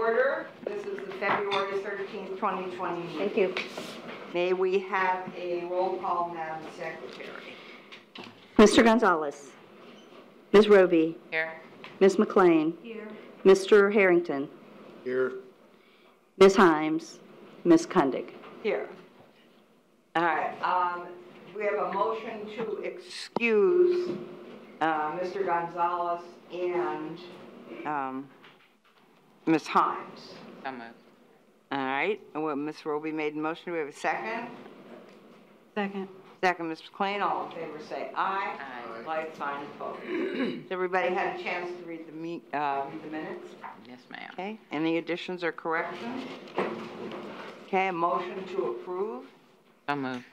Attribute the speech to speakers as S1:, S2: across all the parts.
S1: order. This is the February 13th, 2020 meeting.
S2: Thank you.
S1: May we have a roll call, Madam Secretary?
S2: Mr. Gonzalez. Ms. Roby.
S1: Here.
S2: Ms. McLean.
S1: Here.
S2: Mr. Harrington.
S3: Here.
S2: Ms. Himes. Ms. Kundig.
S1: Here. All right. We have a motion to excuse Mr. Gonzalez and Ms. Himes.
S4: So moved.
S1: All right. Well, Ms. Roby made a motion. Do we have a second?
S2: Second.
S1: Second, Ms. McLean. All in favor say aye.
S4: Aye.
S1: Light, sign, and vote. Has everybody had a chance to read the minutes?
S4: Yes, ma'am.
S1: Okay. Any additions or corrections? Okay. A motion to approve.
S4: So moved.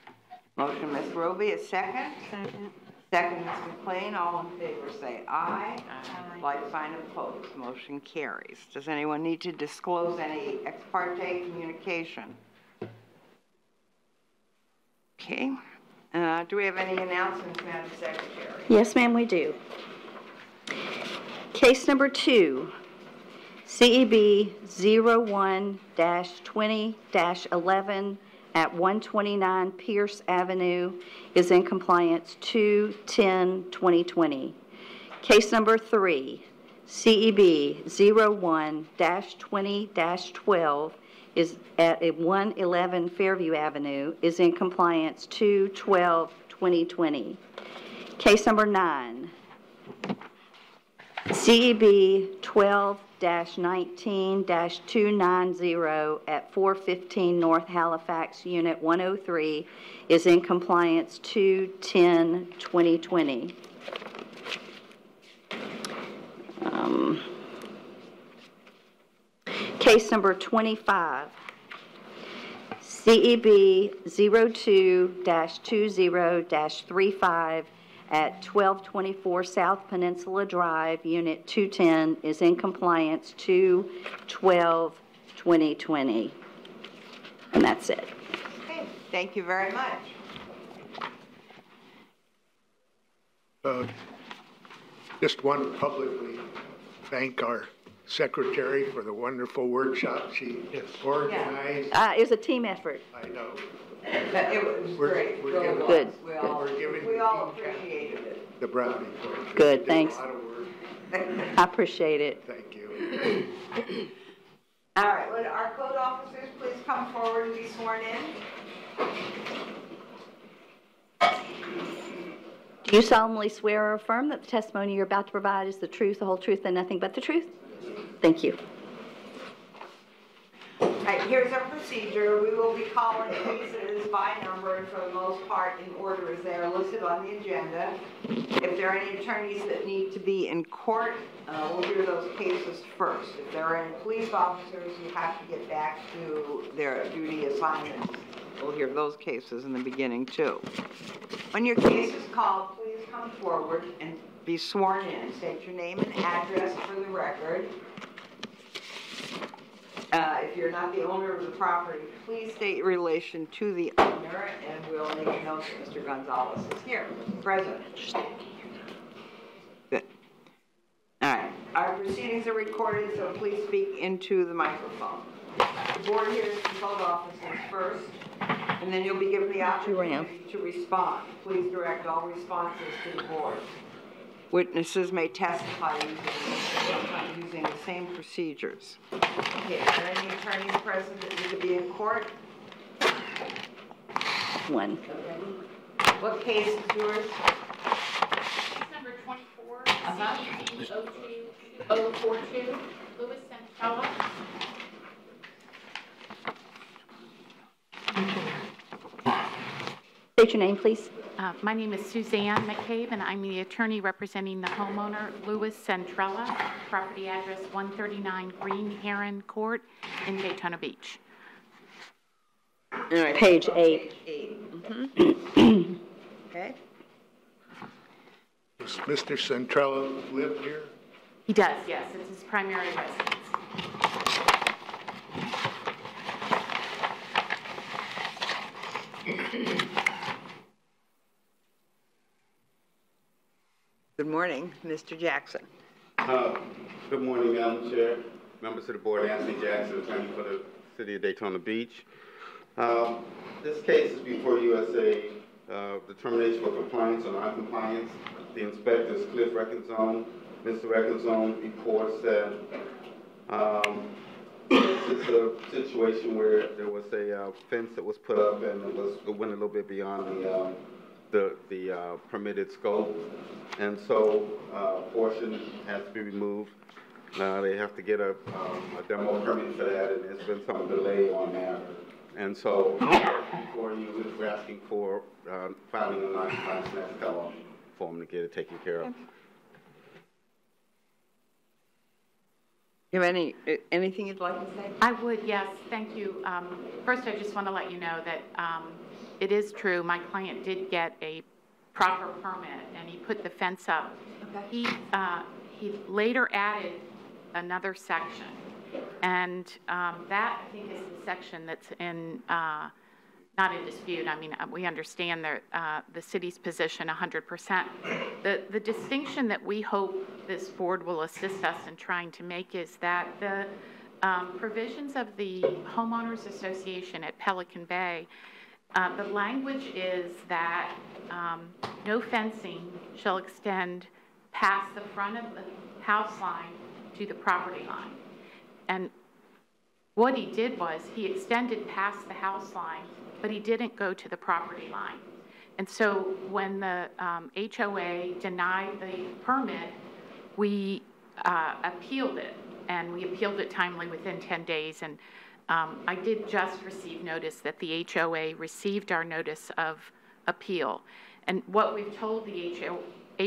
S1: Motion, Ms. Roby. A second?
S2: Second.
S1: Second, Ms. McLean. All in favor say aye.
S4: Aye.
S1: Light, sign, and opposed. Motion carries. Does anyone need to disclose any ex parte communication? Okay. Do we have any announcements, Madam Secretary?
S2: Yes, ma'am, we do. Case number 2, CEB 01-20-11 at 129 Pierce Avenue is in compliance 2/10/2020. Case number 3, CEB 01-20-12 is at 111 Fairview Avenue is in compliance 2/12/2020. Case number 9, CEB 12-19-290 at 415 North Halifax, Unit 103 is in compliance 2/10/2020. Case number 25, CEB 02-20-35 at 1224 South Peninsula Drive, Unit 210 is in compliance 2/12/2020. And that's it.
S1: Okay. Thank you very much.
S3: Just want to publicly thank our secretary for the wonderful workshop she organized.
S2: It was a team effort.
S3: I know.
S1: It was great.
S3: We're giving,
S2: Good.
S1: We all appreciated it.
S3: the brownie points.
S2: Good,
S3: Did
S2: thanks.
S3: A lot of work.
S2: I appreciate it.
S3: Thank you.
S1: All right. Would our code officers please come forward and be sworn in?
S2: Do you solemnly swear or affirm that the testimony you're about to provide is the truth, the whole truth, and nothing but the truth? Thank you.
S1: All right, here's our procedure. We will be calling cases by number and for the most part in order as they are listed on the agenda. If there are any attorneys that need to be in court, we'll hear those cases first. If there are any police officers who have to get back to their duty assignments, we'll hear those cases in the beginning too. When your case is called, please come forward and be sworn in. State your name and address for the record. If you're not the owner of the property, please state your relation to the owner, and we'll make a note that Mr. Gonzalez is here, present. Good. All right. Our proceedings are recorded, so please speak into the microphone. The board hears from both officers first, and then you'll be given the opportunity to respond. Please direct all responses to the board. Witnesses may testify using the same procedures. Okay, are there any attorneys present that need to be in court?
S2: One.
S1: What case is yours?
S5: Case number 24, CEB 02042, Louis Centella.
S2: State your name, please.
S5: My name is Suzanne McCabe, and I'm the attorney representing the homeowner, Louis Centella, property address 139 Green Heron Court in Daytona Beach.
S1: All right.
S2: Page 8.
S1: Mm-hmm. Okay.
S3: Does Mr. Centrella live here?
S5: He does, yes. It's his primary residence.
S1: Good morning, Mr. Jackson.
S6: Good morning, Madam Chair,
S4: members of the board, Anthony Jackson, attorney for the City of Daytona Beach. This case is before you as a determination for compliance or non-compliance. The inspectors, Cliff Reckenzone, Mr. Reckenzone reports that it's a situation where there was a fence that was put up and it went a little bit beyond the permitted scope, and so a portion has to be removed. They have to get a demo permit for that, and there's been some delay on that. And so before you, we're asking for filing a non-compliance next call for them to get it taken care of.
S1: You have anything you'd like to say?
S5: I would, yes, thank you. First, I just want to let you know that it is true, my client did get a proper permit, and he put the fence up. Okay. He later added another section, and that, I think, is the section that's in, not in dispute. I mean, we understand the city's position 100%. The distinction that we hope this board will assist us in trying to make is that the provisions of the Homeowners Association at Pelican Bay, the language is that no fencing shall extend past the front of the house line to the property line. And what he did was he extended past the house line, but he didn't go to the property line. And so when the HOA denied the permit, we appealed it, and we appealed it timely within 10 days. And I did just receive notice that the HOA received our notice of appeal. And what we've told the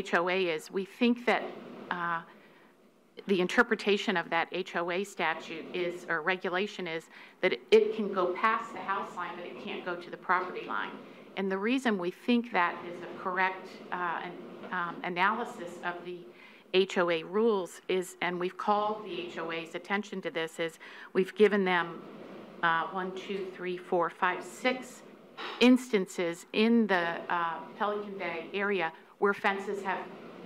S5: HOA is we think that the interpretation of that HOA statute is, or regulation is, that it can go past the house line, but it can't go to the property line. And the reason we think that is a correct analysis of the HOA rules is, and we've called the HOA's attention to this, is we've given them 6 instances in the Pelican Bay area where fences have,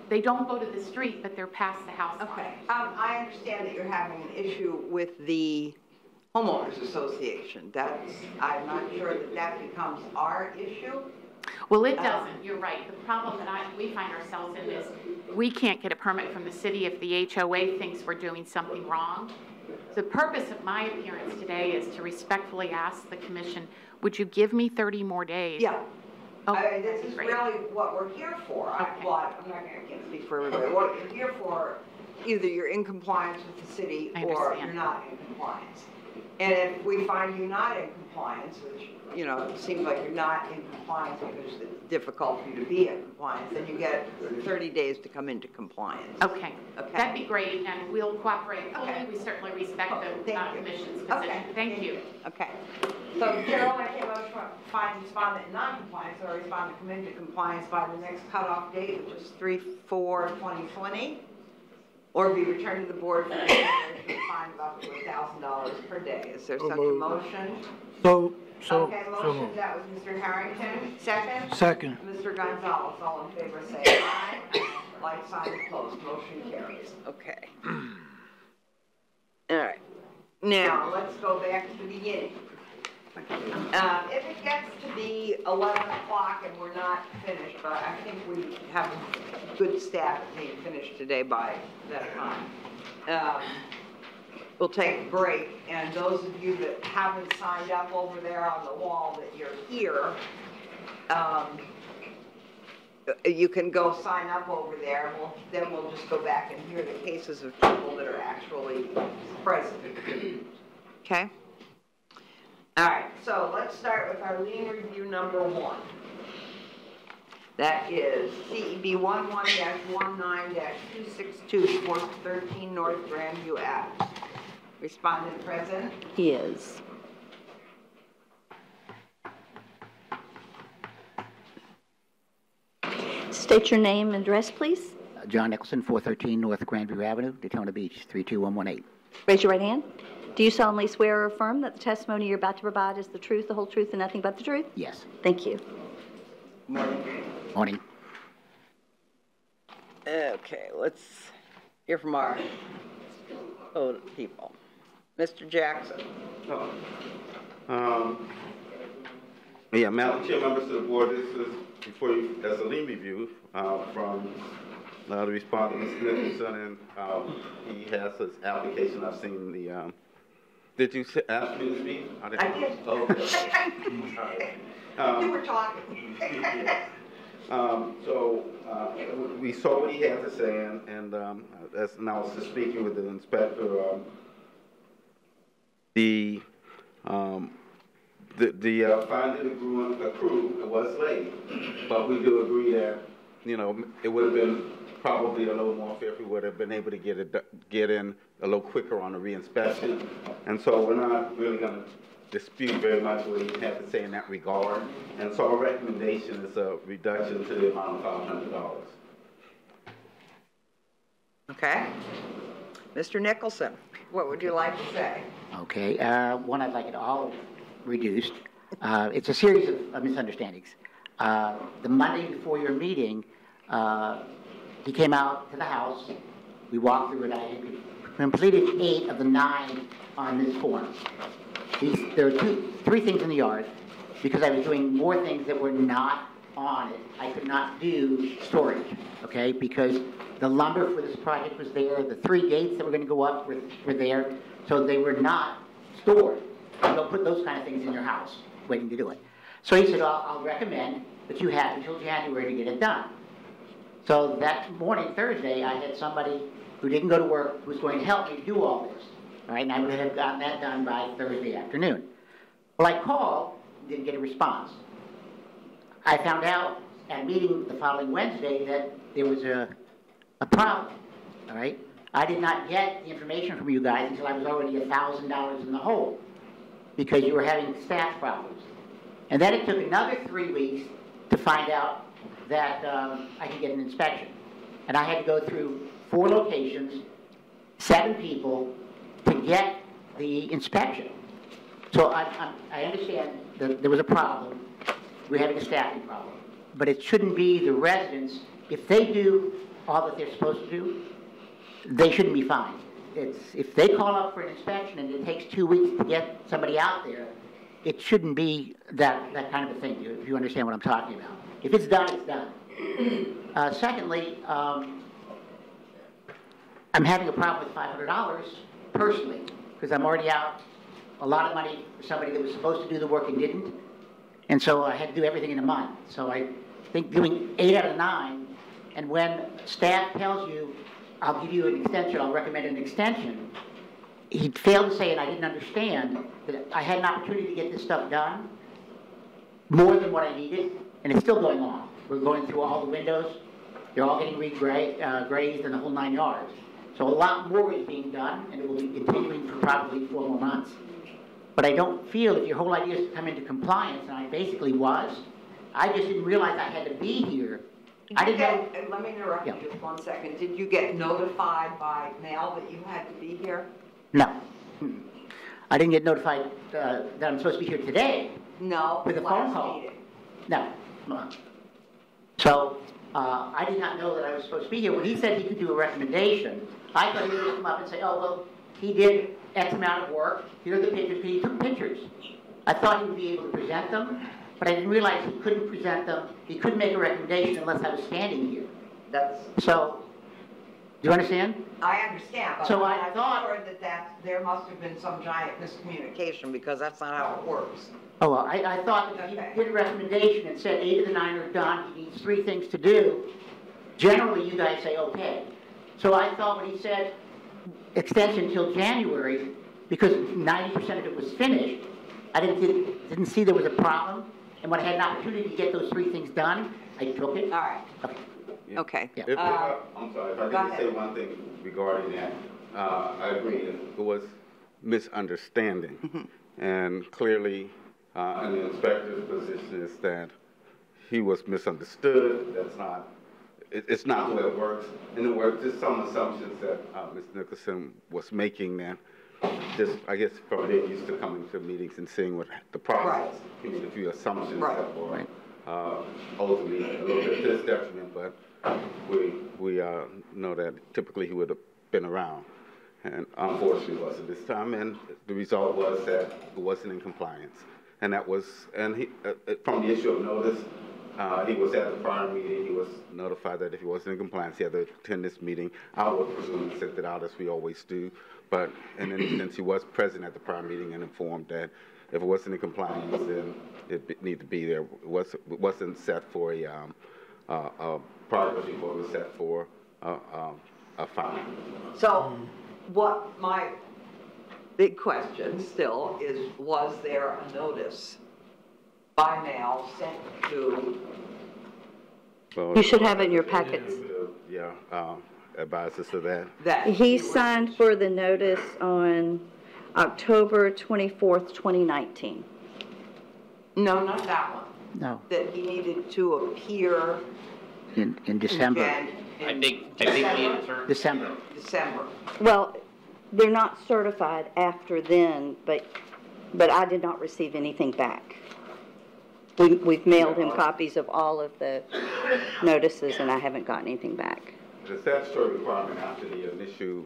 S5: they don't go to the street, but they're past the house line.
S1: Okay. I understand that you're having an issue with the Homeowners Association. I'm not sure that becomes our issue.
S5: Well, it doesn't. You're right. The problem that we find ourselves in is we can't get a permit from the city if the HOA thinks we're doing something wrong. The purpose of my appearance today is to respectfully ask the commission, would you give me 30 more days?
S1: Yeah.
S5: Okay,
S1: this is
S5: great.
S1: really what we're here for.
S5: Okay.
S1: I can't speak for everybody. What we're here for, either you're in compliance with the city or you're not in compliance. And if we find you not in compliance, which, you know, it seems like you're not in compliance because it's difficult for you to be in compliance, then you get 30 days to come into compliance.
S5: Okay. Okay. That'd be great, and we'll cooperate fully. Okay. We certainly respect the commission's position. Okay. Thank you. Okay. So, Carol, I came out to find respondent in non-compliance, or respondent come into compliance by the next cutoff date, which is 3/4/2020, or be returned to the board for a fine of up to $1,000 per day. Is there such a motion? Okay, motion, that was Mr. Harrington. Second?
S6: Second.
S1: Mr. Gonzalez, all in favor say aye. Like sign opposed, motion carries. Okay. All right. Now, let's go back to the beginning. If it gets to be 11 o'clock and we're not finished, but I think we have a good staff at being finished today by that time. We'll take a break, and those of you that haven't signed up over there on the wall that you're here, you can go sign up over there. Then we'll just go back and hear the cases of people that are actually present. Okay? All right, so let's start with our lien review number 1. That is CEB 11-19-262, 413 North Grandview Ave. Respondent present?
S2: He is. State your name and address, please.
S7: John Nicholson, 413 North Grandview Avenue, Daytona Beach, 32118.
S2: Raise your right hand. Do you solemnly swear or affirm that the testimony you're about to provide is the truth, the whole truth, and nothing but the truth?
S7: Yes.
S2: Thank you.
S1: Morning.
S7: Morning.
S1: Okay, let's hear from our people. Mr. Jackson.
S4: Yeah, Madam Chair, members of the board, this is before you, as a lien review from the respondent, Mr. Nicholson, and he has his application. I've seen the. Did you ask me to speak?
S1: I did.
S4: Oh, okay.
S1: You were talking.
S4: So we saw what he had to say, and as and I was just speaking with the inspector, the fine did accrue, it was late, but we do agree that, you know, it would have been probably a little more fair if we would have been able to get in a little quicker on the reinspection. And so we're not really going to dispute very much what he had to say in that regard. And so our recommendation is a reduction to the amount of $500.
S1: Okay. Mr. Nicholson, what would you like to say?
S7: Okay, one, I'd like it all reduced. It's a series of misunderstandings. The Monday before your meeting, he came out to the house. We walked through it. I had completed 8 of the 9 on this form. There are 3 things in the yard. Because I was doing more things that were not on it, I could not do storage, okay? Because the lumber for this project was there, the 3 gates that were going to go up were there, so they were not stored. You don't put those kind of things in your house waiting to do it. So he said, I'll recommend that you have until January to get it done. So that morning, Thursday, I had somebody who didn't go to work who was going to help me do all this, all right? And I would have gotten that done by Thursday afternoon. Well, I called, didn't get a response. I found out at a meeting the following Wednesday that there was a problem, all right? I did not get the information from you guys until I was already $1,000 in the hole because you were having staff problems. And then it took another 3 weeks to find out that I could get an inspection. And I had to go through 4 locations, 7 people to get the inspection. So I understand that there was a problem. We're having a staffing problem. But it shouldn't be the residents. If they do all that they're supposed to do, they shouldn't be fined. If they call up for an inspection and it takes 2 weeks to get somebody out there, it shouldn't be that kind of a thing, if you understand what I'm talking about. If it's done, it's done. Secondly, I'm having a problem with $500 personally, because I'm already out a lot of money for somebody that was supposed to do the work and didn't. And so I had to do everything in a month. So I think doing 8 out of 9, and when staff tells you, I'll give you an extension, I'll recommend an extension, he failed to say, and I didn't understand, that I had an opportunity to get this stuff done, more than what I needed, and it's still going on. We're going through all the windows, they're all getting grazed and the whole 9 yards. So a lot more is being done, and it will be continuing for probably 4 more months. But I don't feel if your whole idea is to come into compliance, and I basically was, I just didn't realize I had to be here. I didn't know.
S1: Let me interrupt you just 1 second. Did you get notified by mail that you had to be here?
S7: No. I didn't get notified that I'm supposed to be here today.
S1: No.
S7: With a phone call.
S1: Meeting.
S7: No. So I did not know that I was supposed to be here. When he said he could do a recommendation, I thought he would just come up and say, oh, well, he did X amount of work. Here are the pictures, because he took pictures. I thought he would be able to present them, but I didn't realize he couldn't present them. He couldn't make a recommendation unless I was standing here. So, do you understand?
S1: I understand, but
S7: So
S1: I'm
S7: thought,
S1: sure that there must have been some giant miscommunication, because that's not how it works.
S7: oh, well, I thought that if he did a recommendation and said 8 of the 9 are done, he needs 3 things to do, generally you guys say okay. So I thought when he said extension till January, because 90% of it was finished, I didn't see there was a problem, and when I had an opportunity to get those 3 things done, I took it.
S1: All right.
S7: Okay.
S1: Okay.
S7: Yeah.
S4: I'm sorry, if I could just say one thing regarding that. I agree, it was misunderstanding. And clearly, in the inspector's position is that he was misunderstood. That's not, it's not the way it works. And there were just some assumptions that Mr. Nicholson was making that just, I guess, from being used to coming to meetings and seeing what the process. He made a few assumptions that were ultimately a little bit to his detriment, but we know that typically he would have been around. And unfortunately, it wasn't this time, and the result was that it wasn't in compliance. And that was, and he, from the issue of notice, he was at the prior meeting, he was notified that if he wasn't in compliance, he had to attend this meeting. I would presume he sent it out as we always do, but, and then since he was present at the prior meeting and informed that if it wasn't in compliance, then it needed to be there. It wasn't set for a prior before, it was set for a fine.
S1: So what my big question still is, was there a notice by mail sent to?
S4: Well,
S2: You should have it in your packets.
S4: Yeah, advise us of that.
S2: He signed for the notice on October 24th, 2019.
S1: No, not that one.
S7: No,
S1: That he needed to appear
S7: in December.
S6: I think the answer.
S7: December.
S1: December.
S2: Well, they're not certified after then, but I did not receive anything back. We've mailed him copies of all of the notices, and I haven't gotten anything back.
S4: The statutory requirement after the initial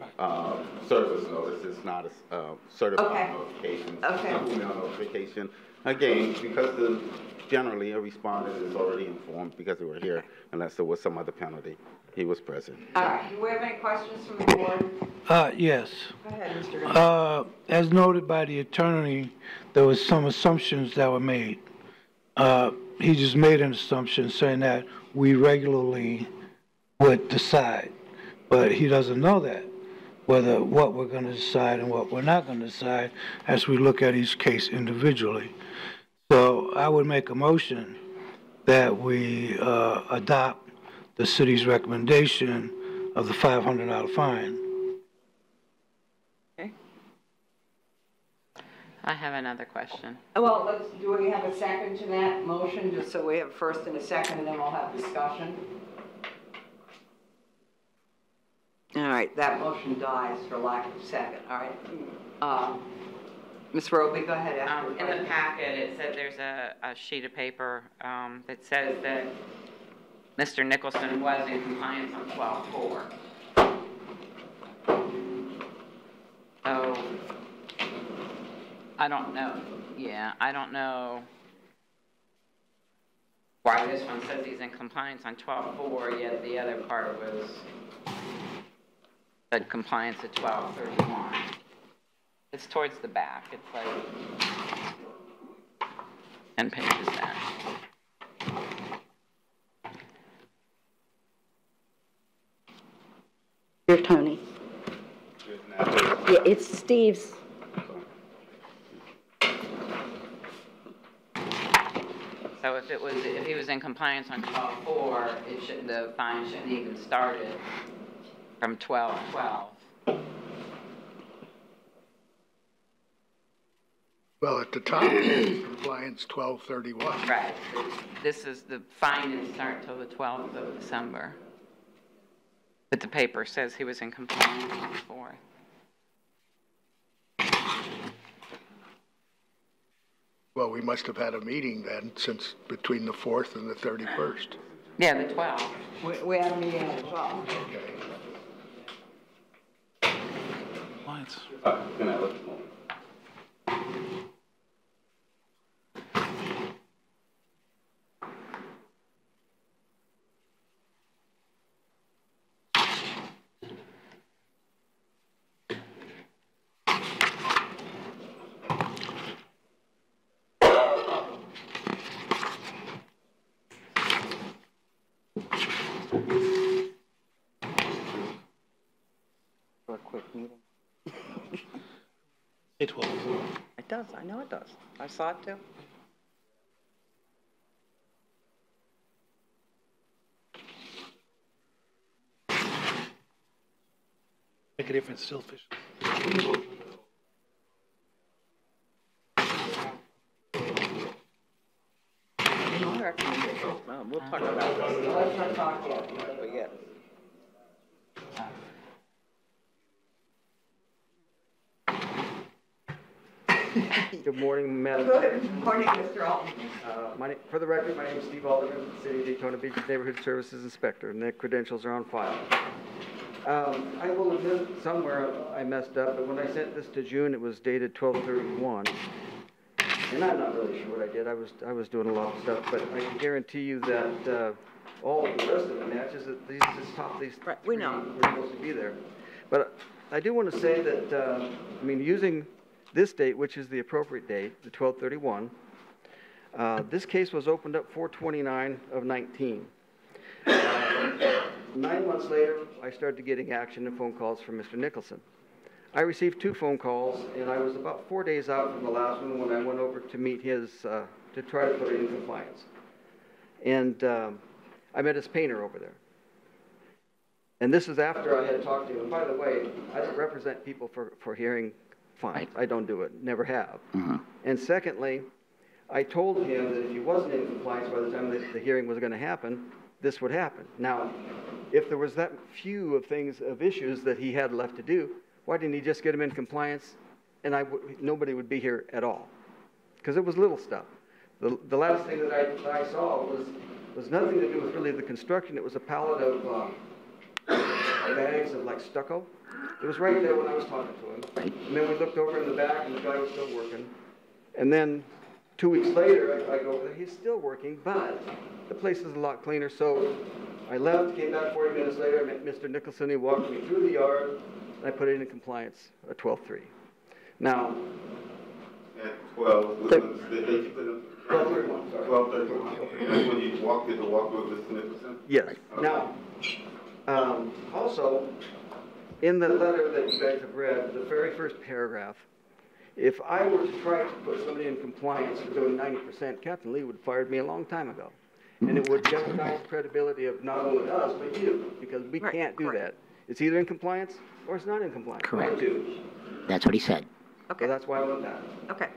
S4: service notice is not a certified notification.
S1: Okay.
S4: It's an email notification. Again, because generally a respondent is already informed because they were here, unless there was some other penalty. He was present.
S1: All right, do we have any questions from the board?
S8: Yes.
S1: Go ahead, Mr. Gunn.
S8: As noted by the attorney, there was some assumptions that were made. He just made an assumption saying that we regularly would decide, but he doesn't know that, whether what we're going to decide and what we're not going to decide as we look at each case individually. So I would make a motion that we adopt the city's recommendation of the $500 fine.
S1: Okay.
S5: I have another question.
S1: Well, do we have a second to that motion, just so we have first and a second, and then we'll have discussion? All right, that motion dies for lack of second. All right. Ms. Roby, go ahead.
S5: In the packet, it said there's a sheet of paper that says that Mr. Nicholson was in compliance on 12/4. So, I don't know. Yeah, I don't know why this one says he's in compliance on 12/4, yet the other part was said compliance at 12/31. It's towards the back. It's like 10 pages back.
S2: You're Tony. Yeah, it's Steve's.
S5: So if he was in compliance on 12/4, the fine shouldn't even started from 12/12.
S3: Well, at the top, compliance 12/31.
S5: Right. The fine didn't start until the 12th of December. But the paper says he was in compliance on the 4th.
S3: Well, we must have had a meeting then, since between the 4th and the 31st.
S5: Yeah, the 12th.
S1: We had a meeting at 12.
S3: Okay.
S4: Can I look at the moment?
S8: It will.
S1: It does, I know it does. I saw it too.
S8: Make a difference, still fish.
S1: We'll talk about this. Let's not talk yet, forget.
S9: Good morning, Madam.
S1: Good morning, Mr. Alton.
S9: For the record, my name is Steve Alderman, City of Daytona Beach Neighborhood Services Inspector, and their credentials are on file. I will admit somewhere I messed up, but when I sent this to June, it was dated 12/31. And I'm not really sure what I did. I was doing a lot of stuff, but I can guarantee you that all of the rest of the matches, that these
S1: Right, we
S9: three
S1: know.
S9: were supposed to be there. But I do want to say that, I mean, using this date, which is the appropriate date, the 12/31, this case was opened up 4/29 of 19. 9 months later, I started getting action and phone calls from Mr. Nicholson. I received 2 phone calls, and I was about 4 days out from the last one when I went over to meet his, to try to put it in compliance. And I met his painter over there. And this is after I had talked to him. And by the way, I don't represent people for hearing fines. I don't do it, never have.
S7: Mm-hmm.
S9: And secondly, I told him that if he wasn't in compliance by the time that the hearing was going to happen, this would happen. Now, if there was that few of things, of issues that he had left to do, why didn't he just get him in compliance and nobody would be here at all? Because it was little stuff. The last thing that I saw was nothing to do with really the construction. It was a pallet of bags of like stucco. It was right there when I was talking to him. And then we looked over in the back and the guy was still working. And then 2 weeks later, I go over there, he's still working, but the place is a lot cleaner. So I left, came back 40 minutes later, I met Mr. Nicholson. He walked me through the yard, and I put it in compliance at 12/3. Now,
S4: At 12, did you put it?
S9: 12/31, sorry.
S4: 12/31. That's when you walked in the walk with Mr. Nicholson?
S9: Yes.
S4: Okay.
S9: Now, also, in the letter that you guys have read, the very first paragraph, if I were to try to put somebody in compliance for doing 90%, Captain Lee would have fired me a long time ago. And it would jeopardize the credibility of not only us, but you, because we
S1: Right,
S9: can't do
S1: correct.
S9: that. It's either in compliance or it's not in compliance.
S7: Correct.
S9: One of the two.
S7: That's what he said.
S1: Okay,
S9: So that's why I went that.
S1: okay.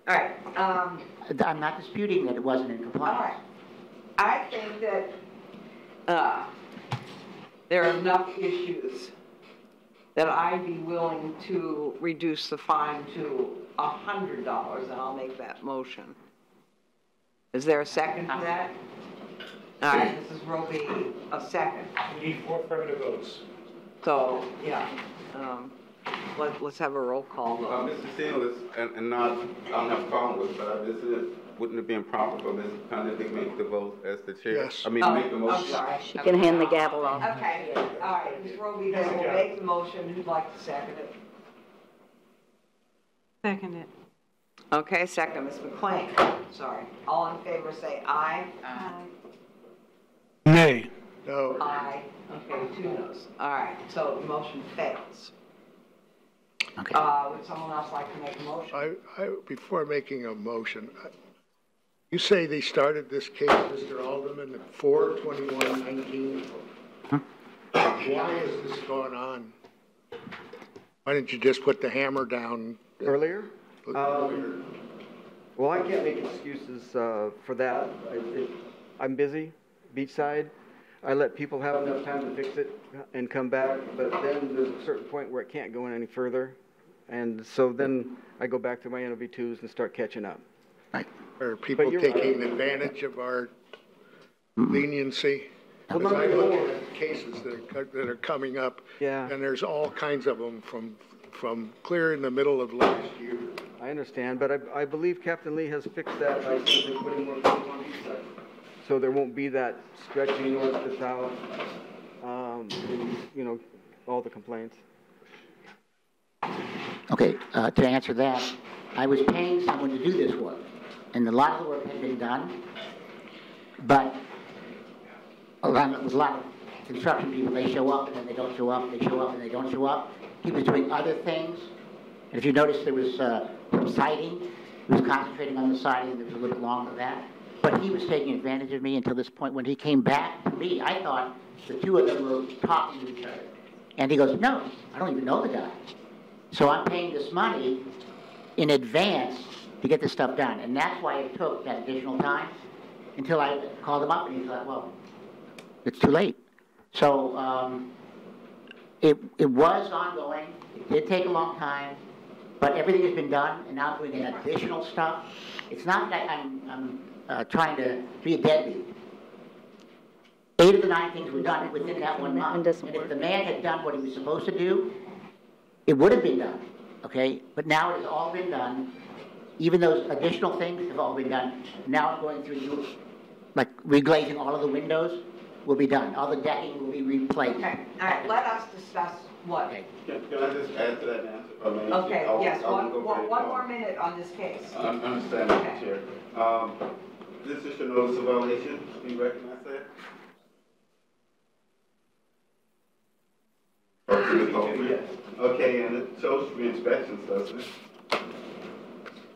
S1: All right,
S7: I'm not disputing that it wasn't in
S1: all
S7: compliance.
S1: right. I think that there are enough issues that I'd be willing to reduce the fine to $100, and I'll make that motion. Is there a second to that? All right, Mrs. Roby, a second.
S3: We need 4 affirmative votes.
S1: So, yeah, let's have a roll call vote.
S4: Mr. Sealis, and not, I don't have a problem with it, but wouldn't it be improper for Ms. Conley to make the vote as the chair?
S3: Yes.
S4: I mean,
S1: Oh,
S4: make the motion.
S1: I'm sorry.
S2: She can hand the gavel off.
S1: Okay, all right, Ms. Roby, then will make the motion. Who'd like to second it?
S10: Second it.
S1: Okay, second, Ms. McLean. Sorry. All in favor, say aye.
S8: Nay.
S3: No,
S1: Aye. Okay, 2 noes. All right, so the motion fails.
S7: Okay.
S1: Would someone else like to make a motion?
S3: before making a motion, you say they started this case, Mr. Alderman, at 4/21/19? Why is this going on? Why didn't you just put the hammer down?
S9: Earlier?
S3: earlier?
S9: Well, I can't make excuses for that. I'm busy, beachside. I let people have enough time to fix it and come back, but then there's a certain point where it can't go any further. And so then I go back to my NOV2s and start catching up.
S3: Are people
S9: you're
S3: taking
S9: right.
S3: advantage of our leniency?
S9: Well,
S3: Because
S9: not
S3: I look
S9: anymore.
S3: at cases that are coming up,
S9: Yeah.
S3: and there's all kinds of them from clear in the middle of last year.
S9: I understand, but I believe Captain Lee has fixed that by simply putting more people on each side. So there won't be that stretching north to south, and, all the complaints.
S7: Okay, to answer that, I was paying someone to do this work, and a lot of the work had been done, but with a lot of construction people, they show up and then they don't show up, they show up and they don't show up. He was doing other things, and if you notice, there was some siding. He was concentrating on the siding, and there was a little longer than that. But he was taking advantage of me until this point when he came back to me. I thought the two of them were talking to each other. And he goes, no, I don't even know the guy. So I'm paying this money in advance to get this stuff done. And that's why it took that additional time until I called him up and he's like, well, it's too late. So it was ongoing. It did take a long time. But everything has been done, and now I'm doing an additional stuff. It's not that I'm trying to be a deadbeat. 8 of the 9 things were done within that 1
S2: That one
S7: month.
S2: doesn't
S7: And if
S2: work.
S7: the man had done what he was supposed to do, it would have been done, okay? But now it has all been done. Even those additional things have all been done. Now I'm going through, like reglazing all of the windows will be done. All the decking will be replaced.
S1: Okay, all right, let us discuss what.
S7: Okay.
S4: Can I just add to that answer? if I may?
S1: Okay, yes,
S4: I
S1: one
S4: won't go very far.
S1: more minute on this case.
S4: I understand, Mr. Chair. This is your notice of violation. Do you recognize that? Okay, and it shows re-inspections, doesn't it?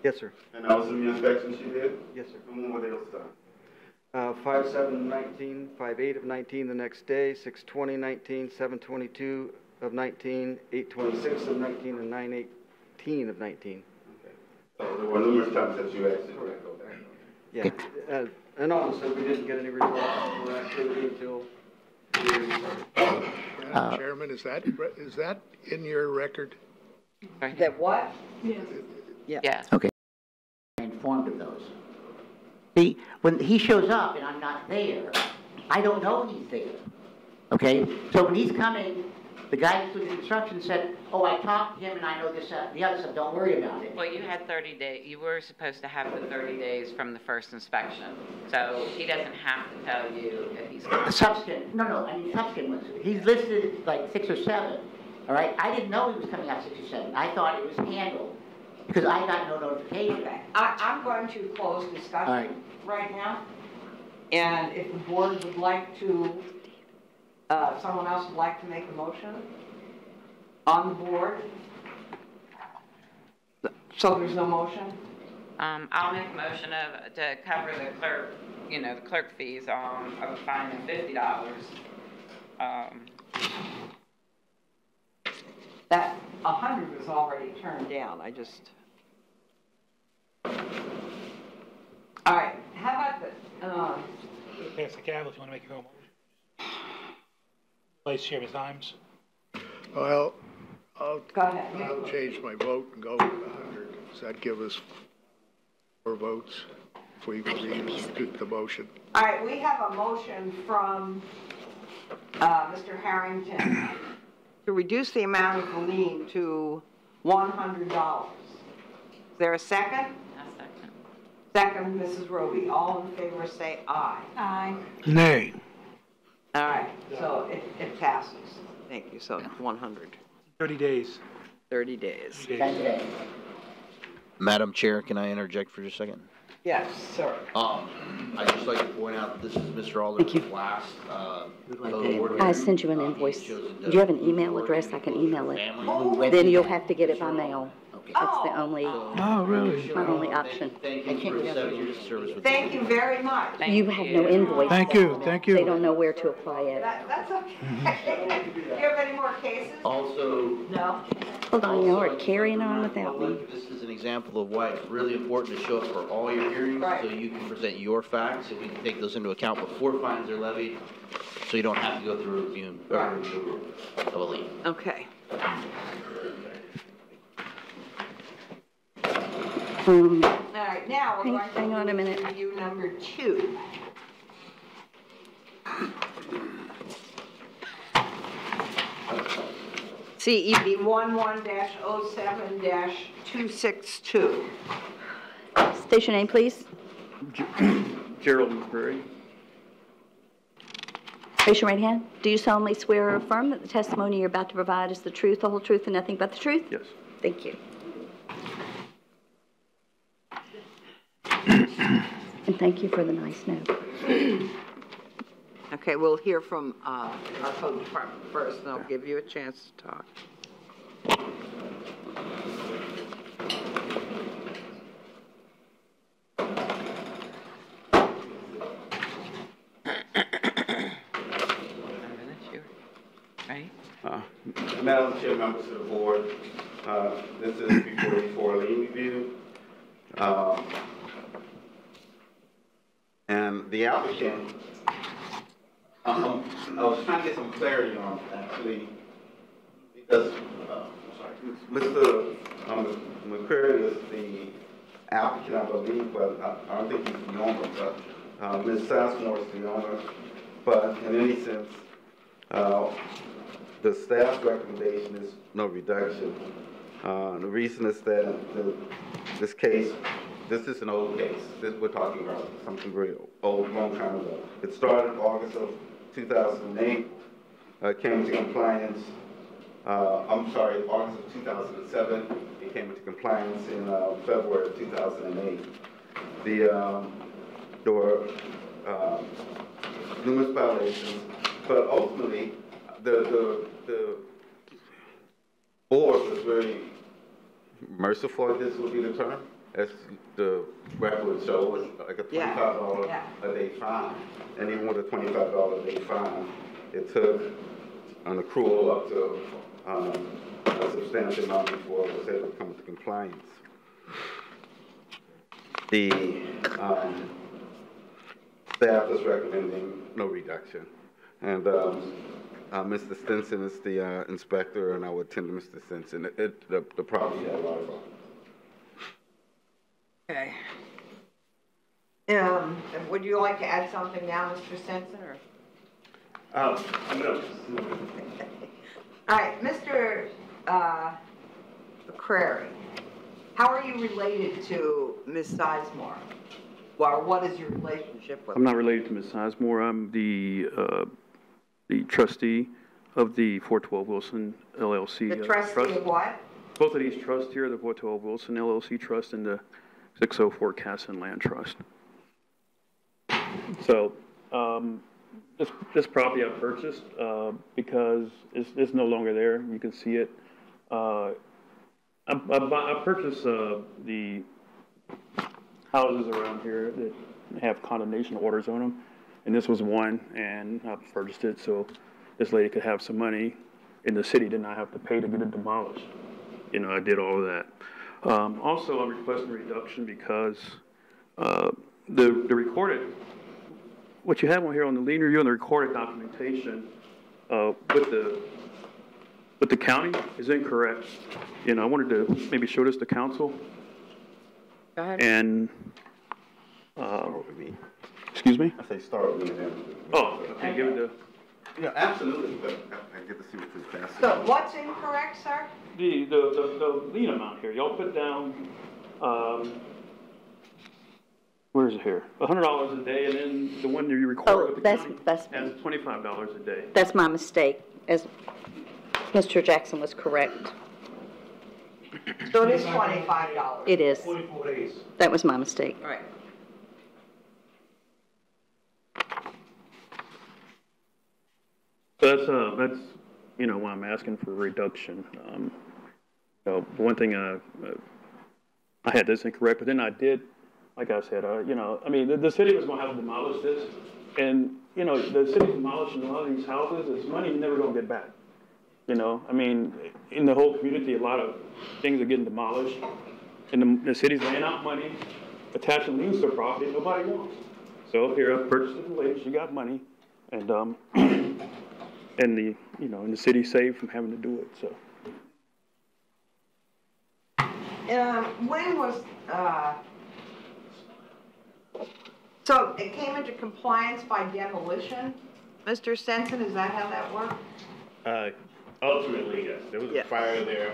S9: Yes, sir.
S4: And that was the re-inspections you did?
S9: Yes, sir.
S4: And when were they done?
S9: 5/7/19, 5/8 of 19 the next day, 6/20/19, 7/22 of 19, 8/26 of 19, and 9/18 of 19.
S4: Okay. So there were numerous times that you actually did go back.
S9: Yeah, and honestly, we didn't get any results for activity until the year started.
S3: Madam Chairman, is that in your record?
S1: That what?
S5: Yes.
S7: Okay. Informed of those. See, when he shows up and I'm not there, I don't know he's there. Okay? So when he's coming, the guy who took the instructions said, oh, I talked to him and I know this, the other stuff, don't worry about it.
S10: Well, you had 30 days, you were supposed to have the 30 days from the first inspection. So he doesn't have to tell you if he's coming.
S7: Subsequent, I mean subsequent ones. He's listed like 6 or 7, all right? I didn't know he was coming out 6 or 7. I thought it was handled because I got no notification.
S1: Okay, I'm going to close
S7: All
S1: discussion
S7: right.
S1: right now. And if the board would like to, someone else would like to make a motion on the board? So there's no motion?
S10: I'll make a motion to cover the clerk, the clerk fees of a fine of $50.
S1: That 100 was already turned down, I just. All right, how about the,
S11: Pass the gavel if you want to make your own motion. Vice Chairman Symes.
S3: Well, I'll
S1: go ahead.
S3: I'll change my vote and go with 100. Does that give us 4 votes if we read the motion?
S1: All right, we have a motion from Mr. Harrington to reduce the amount of the lien to $100. Is there a second?
S10: A second.
S1: Second, Mrs. Roby. All in favor say aye.
S5: Aye.
S8: Nay.
S1: All right, so it passes. Thank you, so 100.
S11: 30 days.
S1: 30 days.
S7: 10 days.
S6: Madam Chair, can I interject for just a second?
S1: Yes, sir.
S6: I'd just like to point out, this is Mr. Alderman's last, code word
S2: I
S6: hearing.
S2: sent you an invoice.
S6: He shows it
S2: Do you have an
S6: does-
S2: email address? I can email it.
S6: Family.
S2: Then you'll have to get it by mail.
S7: Okay.
S2: That's the only,
S8: Oh, really?
S2: my only option.
S6: Thank you for your 7 years of service with
S1: Thank you very much.
S2: You have no invoice.
S8: Thank you, thank
S2: They
S8: you.
S2: don't know where to apply it.
S1: That's okay. Do you have any more cases?
S6: Also,
S1: No?
S2: Hold on, y'all are carrying on without me.
S6: this is an example of why it's really important to show up for all your hearings,
S1: Right.
S6: so you can present your facts, and we can take those into account before fines are levied, so you don't have to go through a review of a lien.
S1: Okay.
S2: Um,
S1: All right, now we're going to
S2: hang on a minute.
S1: review number 2. CEB 11-07-262.
S2: State your name, please.
S9: Gerald McCreary.
S2: Raise your right hand. Do you solemnly swear or affirm that the testimony you're about to provide is the truth, the whole truth, and nothing but the truth?
S9: Yes.
S2: Thank you. And thank you for the nice note.
S1: Okay, we'll hear from our code department first, and I'll give you a chance to talk.
S10: Right?
S4: Madam Chair, members of the board, this is before you for a lien review. And the applicant, I was trying to get some clarity on actually, because, Mr. McCreary is the applicant, I believe, but I don't think he's the owner, but Ms. Sassmore is the owner. But in any sense, the staff's recommendation is no reduction. The reason is that this case, this is an old case. We're talking about something very old, long time ago. It started August of 2008, came into compliance, August of 2007. It came into compliance in February of 2008. There were numerous violations, but ultimately, the board was very merciful, I guess would be the term, as the record would show, was like a $25 a day fine. And even with a $25 a day fine, it took an accrual up to a substantial amount before it was able to come into compliance. The staff is recommending no reduction. And Mr. Stinson is the inspector, and I would attend to Mr. Stinson. The property had a lot of problems.
S1: Okay. Would you like to add something now, Mr. Stinson, or?
S12: No.
S1: All right, Mr. McCrary, how are you related to Ms. Sizemore? Or what is your relationship with her?
S12: I'm not related to Ms. Sizemore. I'm the trustee of the 412 Wilson LLC.
S1: The trustee
S12: trust.
S1: of what?
S12: Both of these trusts here, the 412 Wilson LLC Trust and the 604 Casson Land Trust. So, this property I purchased because it's no longer there. You can see it. I purchased the houses around here that have condemnation orders on them, and this was one, and I purchased it so this lady could have some money, and the city did not have to pay to get it demolished. You know, I did all of that. Also, I'm requesting a reduction because the recorded, what you have on here on the lien review and the recorded documentation with the county is incorrect. You know, I wanted to maybe show this to council.
S1: Go ahead.
S12: And,
S4: Start with me.
S12: excuse me?
S4: I say start with me and then.
S12: Oh, okay, give it to.
S4: Yeah, absolutely, but I get to see what you're passing.
S1: So what's incorrect, sir?
S12: The lien amount here, y'all put down, where is it here? $100 a day, and then the one that you record with the county
S2: that's
S12: has $25 a day.
S2: That's my mistake, as Mr. Jackson was correct.
S1: So it is $25.
S2: It is.
S11: 44 days.
S2: That was my mistake.
S1: All right.
S12: So that's, you know, why I'm asking for a reduction. So one thing, I had this incorrect, but then I did, like I said, you know, I mean, the city was going to have to demolish this, and, you know, the city demolishing a lot of these houses, it's money you're never going to get back. You know, I mean, in the whole community, a lot of things are getting demolished, and the city's laying out money, attaching liens to property nobody wants. So here, I purchased it from the lady, she got money, and and the, you know, and the city saved from having to do it, so.
S1: When was, so it came into compliance by demolition? Mr. Stinson, is that how that worked?
S13: Ultimately, yes. There was
S1: Yeah.
S13: a fire there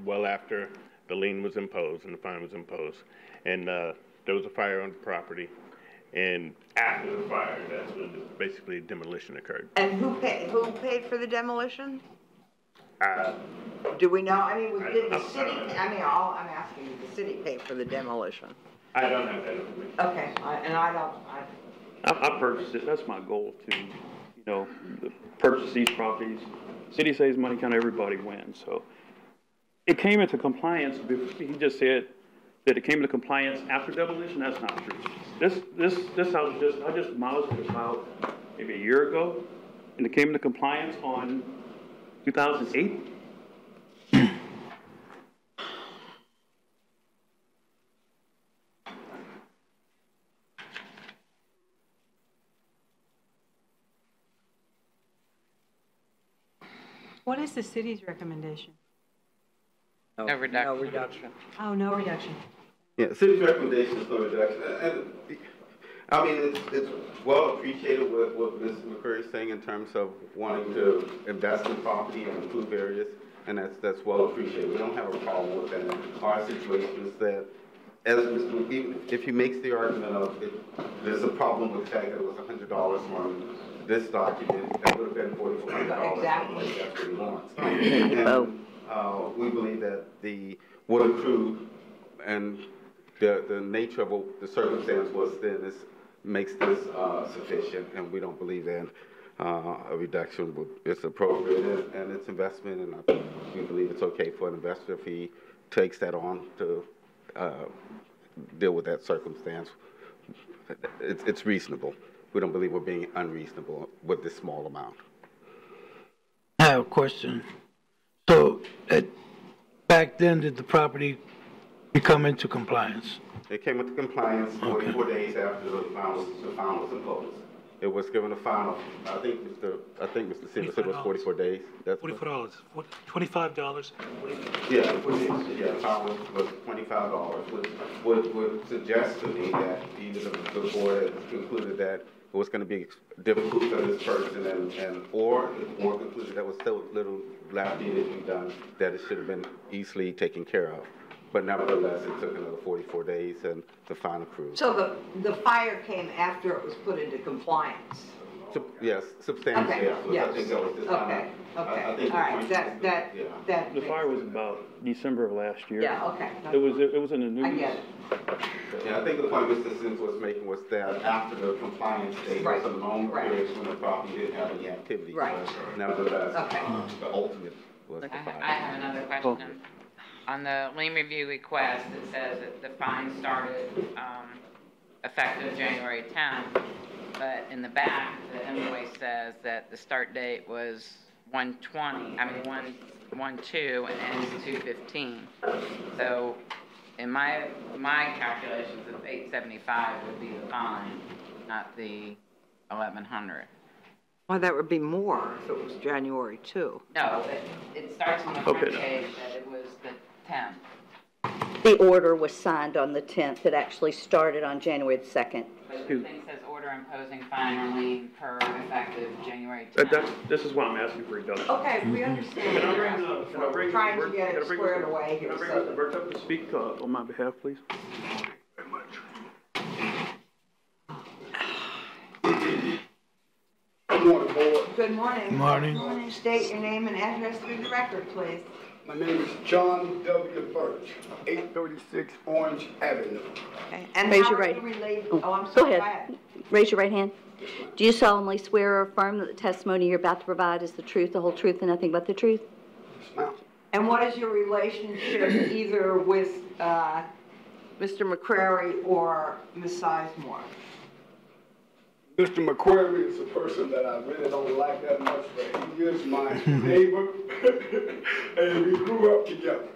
S13: well after the lien was imposed and the fine was imposed. And there was a fire on the property. And after the fire, that's when basically demolition occurred.
S1: And who paid for the demolition?
S13: Uh,
S1: Do we know? I mean, did the
S13: I
S1: city,
S13: don't know.
S1: I mean, I'm asking, did the city pay for the demolition?
S13: I don't have that information.
S1: Okay,
S12: I purchased it, that's my goal to, you know, purchase these properties. City saves money, kind of everybody wins, so. It came into compliance, he just said that it came into compliance after demolition, that's not true. This house I just demolished it about maybe a year ago, and it came into compliance on 2008.
S14: What is the city's recommendation?
S10: No reduction.
S1: No reduction.
S14: Oh, no reduction.
S4: Yeah, city's recommendation is no reduction. And I mean, it's well appreciated what Ms. McCreary is saying in terms of wanting to invest in property and improve areas, and that's well appreciated. We don't have a problem with that. Our situation is that, if he makes the argument of there's a problem with the fact that it was $100 from this document, that would have been $4,400.
S1: Exactly.
S4: That's what he wants. And we believe that the wood accrued and the nature of what the circumstance was then makes this sufficient, and we don't believe that a reduction is appropriate, and it's investment, and we believe it's okay for an investor if he takes that on to deal with that circumstance. It's reasonable. We don't believe we're being unreasonable with this small amount.
S8: I have a question. So, back then, did the property become into compliance?
S4: It came into compliance 44 days after the fine was imposed. It was given a fine of, I think Mr. Silva said it was 44 days. That's
S11: $44, $25.
S4: Yeah, the fine was $25, which would suggest to me that either the board had concluded that it was going to be difficult for this person, or the board concluded that was so little left needed to be done that it should have been easily taken care of. But nevertheless, it took another 44 days, and the fine accrued.
S1: So the fire came after it was put into compliance?
S4: Yes, substantially.
S1: Okay, yes.
S4: I think that was the time.
S1: Okay, all right, that.
S12: The fire was about December of last year.
S1: Yeah, okay.
S12: It was in the news.
S1: I get it.
S4: Yeah, I think the point Mr. Sims was making was that after the compliance date, there was a long period when the property didn't have any activity.
S1: Right.
S4: But nevertheless, the ultimate was the fire.
S10: I have another question. On the lien review request, it says that the fine started effective January 10th, but in the back, the invoice says that the start date was 1/2 and ends 2/15. So in my calculations, of $875 would be the fine, not the $1,100.
S1: Well, that would be more if it was January 2.
S10: No, it starts on the front page that it was the 10th.
S2: The order was signed on the 10th. It actually started on January the 2nd.
S10: But the thing says order imposing fine or lien per effective January 10th.
S12: This is why I'm asking for reduction.
S1: Okay, we understand. We're trying to get it squared away here.
S12: Can I bring Mr. Burke up to speak on my behalf, please?
S3: Very much. Good morning, board.
S1: Good morning.
S8: Good morning.
S1: State your name and address for the record, please.
S3: My name is John W. Birch, 836 Orange Avenue.
S1: Okay. And
S2: Raise
S1: how
S2: your
S1: are
S2: right-
S1: you related?
S2: Oh,
S1: I'm
S2: go
S1: sorry,
S2: ahead. Raise your right hand. Do you solemnly swear or affirm that the testimony you're about to provide is the truth, the whole truth, and nothing but the truth?
S1: And what is your relationship either with Mr. McCrary or Ms. Sizemore?
S3: Mr. McQuarrie is a person that I really don't like that much, but he is my neighbor, and we grew up together.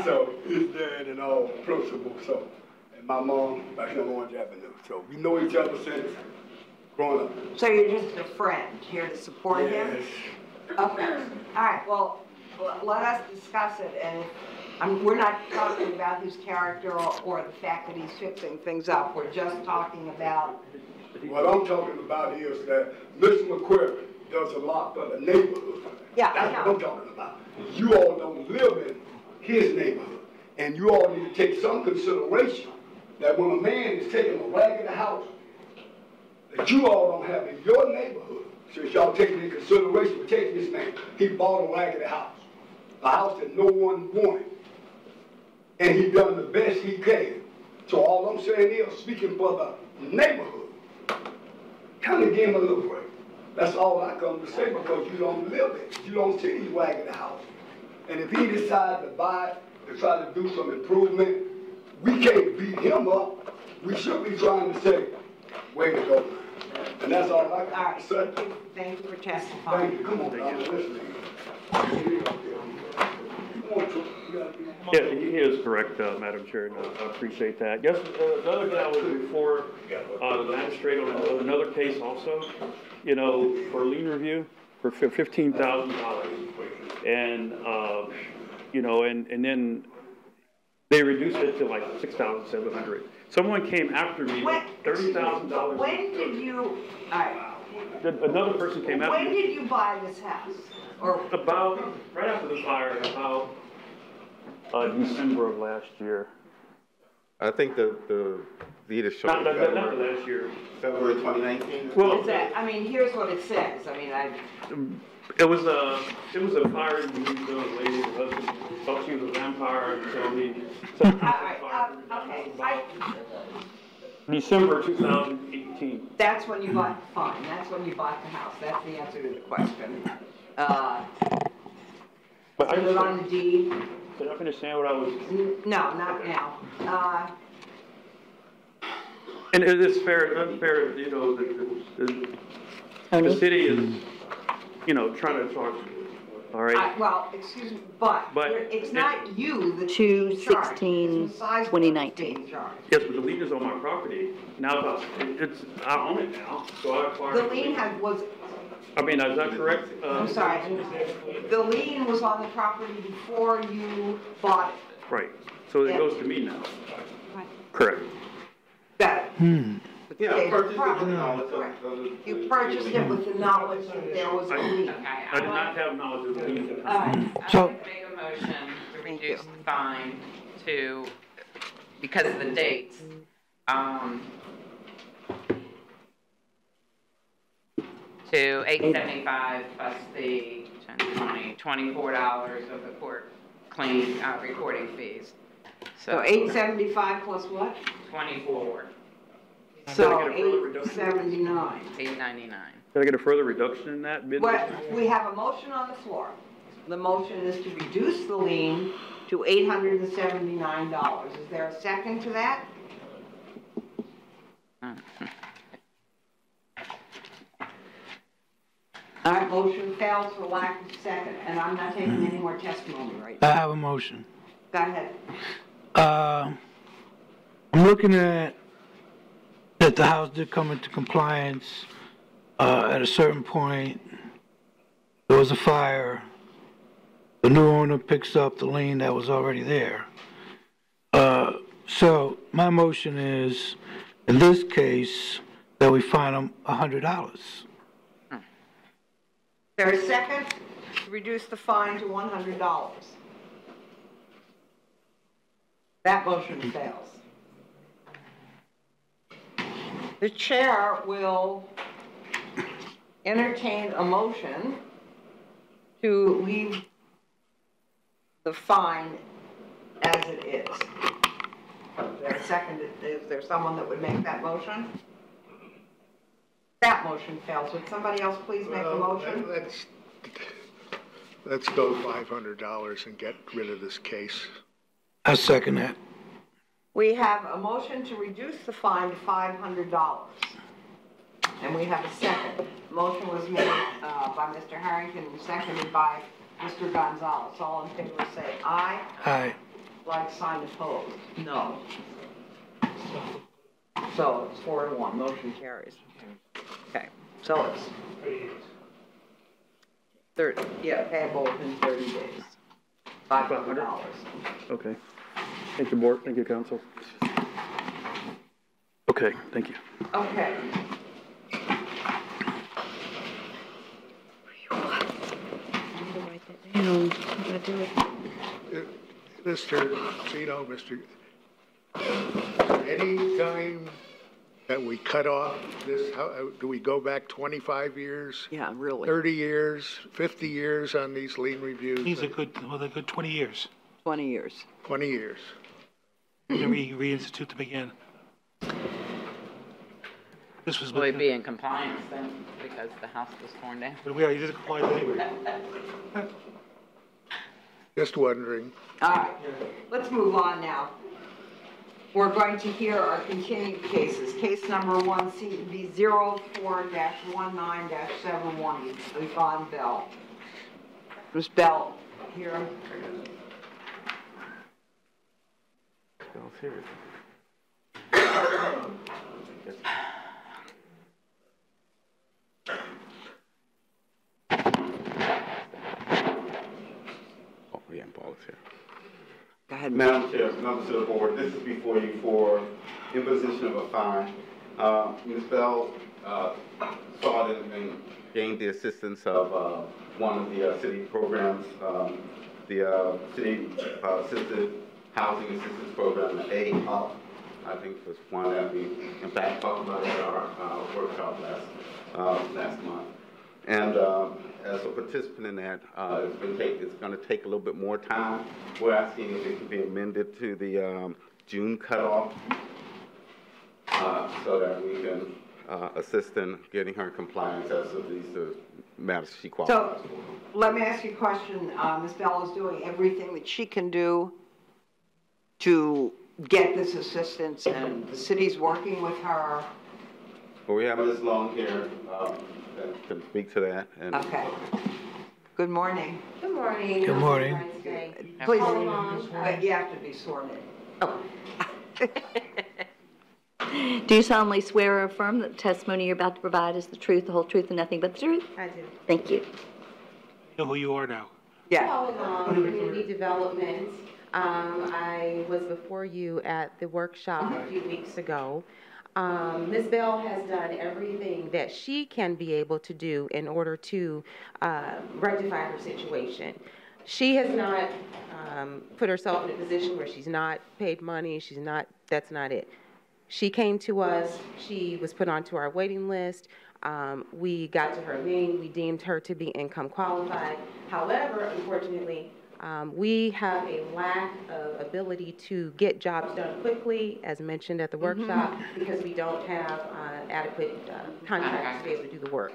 S3: So his dad and all principal, so, and my mom back on Orange Avenue. So we know each other since growing up.
S1: So you're just a friend here to support him? Okay. All right, well, let us discuss it, and we're not talking about his character or the fact that he's fixing things up. We're just talking about...
S3: What I'm talking about is that Mr. McQuarrie does a lot for the neighborhood.
S1: Yeah,
S3: That's
S1: I know.
S3: what I'm talking about. You all don't live in his neighborhood, and you all need to take some consideration that when a man is taking a ragged house that you all don't have in your neighborhood, since y'all taking into consideration for taking this man, he bought a ragged house, a house that no one wanted, and he done the best he can. So all I'm saying is, speaking for the neighborhood, kind of give him a little break. That's all I come to say, because you don't live it. You don't see his ragged house. And if he decides to buy it, to try to do some improvement, we can't beat him up. We should be trying to say, way to go. And that's all I got to say.
S1: Thank you for testifying.
S3: Thank you. Come on, I'm listening.
S12: Yeah, he is correct, Madam Chair, and I appreciate that. Yes, the other thing I was before the magistrate on another case also, you know, for lien review for $15,000, and you know, and then they reduced it to like $6,700. Someone came after me,
S1: When-
S12: $30,000.
S1: When did you, all right,
S12: Another person came after
S1: when
S12: me.
S1: did you buy this house? Or,
S12: About, right after the fire, about December of last year.
S4: I think the deed is showing
S12: Not the
S4: February,
S12: last year.
S4: February 2019.
S12: Well,
S1: is that, I mean, here's what it says, I mean,
S12: it was a fire in Greenville, a lady, her husband thought she was a vampire and told me.
S1: okay,
S12: December 2018.
S1: that's when you bought the farm, that's when you bought the house, that's the answer to the question.
S12: But I
S1: Is it on the deed?
S12: Did I finish saying what I was?
S1: No, not now.
S12: And it is fair, unfair, you know, the city is, you know, trying to charge, all right?
S1: Well, excuse me, but
S12: But
S1: it's not you that's being charged.
S2: 2/16,
S1: It's Sizewell that's
S2: 2019.
S1: being charged.
S12: Yes, but the lien is on my property. Now, I own it now, so I acquired.
S1: The lien was,
S12: I mean, is that correct?
S1: I'm sorry, the lien was on the property before you bought it.
S12: Right, so it goes to me now. Correct.
S1: Got it.
S4: Yeah,
S1: Okay,
S4: purchased it with
S1: property.
S4: knowledge of
S1: You purchased it with the knowledge that there was a lien.
S12: I did not have knowledge of the lien.
S1: All right.
S8: So-
S10: I'd like to make a motion to reduce the fine to, because of the dates, to $875 plus the 10, 20, $24 of the court clean, recording fees.
S1: So 875 plus what?
S10: 24,
S1: So
S12: Can I get a further reduction?
S1: 879.
S10: $899.
S12: Can I get a further reduction in that bid?
S1: Well, we have a motion on the floor. The motion is to reduce the lien to $879. Is there a second to that? All right, motion fails for lack of second, and I'm not taking any more testimony right
S8: I
S1: now.
S8: have a motion.
S1: Go ahead.
S8: I'm looking at that the house did come into compliance, at a certain point. There was a fire. The new owner picks up the lien that was already there. So my motion is, in this case, that we fine them $100.
S1: Is there a second to reduce the fine to $100? That motion fails. The chair will entertain a motion to leave the fine as it is. Is there a second? Is there someone that would make that motion? That motion fails. Would somebody else please make a motion?
S3: Let's go $500 and get rid of this case.
S8: I second that.
S1: We have a motion to reduce the fine to $500. And we have a second. Motion was made by Mr. Harrington and seconded by Mr. Gonzalez. All in favor say aye.
S8: Aye.
S1: Like sign opposed. No. So it's 4-1. Motion carries. Okay. So it's 30. Yeah, payable within 30 days. $500.
S12: Okay. Thank you, board. Thank you, council. Okay, thank you.
S1: Okay.
S3: Mr. Zito, any time that we cut off this, do we go back 25 years?
S1: Yeah, really.
S3: 30 years, 50 years on these lien reviews?
S11: He's a good 20 years.
S1: 20 years.
S3: 20 years.
S11: To reinstitute them again. This was,
S10: Will he be in compliance then, because the house was torn down?
S11: but we already did comply anyway.
S3: Just wondering.
S1: All right, let's move on now. We're going to hear our continued cases. Case number 1, CB 04-19-71, Yvonne Bell. Ms. Bell, here.
S4: Bell's here. Oh, yeah, Paul is here.
S1: Go ahead.
S4: Madam Chair, members of the board, this is before you for imposition of a fine. Ms. Bell sought and gained the assistance of one of the city programs, the City Assisted Housing Assistance Program, the AHUP, I think was one that we, in fact, talked about at our workshop last month. And as a participant in that, it's going to take a little bit more time. We're asking if it can be amended to the June cutoff so that we can assist in getting her compliance as to these matters she qualifies for.
S1: So, let me ask you a question. Ms. Bell is doing everything that she can do to get this assistance, and the city's working with her.
S4: Well, we have Ms. Long here that can speak to that. And
S1: okay. Good morning.
S15: Good morning.
S8: Good morning.
S1: Please, you have to be sworn in.
S15: Oh.
S2: Do you solemnly swear or affirm that the testimony you're about to provide is the truth, the whole truth, and nothing but the truth?
S15: I do.
S2: Thank you.
S11: You know who you are now.
S1: Yeah.
S15: Paula Long, Community Development. I was before you at the workshop a few weeks ago. Ms. Bell has done everything that she can be able to do in order to rectify her situation. She has not put herself in a position where she's not paid money. That's not it. She came to us. She was put onto our waiting list. We got to her name. We deemed her to be income qualified. However, unfortunately, we have a lack of ability to get jobs done quickly, as mentioned at the workshop, because we don't have adequate contracts to be able to do the work.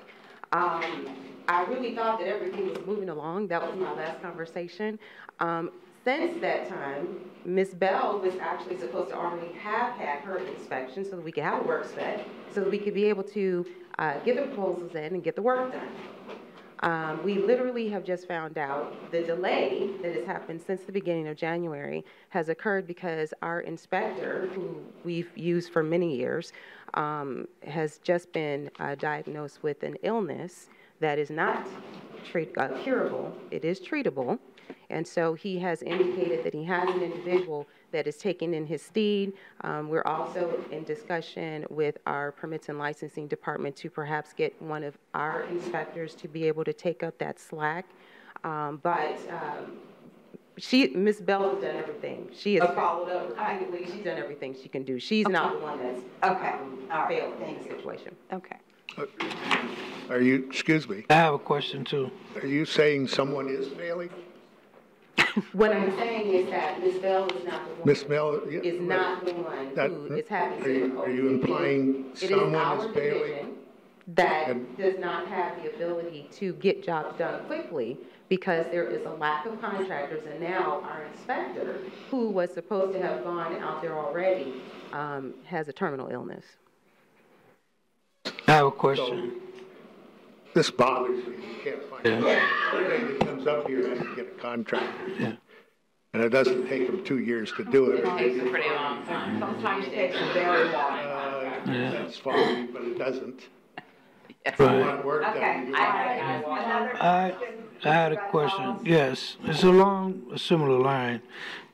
S15: I really thought that everything was moving along. That was my last conversation. Since that time, Ms. Bell was actually supposed to already have had her inspection so that we could have a work spec, so that we could be able to get the proposals in and get the work done. We literally have just found out the delay that has happened since the beginning of January has occurred because our inspector, who we've used for many years, has just been diagnosed with an illness that is not curable. It is treatable. And so he has indicated that he has an individual that is taking in his stead. We're also in discussion with our permits and licensing department to perhaps get one of our inspectors to be able to take up that slack. Ms. Bell has done everything. She has followed up repeatedly. She's done everything she can do. She's not the one that's failed in this situation.
S2: Okay.
S3: Are you, excuse me,
S8: I have a question too.
S3: are you saying someone is failing?
S15: What I'm saying is that Ms. Bell is not the one.
S3: Ms. Bell,
S15: Is not the one who is having difficulty.
S3: Are you implying someone is failing?
S15: It is our division that does not have the ability to get jobs done quickly because there is a lack of contractors, and now our inspector, who was supposed to have gone out there already, has a terminal illness.
S8: I have a question.
S3: This bothers me. You can't find everybody that comes up here has to get a contractor.
S8: Yeah.
S3: And it doesn't take them 2 years to do it.
S10: It takes a pretty long time.
S1: Sometimes it takes a very long.
S3: That's fine, but it doesn't.
S8: Right.
S1: Okay.
S8: I had a question. Yes, it's along a similar line,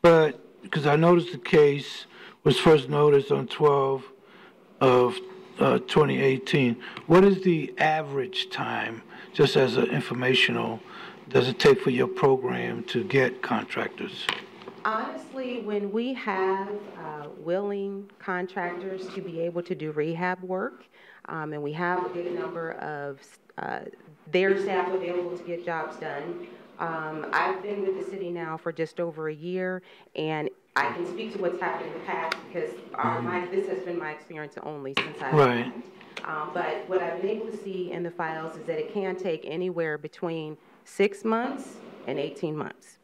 S8: but because I noticed the case was first noticed on 12 of 2018. What is the average time, just as an informational, does it take for your program to get contractors?
S15: Honestly, when we have willing contractors to be able to do rehab work, and we have a good number of their staff available to get jobs done, I've been with the city now for just over a year, and I can speak to what's happened in the past because this has been my experience only since I've
S8: Right.
S15: But what I've been able to see in the files is that it can take anywhere between 6 months and 18 months.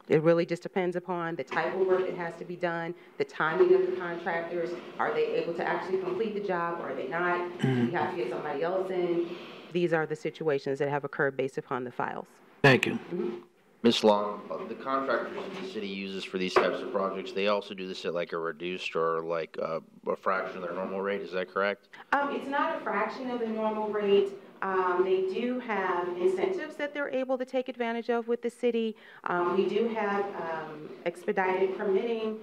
S15: It really just depends upon the type of work that has to be done, the timing of the contractors. Are they able to actually complete the job, or are they not? Do we have to get somebody else in? These are the situations that have occurred based upon the files.
S8: Thank you.
S6: Ms. Long, the contractors that the city uses for these types of projects, they also do this at like a reduced or like a fraction of their normal rate, is that correct?
S15: It's not a fraction of the normal rate. They do have incentives that they're able to take advantage of with the city. We do have expedited permitting.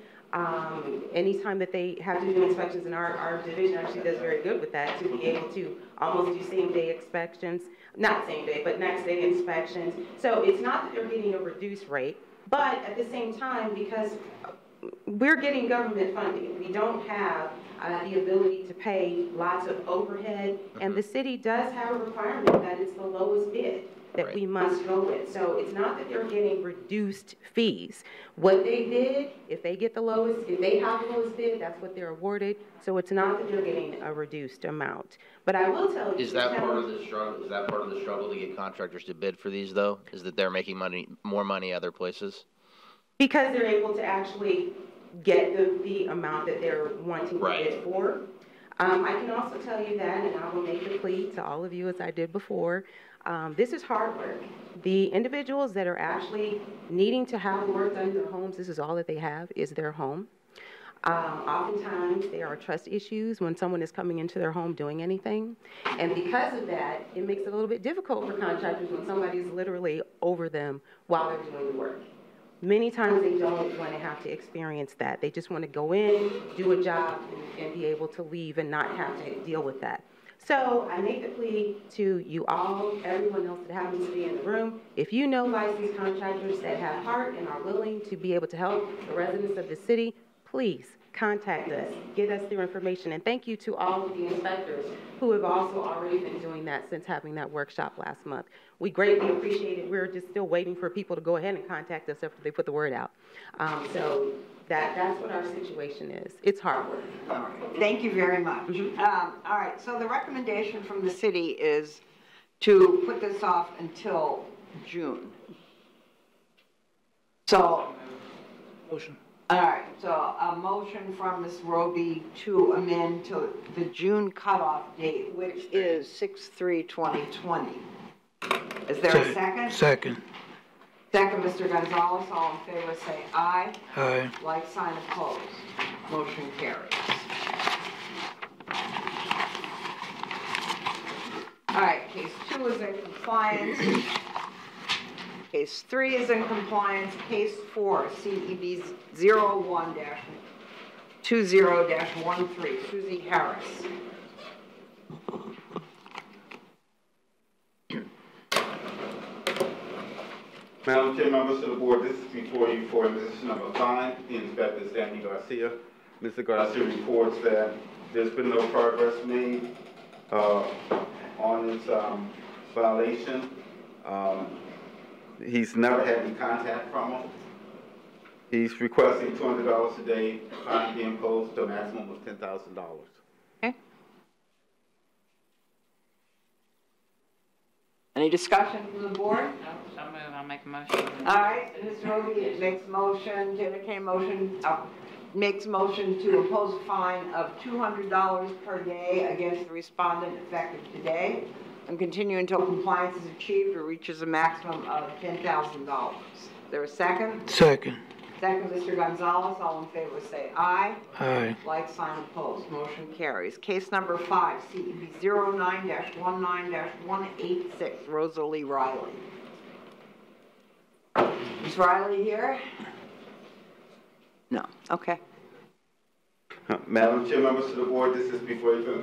S15: Anytime that they have to do inspections, and our division actually does very good with that, to be able to almost do same-day inspections, not same day, but next-day inspections. So it's not that they're getting a reduced rate, but at the same time, because we're getting government funding, we don't have the ability to pay lots of overhead, and the city does have a requirement that it's the lowest bid that we must go with. So it's not that they're getting reduced fees. What they bid, if they get the lowest, if they have the lowest bid, that's what they're awarded. So it's not that they're getting a reduced amount. But I will tell you.
S6: Is that part of the struggle? Is that part of the struggle to get contractors to bid for these, though? Is that they're making more money other places?
S15: Because they're able to actually get the amount that they're wanting to bid for. I can also tell you that, and I will make the plea to all of you as I did before, this is hard work. The individuals that are actually needing to have work done in their homes, this is all that they have, is their home. Oftentimes, there are trust issues when someone is coming into their home doing anything. And because of that, it makes it a little bit difficult for contractors when somebody is literally over them while they're doing the work. Many times they don't want to have to experience that. They just want to go in, do a job, and be able to leave and not have to deal with that. So I make the plea to you all, everyone else that happens to be in the room, if you know licensed contractors that have heart and are willing to be able to help the residents of the city, please contact us, get us their information. And thank you to all of the inspectors who have also already been doing that since having that workshop last month. We greatly appreciate it. We're just still waiting for people to go ahead and contact us after they put the word out. So that's what our situation is. It's hard work.
S1: All right. Thank you very much. All right, so the recommendation from the city is to put this off until June. So,
S11: Motion.
S1: all right, so a motion from Ms. Roby to amend to the June cutoff date, which is 6/3/2020. Is there a second?
S8: Second.
S1: Second, Mr. Gonzalez. All in favor say aye.
S8: Aye.
S1: Like sign opposed. Motion carries. All right, case 2 is in compliance. Case 3 is in compliance. Case 4, CEB 01-20-13, Susie Harris.
S4: Madam Chair, members of the board, this is before you for imposition of a fine. The inspector is Danny Garcia. Mr. Garcia reports that there's been no progress made on this violation. He's never had any contact from him. He's requesting $200 a day, fine be imposed to a maximum of $10,000.
S1: Okay. Any discussion from the board?
S10: No, so move. I'll make a motion.
S1: All right, Ms. Roby makes motion to entertain motion, makes motion to impose a fine of $200 per day against the respondent effective today and continue until compliance is achieved or reaches a maximum of $10,000. Is there a second?
S8: Second.
S1: Second, Mr. Gonzalez. All in favor say aye.
S8: Aye.
S1: Like sign opposed. Motion carries. Case number 5, CEB 09-19-186, Rosalie Riley. Is Riley here? No. Okay.
S4: Madam Chair, members of the board, this is before you for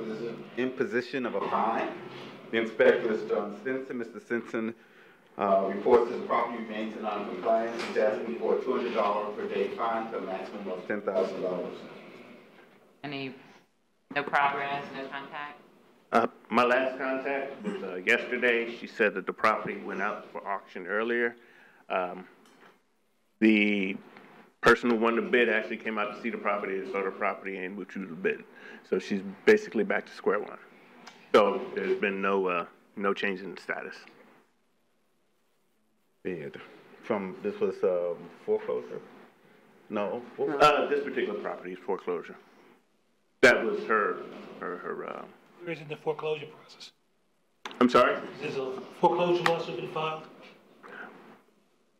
S4: imposition of a fine. The inspector is John Stinson. Mr. Stinson reports that the property remains in non-compliance. He's asking for a $200 per day fine to a maximum of $10,000.
S10: No progress, no contact?
S13: My last contact was yesterday. She said that the property went out for auction earlier. The person who won the bid actually came out to see the property and saw the property and withdrew the bid. So she's basically back to square one. So there's been no change in the status.
S4: Bid from this was foreclosure? No.
S13: This particular property is foreclosure. That was her.
S11: Where is in the foreclosure process?
S13: I'm sorry?
S11: Is a foreclosure lawsuit been filed?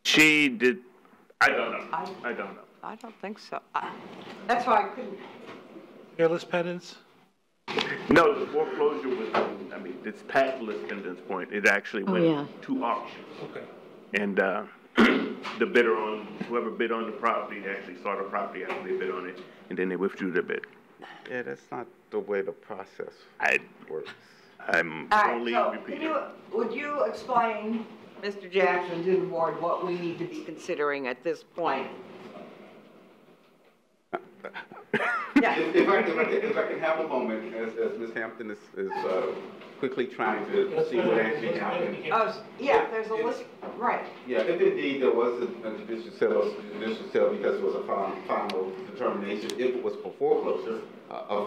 S13: She did. I don't know. I don't know.
S1: I don't think so. That's why I couldn't.
S11: Careless pendants?
S13: No, the foreclosure was, I mean, it's past listing at this point. It actually
S2: Oh, yeah.
S13: went to auction.
S11: Okay.
S13: And the bidder on, whoever bid on the property, they actually saw the property after they bid on it, and then they withdrew their bid.
S4: Yeah, that's not the way the process works.
S13: I'm
S1: All right,
S13: only
S1: so
S13: repeating.
S1: would you explain, Mr. Jackson, to the board what we need to be considering at this point? Yeah.
S4: If I can have a moment, as Ms. Hampton is quickly trying to see what actually happened.
S1: Yeah, there's a list, right.
S4: Yeah, if indeed there was a judicial sale because it was a final determination, if it was for foreclosure, a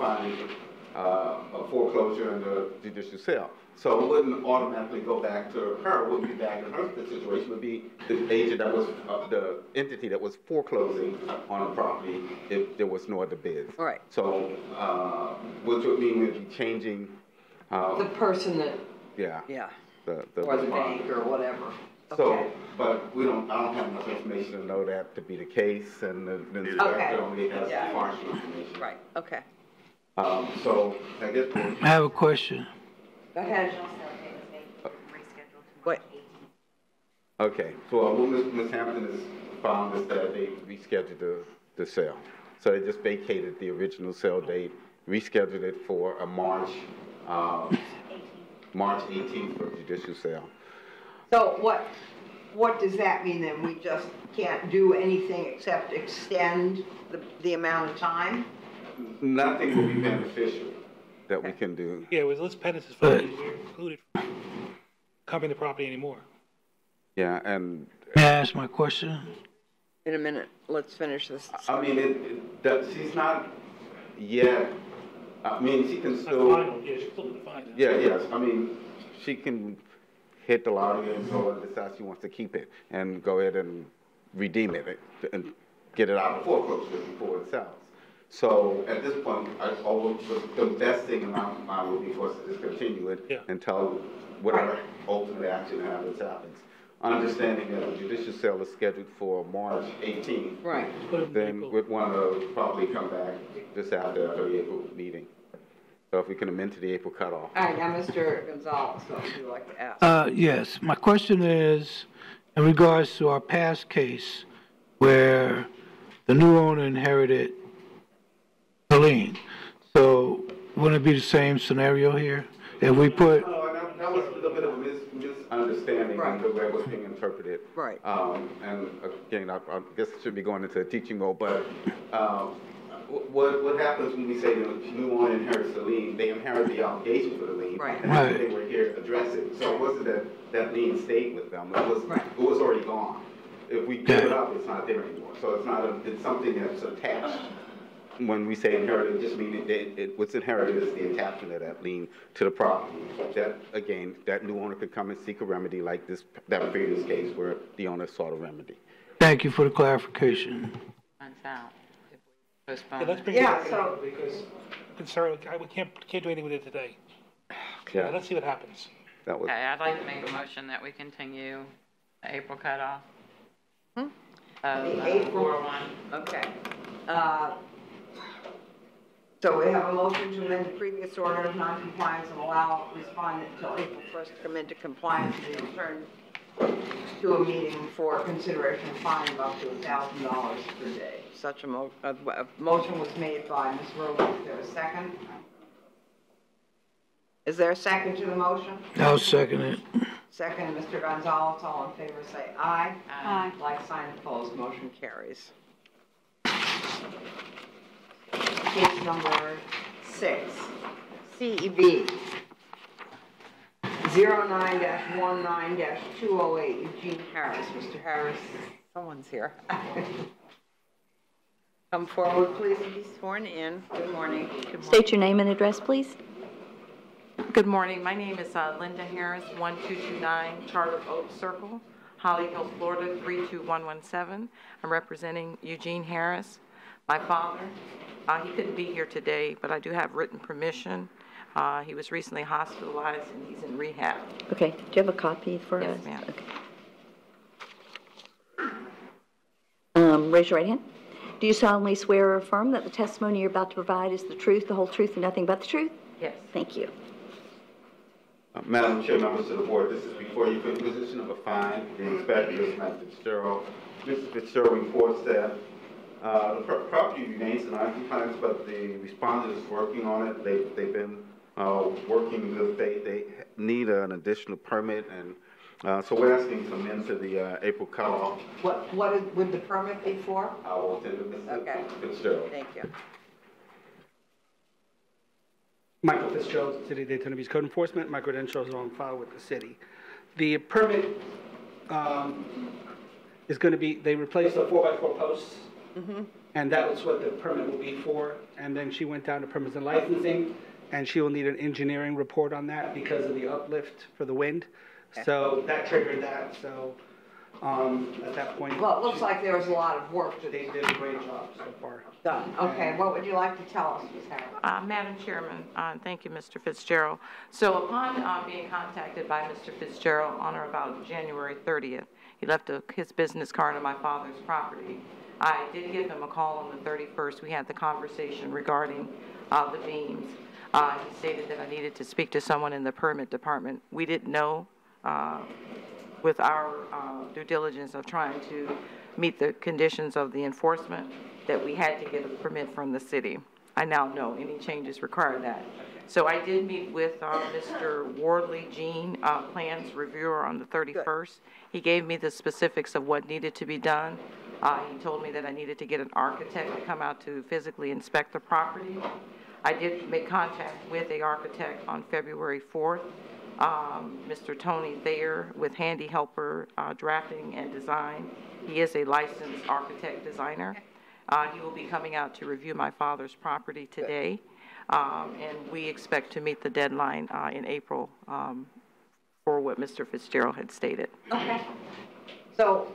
S4: foreclosure and a judicial sale. So it wouldn't automatically go back to her, wouldn't be back in her situation, would be the agent that was, the entity that was foreclosing on the property if there was no other bids.
S1: Right.
S4: So, which would mean we'd be changing,
S1: The person that,
S4: yeah.
S1: yeah,
S4: The
S1: or the bank or whatever.
S4: So,
S1: Okay.
S4: but I don't have enough information to know that to be the case, and the inspector only has partial information.
S1: Right, okay.
S4: So, I guess.
S8: I have a question.
S1: Go ahead. Wait.
S4: Okay, so what Ms. Hampton has found is that they rescheduled the sale. So they just vacated the original sale date, rescheduled it for a March 18th for judicial sale.
S1: So what does that mean then? We just can't do anything except extend the amount of time?
S4: Nothing will be beneficial that we can do.
S11: Yeah, with list pendants is fine. We're included from covering the property anymore.
S4: Yeah, and.
S8: May I ask my question?
S1: In a minute, let's finish this.
S4: I mean, she's not yet, I mean, she can still.
S11: Final, yeah, she's still in the final.
S4: Yeah, yes, I mean, she can hit the lottery and go and decide she wants to keep it and go ahead and redeem it and get it out of foreclosure before it sells. So at this point, the best thing in my would be for us to just continue it until whatever ultimate action happens. Understanding that the judicial sale is scheduled for March 18th.
S1: Right.
S4: Then we'd want to probably come back just after the April meeting. So if we can amend to the April cutoff.
S1: All right, now Mr. Gonzalez, what would you like to ask?
S8: Yes, my question is in regards to our past case where the new owner inherited the lien. So wouldn't it be the same scenario here? If we put...
S4: That was a little bit of a misunderstanding of the way it was being interpreted.
S1: Right.
S4: And again, I guess I should be going into a teaching mode, but what happens when we say the new owner inherits the lien, they inherit the obligation for the lien.
S1: Right.
S4: And that's what they were here to address it. So it wasn't that lien stayed with them. It was already gone. If we give it up, it's not there anymore. So it's something that's attached. When we say inherited, it just means what's inherited is the attachment of that lien to the property. That, again, that new owner could come and seek a remedy like that previous case where the owner sought a remedy.
S8: Thank you for the clarification.
S10: Finds out if we postpone.
S11: Yeah, let's bring it back because concern, we can't do anything with it today.
S4: Yeah.
S11: Let's see what happens.
S4: That was.
S10: Okay, I'd like to make a motion that we continue the April cutoff.
S1: The April
S10: 4-1.
S1: Okay. So we have a motion to amend the previous order of noncompliance and allow respondent until April 1st to come into compliance and return to a meeting for consideration of fine of up to $1,000 per day. Such a motion was made by Ms. Rowland. Is there a second? Is there a second to the motion?
S8: I'll second it.
S1: Second, Mr. Gonzalez. All in favor say aye.
S14: Aye.
S1: Like sign opposed, motion carries. Case number 6, CEB 09-19-208, Eugene Harris. Mr. Harris, someone's here. Come forward, please, and be sworn in. Good morning.
S2: State your name and address, please.
S16: Good morning. My name is Linda Harris, 1229 Charter Oak Circle, Holly Hill, Florida, 32117. I'm representing Eugene Harris, my father. He couldn't be here today, but I do have written permission. He was recently hospitalized and he's in rehab.
S2: Okay. Do you have a copy for us?
S16: Yes, ma'am.
S2: Okay. Raise your right hand. Do you solemnly swear or affirm that the testimony you're about to provide is the truth, the whole truth, and nothing but the truth? Yes. Thank you.
S4: Madam Chair, members of the board, this is before you for imposition of a fine. The inspector is Mike Fitzgerald. Mr. Fitzgerald reports that the property remains in non-compliance, but the respondent is working on it. They've been working with, they need an additional permit, and so we're asking to amend to the April cutoff.
S1: What would the permit be for?
S4: I will attend to Mr.
S1: Okay.
S4: Fitzgerald.
S1: Thank you.
S17: Michael Fitzgerald, City of Daytona Beach Code Enforcement. My credentials are on file with the city. The permit is going to be, they replaced the 4x4 posts, and that was what the permit will be for. And then she went down to permits and licensing, and she will need an engineering report on that because of the uplift for the wind. So that triggered that. So at that point,
S1: Well, it looks like there was a lot of work to do.
S17: they did a great job so far.
S1: Done. Okay, what would you like to tell us, Ms. Harris?
S16: Madam Chairman, thank you, Mr. Fitzgerald. So upon being contacted by Mr. Fitzgerald on or about January 30th, he left his business card on my father's property. I did give him a call on the 31st. We had the conversation regarding the beams. He stated that I needed to speak to someone in the permit department. We didn't know with our due diligence of trying to meet the conditions of the enforcement that we had to get a permit from the city. I now know any changes require that. So I did meet with Mr. Wardley Jean, plans reviewer, on the 31st. He gave me the specifics of what needed to be done. He told me that I needed to get an architect to come out to physically inspect the property. I did make contact with an architect on February 4th, Mr. Tony Thayer with Handy Helper Drafting and Design. He is a licensed architect designer. He will be coming out to review my father's property today, and we expect to meet the deadline in April for what Mr. Fitzgerald had stated.
S1: Okay. So,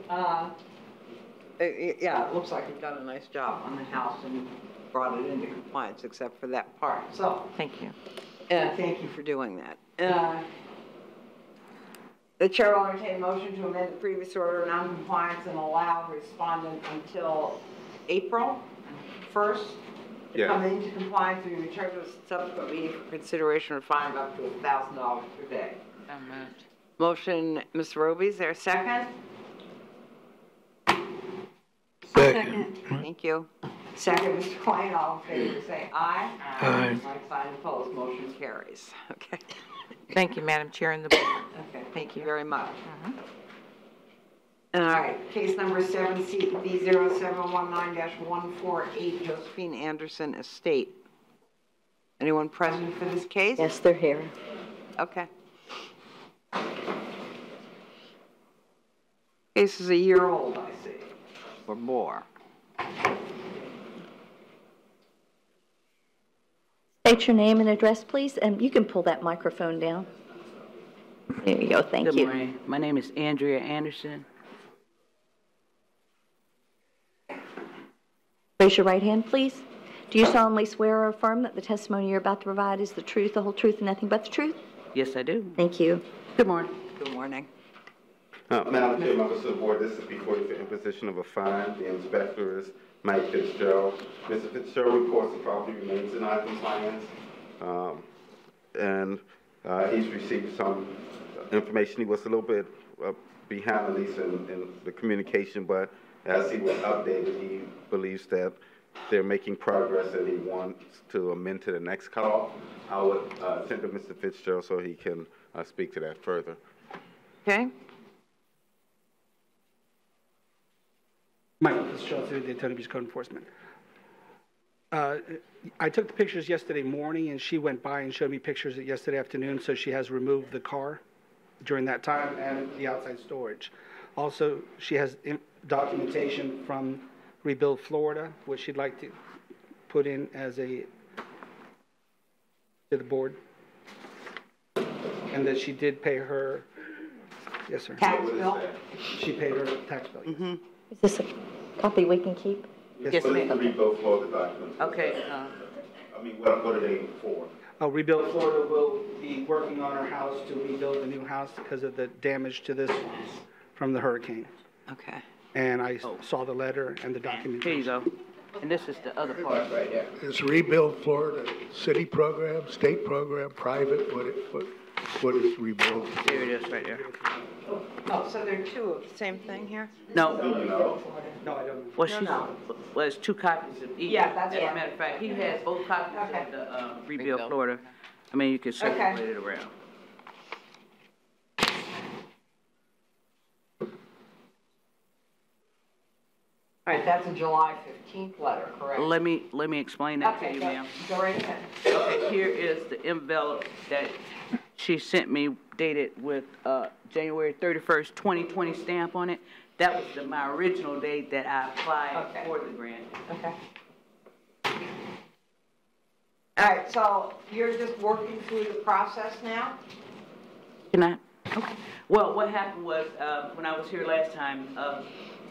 S1: yeah, it looks like you've done a nice job on the house and brought it into compliance except for that part. So,
S16: thank you.
S1: Thank you for doing that. The chair will entertain a motion to amend the previous order of non-compliance and allow respondent until April 1st to come into compliance and return to a subsequent meeting for consideration of fine of up to $1,000 per day.
S10: So moved.
S1: Motion, Ms. Roby, is there a second?
S8: Second.
S1: Thank you. Second, Mr. Klein, all in favor, say aye.
S8: Aye.
S1: Like sign opposed, motion carries. Okay.
S16: Thank you, Madam Chair and the board.
S1: Okay, thank you very much. All right, case number 7CB0719-148, Josephine Anderson Estate. Anyone present for this case?
S2: Yes, they're here.
S1: Okay. Case is a year old, I see, or more.
S2: State your name and address, please, and you can pull that microphone down. There you go, thank you.
S18: Good morning. My name is Andrea Anderson.
S2: Raise your right hand, please. Do you solemnly swear or affirm that the testimony you're about to provide is the truth, the whole truth, and nothing but the truth?
S18: Yes, I do.
S2: Thank you. Good morning.
S1: Good morning.
S4: Madam Chair, members of the board, this is before you for imposition of a fine. The inspector is Mike Fitzgerald. Mr. Fitzgerald reports the property remains in non-compliance, and he's received some information. He was a little bit behind, at least in the communication, but as he was updated, he believes that they're making progress and he wants to amend to the next cutoff. I would send to Mr. Fitzgerald so he can speak to that further.
S1: Okay.
S17: Michael Fitzgerald, City of Daytona Beach Code Enforcement. I took the pictures yesterday morning, and she went by and showed me pictures yesterday afternoon, so she has removed the car during that time and the outside storage. Also, she has documentation from Rebuild Florida, which she'd like to put in as a to the board, and that she did pay her, yes, sir.
S1: Tax bill?
S17: She paid her tax bill. Yes.
S2: Is this a copy we can keep?
S17: Yes, ma'am.
S4: Rebuild Florida documents.
S1: Okay.
S4: I mean, what are they for?
S17: Rebuild Florida will be working on her house to rebuild a new house because of the damage to this from the hurricane.
S1: Okay.
S17: And I saw the letter and the documentation.
S18: Here you go. And this is the other part right there.
S3: Is Rebuild Florida city program, state program, private? What is Rebuild?
S18: There it is right there.
S1: Oh, so there are two of the same thing here?
S18: No.
S17: No, I don't.
S18: Well, well, it's 2 copies of each.
S1: Yeah, that's
S18: As a
S1: right.
S18: matter of fact, he has both copies
S1: Okay.
S18: of the Rebuild Florida. I mean, you can circulate it around.
S1: All right, that's a July 15th letter, correct?
S18: Let me explain that to
S1: Okay,
S18: you,
S1: go-
S18: ma'am.
S1: Go right ahead.
S18: Okay, here is the envelope that she sent me dated with January 31st, 2020 stamp on it. That was my original date that I applied for the grant.
S1: Okay. All right, so you're just working through the process now?
S18: Can I? Okay. Well, what happened was, when I was here last time,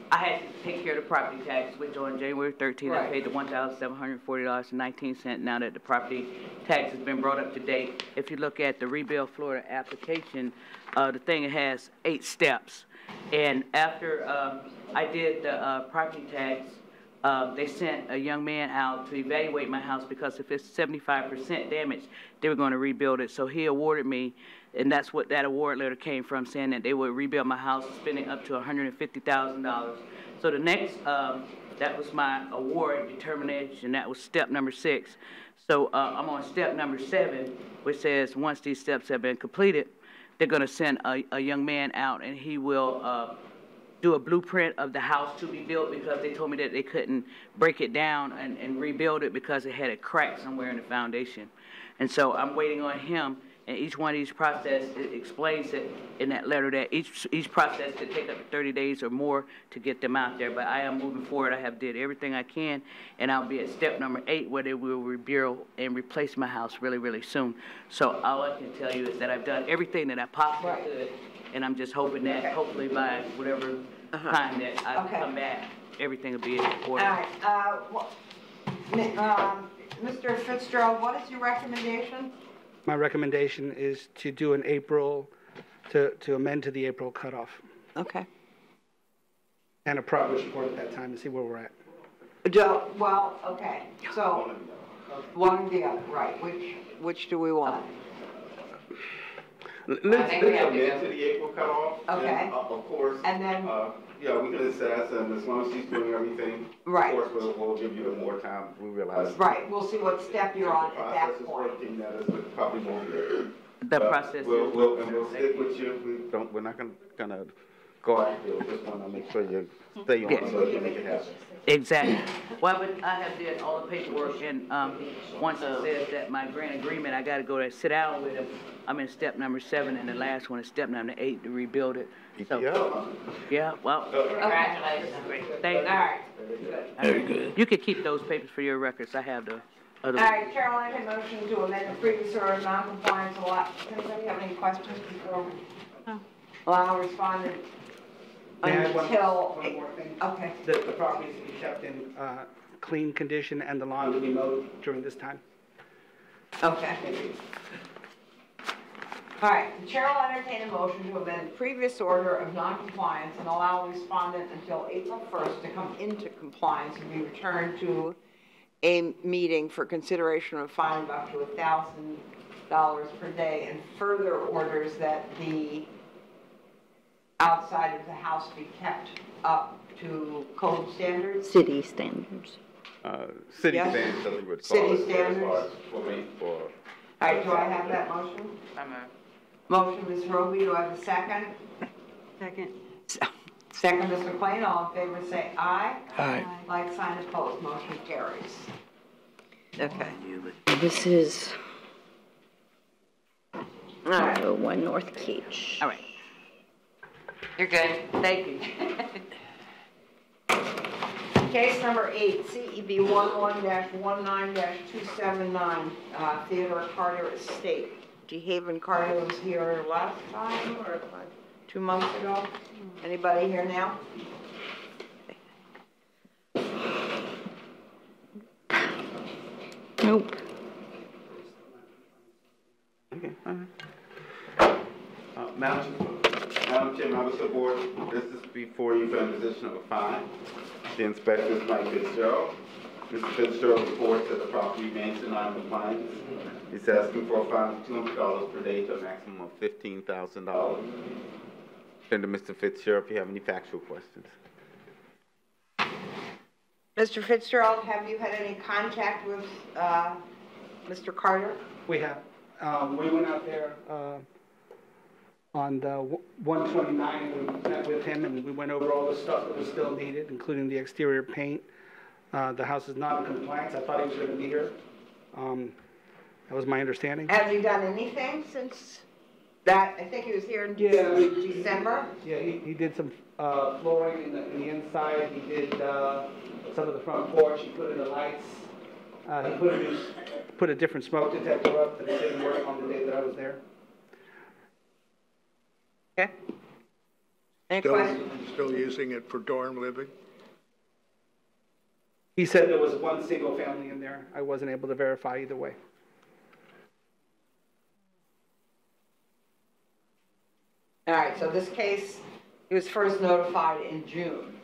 S18: I had to take care of the property tax, which on January 13th, I
S1: Right.
S18: paid the $1,740.19. Now that the property tax has been brought up to date, if you look at the Rebuild Florida application, the thing has 8 steps. And after I did the property tax, they sent a young man out to evaluate my house because if it's 75% damaged, they were going to rebuild it. So he awarded me, and that's what that award letter came from, saying that they would rebuild my house, spending up to $150,000. So the next, that was my award determination. That was step number 6. So I'm on step number 7, which says once these steps have been completed, they're going to send a young man out, and he will do a blueprint of the house to be built because they told me that they couldn't break it down and rebuild it because it had a crack somewhere in the foundation. And so I'm waiting on him, and each one of these processes, it explains it in that letter that each process could take up to 30 days or more to get them out there. But I am moving forward. I have did everything I can, and I'll be at step number 8 where they will rebuild and replace my house really, really soon. So all I can tell you is that I've done everything that I possibly could, and I'm just hoping that hopefully by whatever time that I come back, everything will be in order.
S1: All right, Mr. Fitzgerald, what is your recommendation?
S17: My recommendation is to do an April, to amend to the April cutoff.
S1: Okay.
S17: And a progress report at that time to see where we're at.
S1: Well, okay, so, one or the other, right, which do we want?
S4: Let's amend to the April cutoff.
S1: Okay.
S4: And, of course.
S1: And then.
S4: Yeah, we can assess, and as long as she's doing everything.
S1: Right.
S4: Of course, we'll give you more time, we realize.
S1: Right, we'll see what step you're on at that point.
S4: The process is working, that is probably won't be.
S18: The process
S4: We'll stick with you, we're not gonna go out there, just wanna make sure you stay on so you can make it happen.
S18: Exactly. Well, but I have did all the paperwork, and once it says that my grant agreement, I got to go there, sit down with them. I'm in step number 7, and the last one is step number 8 to rebuild it. So, yeah, well.
S10: Congratulations.
S18: Thank you.
S1: All right.
S18: Very good. You can keep those papers for your records. I have the other.
S1: All right, Caroline, I motion to amend the previous order of non-compliance. Does anybody have any questions before?
S14: No.
S1: Allow respondent
S17: May I add
S1: until.
S17: one more thing?
S1: Okay.
S17: The property needs to be kept in clean condition and the lawn to be mowed during this time.
S1: Okay. All right, the chair will entertain a motion to amend the previous order of non-compliance and allow respondent until April 1st to come into compliance and be returned to a meeting for consideration of a fine of up to $1,000 per day, and further orders that the outside of the house be kept up to code standards.
S2: City standards.
S4: City
S1: Yes.
S4: standards, I think we'd call
S1: City
S4: it, as
S1: standards.
S4: far as for me, for.
S1: All right, do I have that motion? Motion, Ms. Roby, do I have a second?
S14: Second.
S1: Second, Mr. McLean, all in favor say aye.
S8: Aye.
S1: Like sign opposed, motion carries. Okay.
S2: This is
S1: All right.
S2: 101 North Keach.
S18: All right.
S10: You're good.
S18: Thank you.
S1: Case number 8, CEB 11-19-279, Theodore Carter Estate. DeHaven Carter was here last time or 2 months ago. Anybody here now?
S2: Nope.
S4: Okay, all right. Madam Chair, members of the board, this is before you for imposition of a fine. The inspector is Mike Fitzgerald. Mr. Fitzgerald reports that the property remains in non-compliance. He's asking for a fine of $200 per day to a maximum of $15,000. Turn to Mr. Fitzgerald if you have any factual questions.
S1: Mr. Fitzgerald, have you had any contact with Mr. Carter?
S17: We have. We went out there on the 129, we met with him, and we went over all the stuff that was still needed, including the exterior paint. The house is not in compliance. I thought he was going to be here. That was my understanding.
S1: Have you done anything since that? I think he was here in December.
S17: Yeah, he did some flooring in the inside. He did some of the front porch. He put in the lights. He put a different smoke detector up that didn't work on the day that I was there.
S1: Okay. Any questions?
S3: Still using it for dorm living?
S17: He said there was one single family in there. I wasn't able to verify either way.
S1: All right, so this case, he was first notified in June.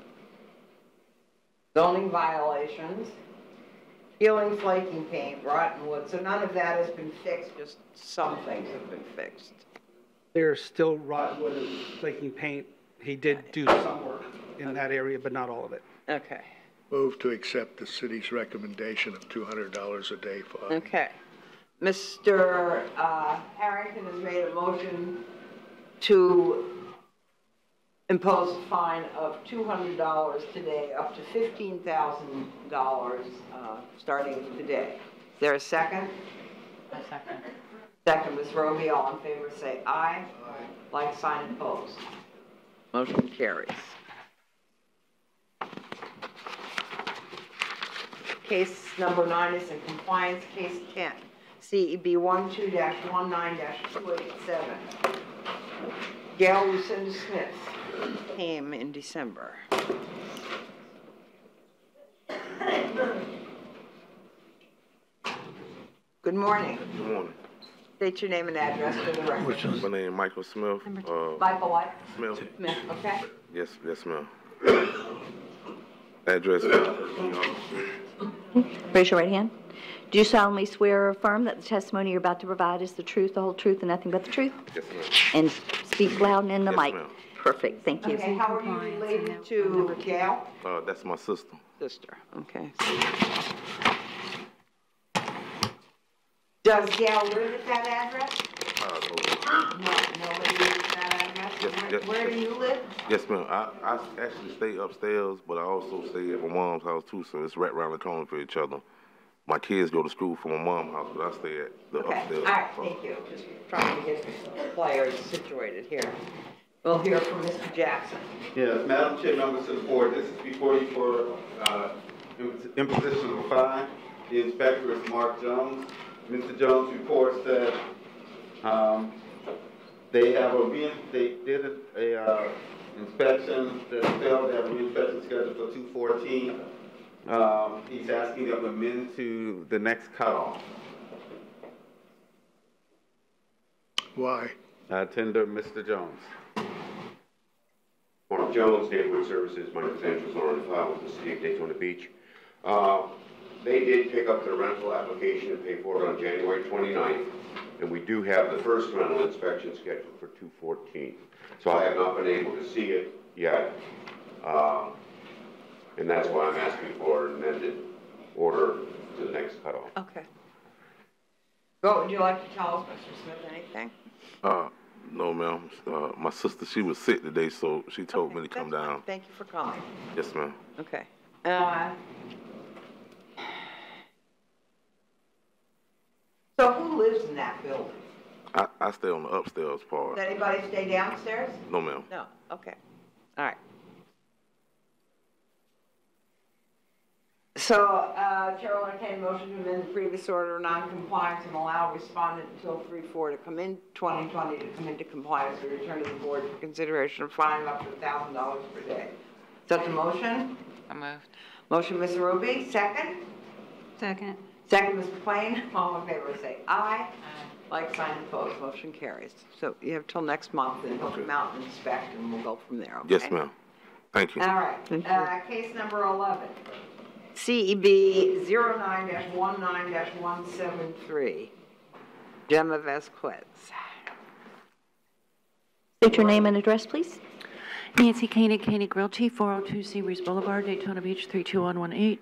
S1: Zoning violations, peeling flaking paint, rotten wood. So none of that has been fixed, just some things have been fixed.
S17: There's still rotten wood and flaking paint. He did do some work in that area, but not all of it.
S1: Okay.
S3: Move to accept the city's recommendation of $200 a day fine.
S1: Okay. Mr. Harrington has made a motion to impose a fine of $200 today, up to $15,000 starting today. Is there a second?
S10: A second.
S1: Second, Ms. Roby, all in favor say aye. Aye. Like sign opposed. Motion carries. Case number 9 is in compliance. Case 10, CEB 12-19-287. Gail Lucinda Smith came in December. Good morning.
S19: Good morning.
S1: State your name and address for the record.
S19: My name is Michael Smith.
S1: Michael what?
S19: Smith.
S1: Smith, okay.
S19: Yes, ma'am. Address.
S2: Raise your right hand. Do you solemnly swear or affirm that the testimony you're about to provide is the truth, the whole truth, and nothing but the truth?
S19: Yes, ma'am.
S2: And speak loud and in the
S19: Yes,
S2: mic.
S19: ma'am.
S2: Perfect, thank you.
S1: Okay, how are you related to Gail?
S19: That's my sister.
S1: Sister, okay. Does Gail live at that address? No, nobody lives at that address?
S19: Yes.
S1: Where do you live?
S19: Yes, ma'am. I actually stay upstairs, but I also stay at my mom's house too, so it's right around the corner for each other. My kids go to school from my mom's house, but I stay at the upstairs.
S1: All right, thank you. Just trying to get the players situated here. We'll hear from Mr. Jackson.
S4: Yes, Madam Chair, members of the board, this is before you for imposition of a fine. The inspector is Mark Jones. Mr. Jones reports that they did a inspection that failed. They have a re-inspection scheduled for 2/14. He's asking them to amend to the next cutoff.
S3: Why?
S4: Tender Mr. Jones.
S20: Mark Jones, Neighborhood Services, my credentials are on file with the City of Daytona Beach. They did pick up their rental application and pay for it on January 29th, and we do have the first rental inspection scheduled for 2/14. So I have not been able to see it yet, and that's why I'm asking for an amended order to the next cutoff.
S1: Okay. Well, would you like to tell us, Mr. Smith, anything?
S19: No, ma'am. My sister, she was sick today, so she told me to come down.
S1: Thank you for calling.
S19: Yes, ma'am.
S1: Okay. So who lives in that building?
S19: I stay on the upstairs part.
S1: Does anybody stay downstairs?
S19: No, ma'am.
S1: No, okay. All right. So, Chair will entertain a motion to amend the previous order of non-compliance and allow respondent until 3/4 to come in 2020 to come into compliance and return to the board for consideration of fine up to $1,000 per day. Such a motion?
S10: I moved.
S1: Motion, Ms. Ruby, second?
S14: Second.
S1: Second, Mr. Plain. All in favor say aye. Like, sign, opposed. Motion carries. So you have till next month, and he'll come out and inspect, and we'll go from there, okay?
S19: Yes, ma'am. Thank you.
S1: All right. Case number 11. CEB 09-19-173. Gemma Vasquez.
S2: State your name and address, please.
S14: Nancy Koenig, Koenig Realty, 402 Seabreeze Boulevard, Daytona Beach, 32118.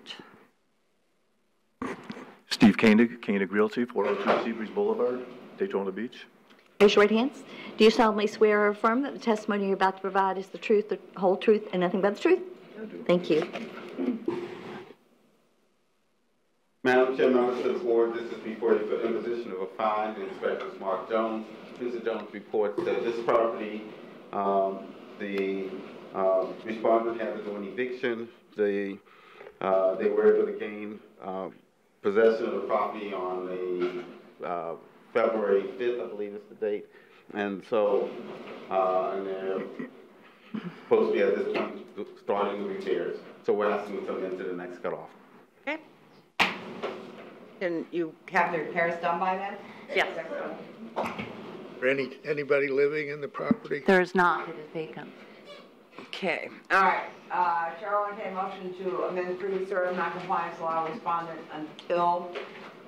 S21: Steve Koenig, Koenig Realty, 402 Seabreeze Boulevard, Daytona Beach.
S2: Raise your right hands. Do you solemnly swear or affirm that the testimony you're about to provide is the truth, the whole truth, and nothing but the truth? I do. Thank you.
S4: Madam Chair, members of the board, this is before you for imposition of a fine. The inspector is Mark Jones. Mr. Jones reports that this property, the respondent had to do an eviction. They were able to gain possession of the property on the February 5th, I believe is the date. And so, and they're supposed to be at this point starting the repairs. So we're asking them to come into the next cutoff.
S1: Okay. Can you have the repairs done by then?
S14: Yes.
S3: Anybody living in the property?
S14: There is not. It is vacant.
S1: Okay, all right. Cheryl, I entertain a motion to amend the previous order of non-compliance law respondent until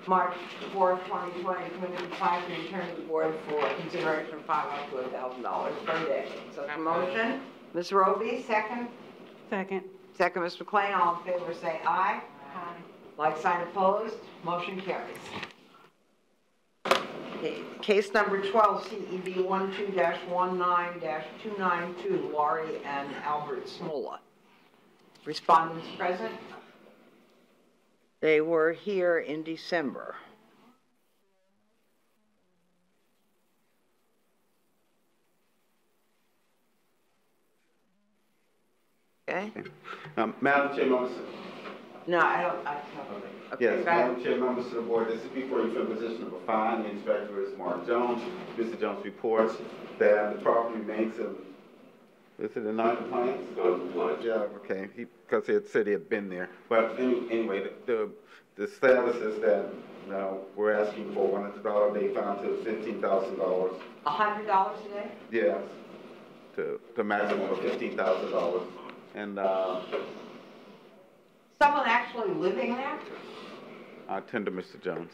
S1: March 4th, 2020, committing compliance and return to the board for consideration of fine up to $1,000 per day. So the motion, Ms. Roby, second.
S14: Second.
S1: Second, Ms. McLean, all in favor say aye. Aye. Like sign opposed, motion carries. Okay. Case number 12, CEB 12-19-292, Laurie and Albert Smola. Respondents present. They were here in December. Okay.
S4: Madam Chair, members.
S1: No, I don't. Okay,
S4: Yes, Madam Chair, members of the board, this is before you for imposition of a fine. The inspector is Mark Jones. Mr. Jones reports that the property remains in, is it in non-compliance?
S20: Non-compliance.
S4: Yeah, okay, because he had said he had been there. But anyway, the status is that we're asking for $100 a day fine to $15,000.
S1: $100 a day?
S4: Yes, to maximum of $15,000. And
S1: someone actually living there?
S4: Tender Mr. Jones.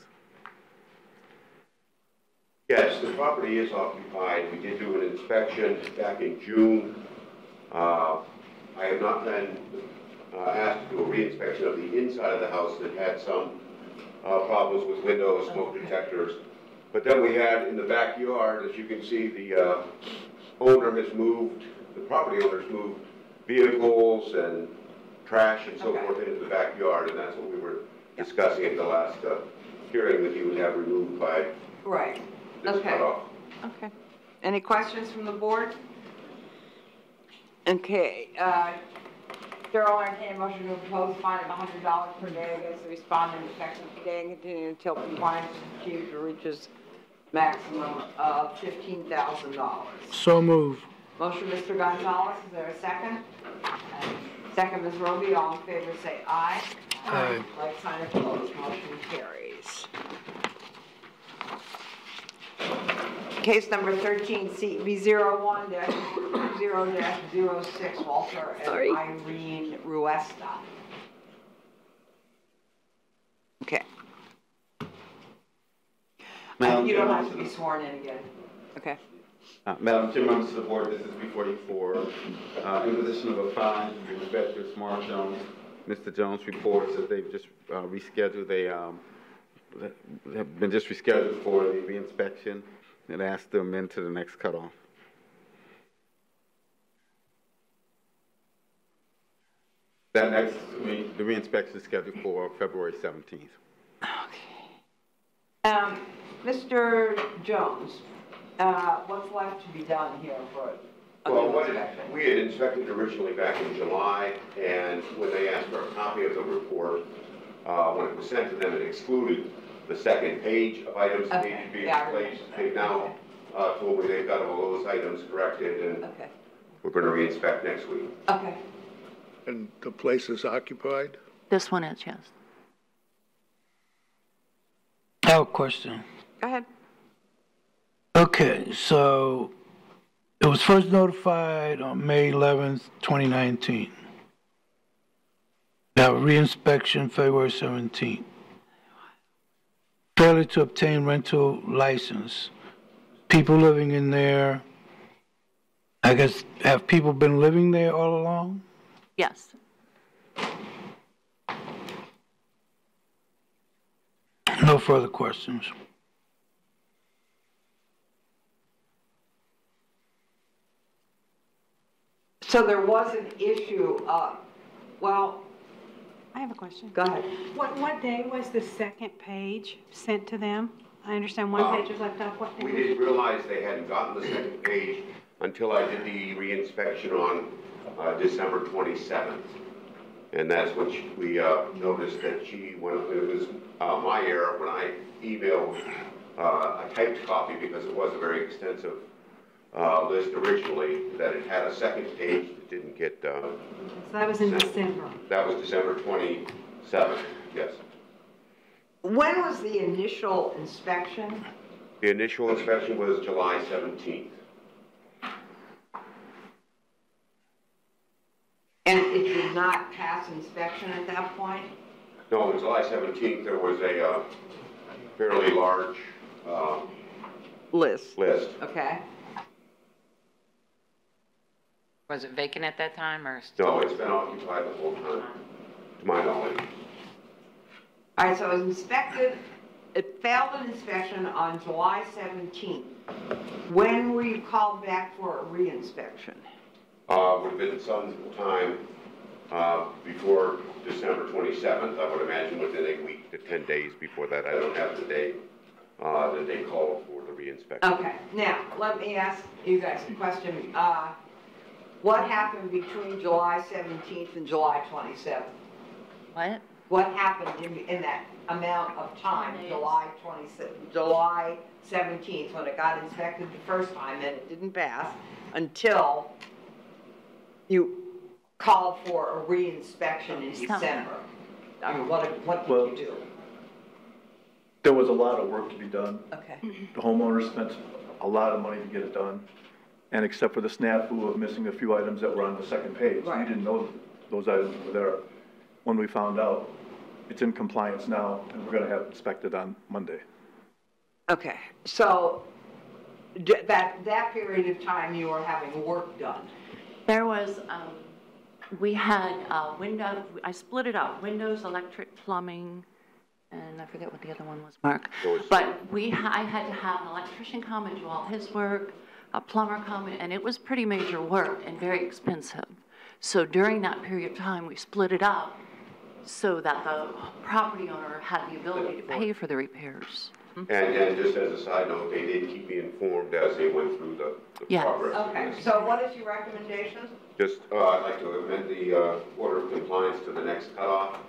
S20: Yes, the property is occupied. We did do an inspection back in June. I have not been asked to do a re-inspection of the inside of the house that had some problems with windows, smoke detectors. But then we had in the backyard, as you can see, the owner has moved, the property owner's moved vehicles and trash and so forth into the backyard, and that's what we were discussing at the last hearing, that he would have removed by
S1: Right.
S20: this cutoff.
S1: Okay. Any questions from the board? Okay. Cheryl, I entertain a motion to impose a fine of $100 per day against the respondent effective today and continue until compliance is achieved or reaches maximum of $15,000.
S8: So move.
S1: Motion, Mr. Gonzalez. Is there a second? Second, Ms. Roby. All in favor say aye.
S8: Aye.
S1: Like sign opposed, motion carries. Case number 13, CB 01-0-06, Walter and Irene Ruesta. Okay. You don't have to be sworn in again. Okay.
S4: Madam Chair, members of the board, this is before you for imposition of a fine. The inspector is Mark Jones. Mr. Jones reports that they've just rescheduled. They have been just rescheduled for the reinspection and asked them into the next cutoff. That next, the reinspection is scheduled for February 17th.
S1: Mr. Jones, what's left to be done here for
S20: Well, we had inspected originally back in July, and when they asked for a copy of the report, when it was sent to them, it excluded the second page of items that needed to be replaced. They've now told me they've got all those items corrected, and we're going to re-inspect next week.
S1: Okay.
S3: And the place is occupied?
S14: This one is, yes.
S8: I have a question.
S1: Go ahead.
S8: Okay, so it was first notified on May 11th, 2019. Now, reinspection February 17th. Failure to obtain rental license. People living in there, I guess, have people been living there all along?
S14: Yes.
S8: No further questions.
S1: So there was an issue, well,
S5: I have a question.
S1: Go ahead.
S5: What day was the second page sent to them? I understand one page was left off. What day?
S20: We didn't realize they hadn't gotten the second page until I did the reinspection on December 27th. And that's when we noticed that it was my error when I emailed a typed copy because it was a very extensive list originally, that it had a second page that didn't get
S5: So that was in December.
S20: That was December 27th, yes.
S1: When was the initial inspection?
S20: The initial inspection was July 17th.
S1: And it did not pass inspection at that point?
S20: No, on July 17th, there was a fairly large
S1: list.
S20: Okay.
S10: Was it vacant at that time or?
S20: No, it's been occupied the whole time, to my knowledge.
S1: All right, so it was inspected, it failed an inspection on July 17th. When were you called back for a reinspection?
S20: Would have been some time before December 27th. I would imagine within a week to 10 days before that. I don't have the day that they called for the reinspection.
S1: Okay, now let me ask you guys a question. What happened between July 17th and July 27th?
S14: What?
S1: What happened in that amount of time, July 17th, when it got inspected the first time and it didn't pass, until you called for a reinspection in December? I mean, what did you do?
S21: There was a lot of work to be done.
S1: Okay.
S21: The homeowner spent a lot of money to get it done. And except for the snafu of missing a few items that were on the second page, we didn't know those items were there. When we found out, it's in compliance now, and we're gonna have it inspected on Monday.
S1: Okay, so that period of time you were having work done?
S14: There was, we had I split it up, windows, electric, plumbing, and I forget what the other one was, Mark. But I had to have an electrician come and do all his work, a plumber come, and it was pretty major work and very expensive. So during that period of time, we split it up so that the property owner had the ability to pay for the repairs.
S20: And just as a side note, they did keep me informed as they went through the progress.
S1: Okay, so what is your recommendation?
S20: Just, I'd like to amend the order of compliance to the next cutoff.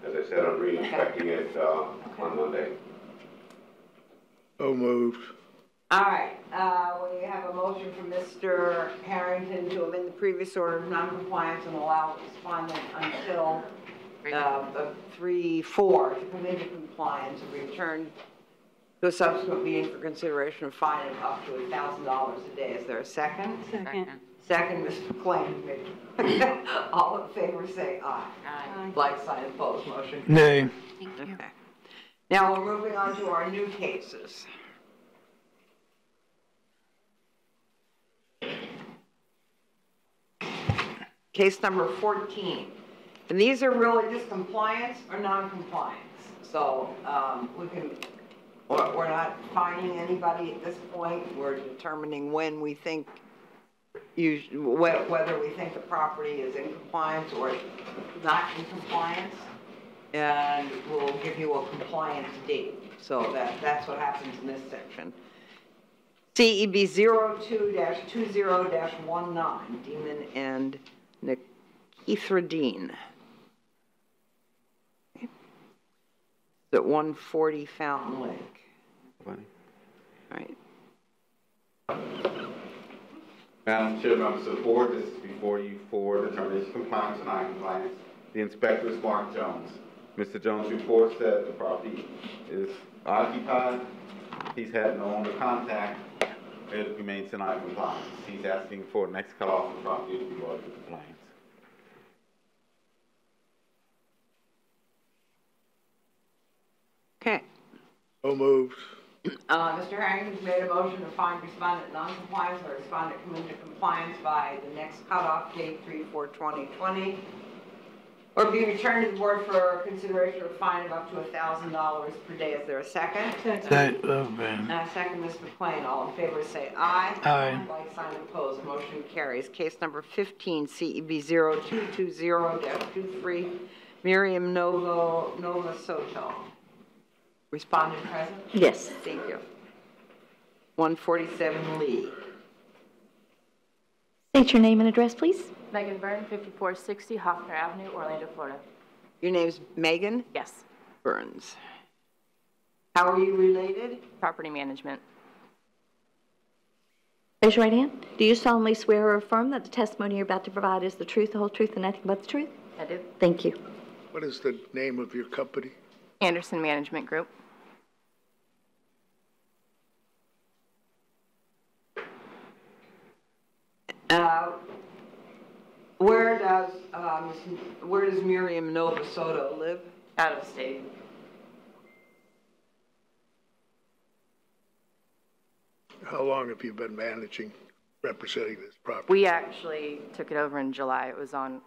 S20: As I said, I'm re-inspecting it on Monday.
S3: So moved.
S1: All right, we have a motion from Mr. Harrington to amend the previous order of noncompliance and allow respondent until 3/4 to come into compliance and return to a subsequent meeting for consideration of fine of up to $1,000 a day. Is there a second?
S5: Second.
S1: Second, Mr. McLean. All in favor say aye. Aye. Like sign opposed, motion.
S8: Nay.
S1: Okay. Now we're moving on to our new cases. Case number 14. And these are really just compliance or non-compliance. So we're not fining anybody at this point. We're determining when we think, whether we think the property is in compliance or not in compliance. And we'll give you a compliance date. So that's what happens in this section. CEB 02-20-19, Demon and Nikithra at 140 Fountain Lake.
S4: Funny.
S1: All right.
S4: Madam Chair, members of the board, this is before you for determination of compliance and non-compliance. The inspector is Mark Jones. Mr. Jones reports that the property is occupied. He's had no owner contact. It remains in non-compliance. He's asking for next cutoff of property to be brought into compliance.
S1: Okay.
S3: So moved.
S1: Mr. Harrington's made a motion to find respondent non-compliance or respondent come into compliance by the next cutoff date, 3/4/2020, or be returned to the board for consideration of a fine of up to $1,000 per day. Is there a second?
S8: Second.
S1: Second, Ms. McLean. All in favor say aye.
S8: Aye.
S1: Like sign opposed, motion carries. Case number 15, CEB 0220-23, Miriam Nova Soto. Respondent present?
S2: Yes.
S1: Thank you. 147 Lee.
S2: State your name and address, please.
S7: Megan Byrne, 5460 Hoffner Avenue, Orlando, Florida.
S1: Your name's Megan?
S7: Yes.
S1: Burns. How are you related?
S7: Property management.
S2: Raise your right hand. Do you solemnly swear or affirm that the testimony you're about to provide is the truth, the whole truth, and nothing but the truth?
S7: I do.
S2: Thank you.
S3: What is the name of your company?
S7: Anderson Management Group.
S1: Where does Miriam Nova Soto live?
S7: Out of state.
S3: How long have you been representing this property?
S7: We actually took it over in July. It was on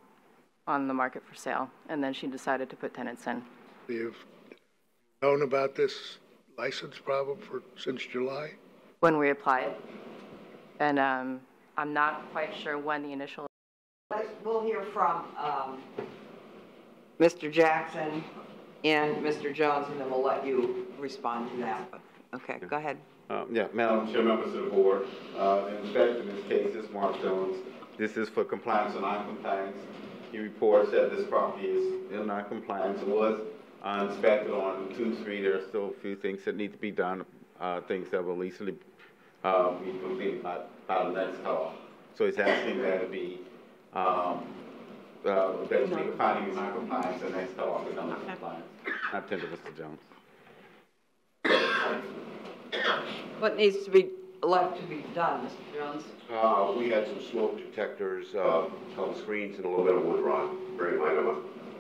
S7: the market for sale, and then she decided to put tenants in.
S3: You've known about this license problem since July?
S7: When we applied. And I'm not quite sure when the initial...
S1: We'll hear from Mr. Jackson and Mr. Jones, and then we'll let you respond to that. Okay, go ahead.
S4: Yeah, Madam Chair, members of the board, the inspector in this case is Mark Jones. This is for compliance or non-compliance. He reports that this property is in non-compliance. It was inspected on 2-3. There are still a few things that need to be done, things that will recently be completed by the next call. So he's asking that it be basically finding non-compliance and next call is non-compliance. I tend to Mr. Jones.
S1: What needs to be left to be done, Mr. Jones?
S20: We had some smoke detectors, couple screens, and a little bit of wood rot, very minor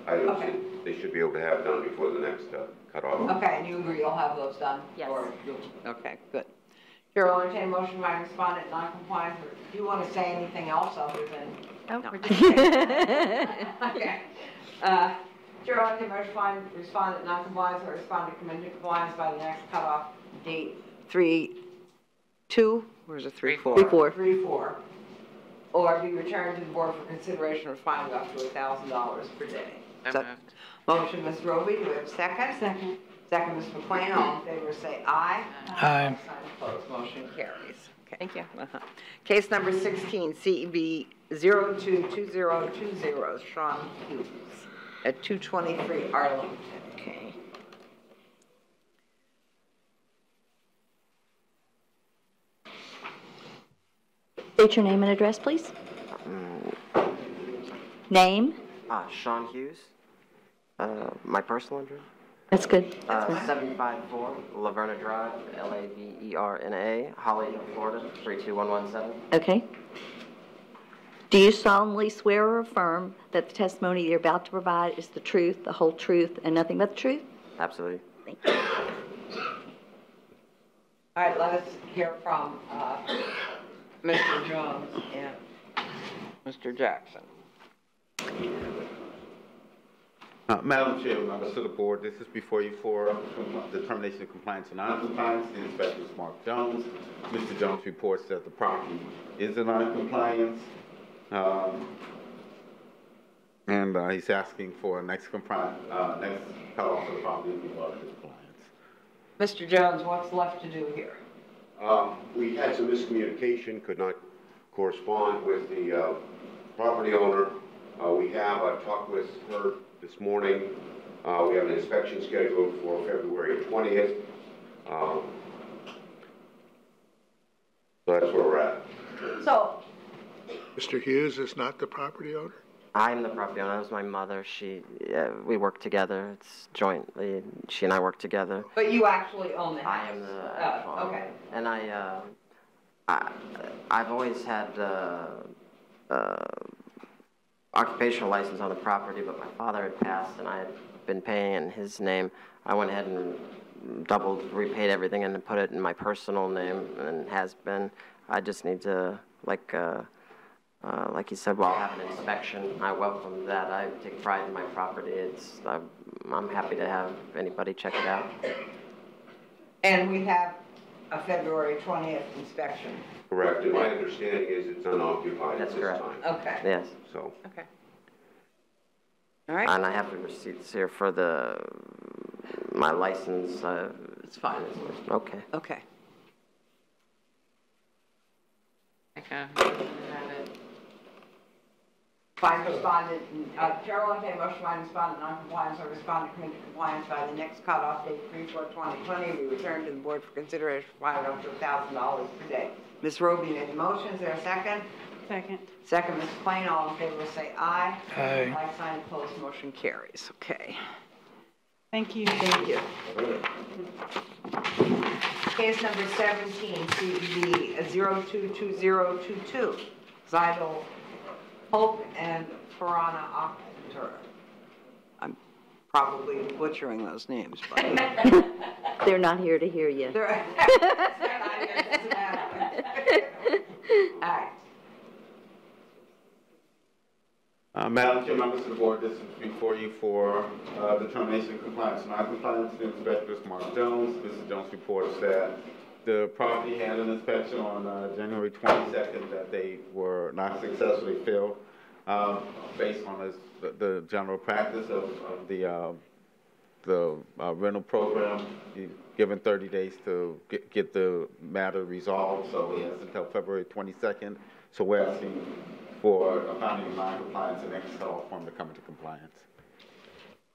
S20: items
S1: Okay.
S20: that they should be able to have done before the next cutoff.
S1: Okay, and you agree you'll have those done?
S7: Yes.
S1: Okay, good. Chair will entertain a motion by respondent non-compliance, or do you want to say anything else other than?
S7: No.
S1: We're just okay. Chair will entertain a motion by respondent non-compliance or respondent come into compliance by the next cutoff date 3/2, or is it 3/4?
S2: 3/4.
S1: 3/4. Or be returned to the board for consideration of fine up to $1,000 per day.
S10: So
S1: Motion, Ms. Roby, do we have a second?
S5: Second.
S1: Second, Ms. McLean, all in favor say aye.
S8: Aye.
S1: Sign opposed, motion carries. Okay.
S7: Thank you.
S1: Case number 16, CEB 022020, Sean Hughes at 223 Arlington.
S2: Okay. State your name and address, please. Name?
S22: Sean Hughes. My personal address?
S2: That's good.
S22: 754 Laverna Drive, Laverna, Holly, Florida, 32117.
S2: Okay. Do you solemnly swear or affirm that the testimony you're about to provide is the truth, the whole truth, and nothing but the truth?
S22: Absolutely.
S2: Thank you.
S1: All right, let us hear from Mr. Jones and Mr. Jackson.
S4: Madam Chair, members of the board, this is before you for determination of compliance or non-compliance. The inspector is Mark Jones. Mr. Jones reports that the property is in non-compliance. And he's asking for next cutoff of the property to be brought into compliance.
S1: Mr. Jones, what's left to do here?
S20: We had some miscommunication, could not correspond with the property owner. I've talked with her this morning. We have an inspection scheduled for February 20th. So that's where we're at.
S1: So,
S3: Mr. Hughes is not the property owner?
S22: I'm the property owner. That was my mother. We work together. It's jointly. She and I work together.
S1: but you actually own the house?
S22: I am the actual owner.
S1: Okay.
S22: And I've always had occupational license on the property, but my father had passed and I had been paying in his name. I went ahead and repaid everything and put it in my personal name, and has been. I just need to, like you said, well, have an inspection. I welcome that. I take pride in my property. I'm happy to have anybody check it out.
S1: And we have a February 20th inspection.
S20: Correct, and my understanding is it's unoccupied at this time.
S1: Okay.
S22: Yes.
S20: So.
S1: Okay. All right.
S22: And I have the receipts here for my license.
S1: It's fine.
S22: Okay.
S1: Okay.
S10: Okay.
S1: Find respondent, Carolyn K. motion find respondent non-compliance or respondent come into compliance by the next cutoff date 3/4/2020. We return to the board for consideration for fine up to $1,000 per day. Ms. Roby made the motion. Is there a second?
S5: Second.
S1: Second, Ms. Klein. All in favor will say aye.
S8: Aye.
S1: Like sign opposed, motion carries. Okay.
S5: Thank you.
S1: Thank you. Case number 17, CEB 022022, Zidal Hope and Farana Akhtar. I'm probably butchering those names, but
S2: They're not here to hear you.
S1: they're not here, it doesn't matter. All right.
S4: Madam Chair, members of the board, this is before you for determination of compliance. Non-compliance, the inspector is Mark Jones. Mrs. Jones reports that the property had an inspection on January 22nd that they were not successfully filled based on the general practice of the rental program. You're given 30 days to get the matter resolved, so he has until February 22nd. So we're asking for a finding of non-compliance and next cutoff form to come into compliance.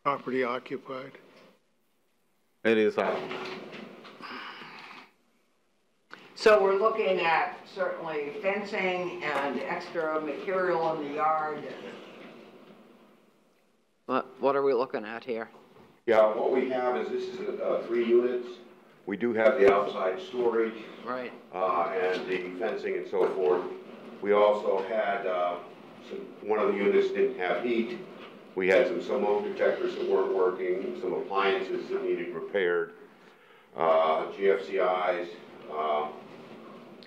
S3: Property occupied.
S4: It is occupied.
S1: So we're looking at certainly fencing and extra material in the yard. What are we looking at here?
S20: Yeah, what we have is this is 3 units. We do have the outside storage.
S1: Right.
S20: And the fencing and so forth. We also had, one of the units didn't have heat. We had some smoke detectors that weren't working, some appliances that needed repaired, GFCIs,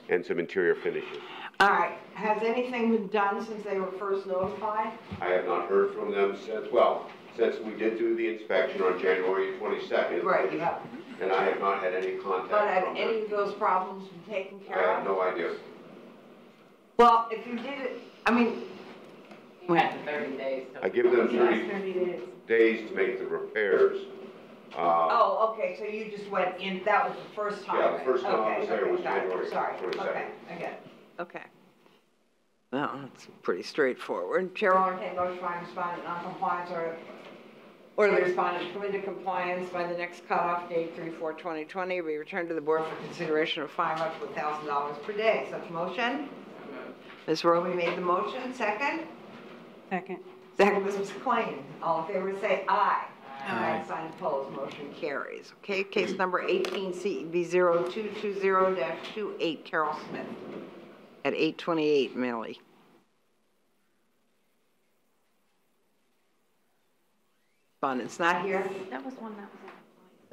S20: and some interior finishes.
S1: All right. Has anything been done since they were first notified?
S20: I have not heard from them since we did do the inspection on January 22nd.
S1: Right, you have.
S20: And I have not had any contact
S1: But have
S20: from them.
S1: any of those problems been taken
S20: I
S1: care of?
S20: have no idea.
S1: Well, if you did it, I mean,
S10: You had the 30 days to.
S20: I give them 30 days to make the repairs.
S1: oh, okay, so you just went in, that was the first time?
S20: Yeah, the first time I
S1: Okay,
S20: was there
S1: okay,
S20: was
S1: got it.
S20: January
S1: Sorry,
S20: 22nd.
S1: okay, I get it. Okay. Well, it's pretty straightforward. Chair will entertain motion by respondent non-compliance or the respondent to come into compliance by the next cutoff date 3/4/2020. We return to the board for consideration of fine up to $1,000 per day. Such motion? Ms. Roby made the motion. Second?
S5: Second.
S1: Second, Mrs. McLean. All in favor say aye. Aye. Sign opposed, motion carries. Okay, case number 18, CEB 0220-28, Carol Smith at 828 Millie. Respondent's not here?
S5: That was one that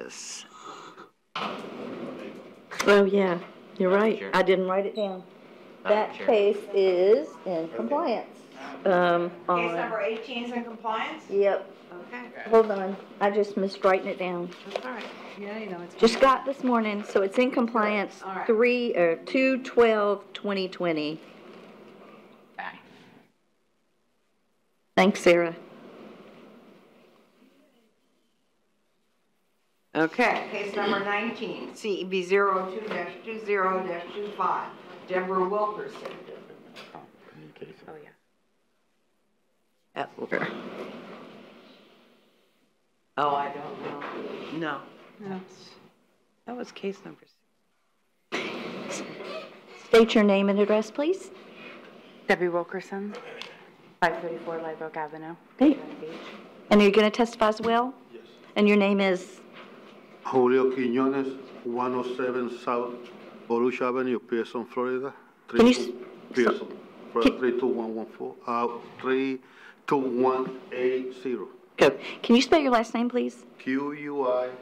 S5: was.
S1: Yes.
S2: Oh, yeah, you're right. I didn't write it down. That case is in compliance.
S1: Case number 18 is in compliance?
S2: Yep.
S1: Okay.
S2: Hold on, I just missed writing it down.
S1: That's all right.
S5: Yeah, you know, it's.
S2: Just got this morning, so it's in compliance,
S1: All right.
S2: 2/12/2020. Thanks, Sarah.
S1: Okay, case number 19, CEB 02-20-25, Deborah Wilkerson.
S10: Oh, yeah.
S1: Etler. Oh, I don't know. No. That was case number 6.
S2: State your name and address, please.
S9: Debbie Wilkerson, 534 Live Oak Avenue.
S2: Okay. And are you going to testify as well? Yes. And your name is?
S12: Julio Quiñones, 107 South Volusia Avenue, Pearson, Florida.
S2: Can you?
S12: Pearson, 32114, 32180.
S2: Go. Can you spell your last name, please?
S12: Q-U-I-N-O-N-E-S.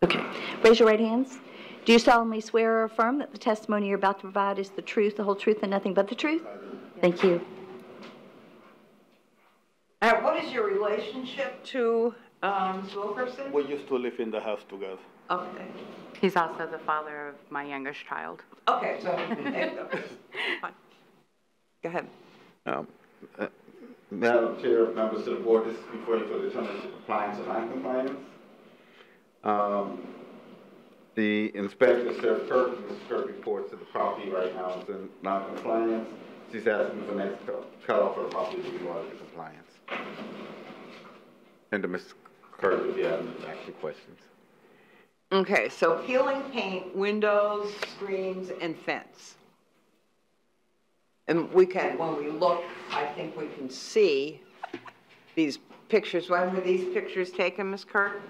S2: Okay. Raise your right hands. Do you solemnly swear or affirm that the testimony you're about to provide is the truth, the whole truth, and nothing but the truth? Thank you.
S1: What is your relationship to Ms. Wilkerson?
S12: We used to live in the house together.
S1: Okay.
S9: He's also the father of my youngest child.
S1: Okay, so, go ahead.
S4: Madam Chair, members of the board, this is before you for determination of compliance or non-compliance. The inspector, Sarah Kirk, Mrs. Kirk reports that the property right now is in non-compliance. She's asking for the next cutoff for the property to be brought into compliance. And to Mrs. Kirk, if you have any actual questions.
S1: Okay, so peeling paint, windows, screens, and fence. And we can, when we look, I think we can see these pictures. When were these pictures taken, Ms. Kirk?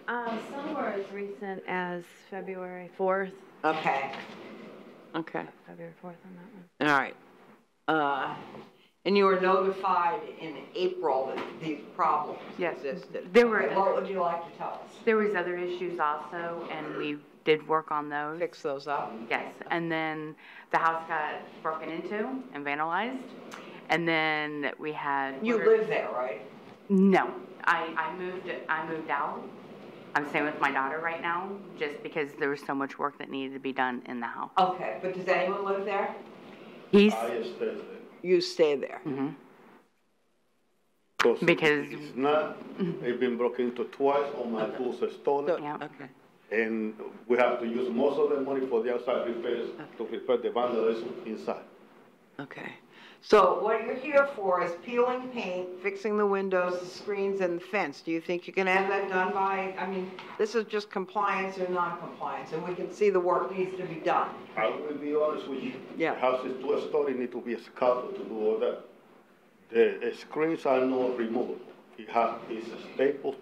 S6: Some were as recent as February 4th.
S1: Okay. Okay.
S6: February 4th on that one.
S1: All right. And you were notified in April that these problems existed.
S9: There were.
S1: Okay, what would you like to tell us?
S9: There was other issues also, and we did work on those.
S1: Fix those up?
S9: Yes, and then the house got broken into and vandalized, and then we had.
S1: You live there, right?
S9: No, I moved out. I'm staying with my daughter right now, just because there was so much work that needed to be done in the house.
S1: Okay, but does anyone live there?
S9: He's.
S1: You stay there.
S9: Mm-hmm.
S12: Because it's not, it's been broken into twice, all my tools are stolen.
S1: Okay.
S12: And we have to use most of the money for the outside repairs to repair the vandalism inside.
S1: Okay. So what you're here for is peeling paint, fixing the windows, the screens, and the fence. Do you think you can have that done by, I mean, this is just compliance or non-compliance, and we can see the work needs to be done.
S12: I will be honest with you.
S1: Yeah.
S12: The house is two-story, need to be a scaffold to do all that. The screens are not removable. It's a staple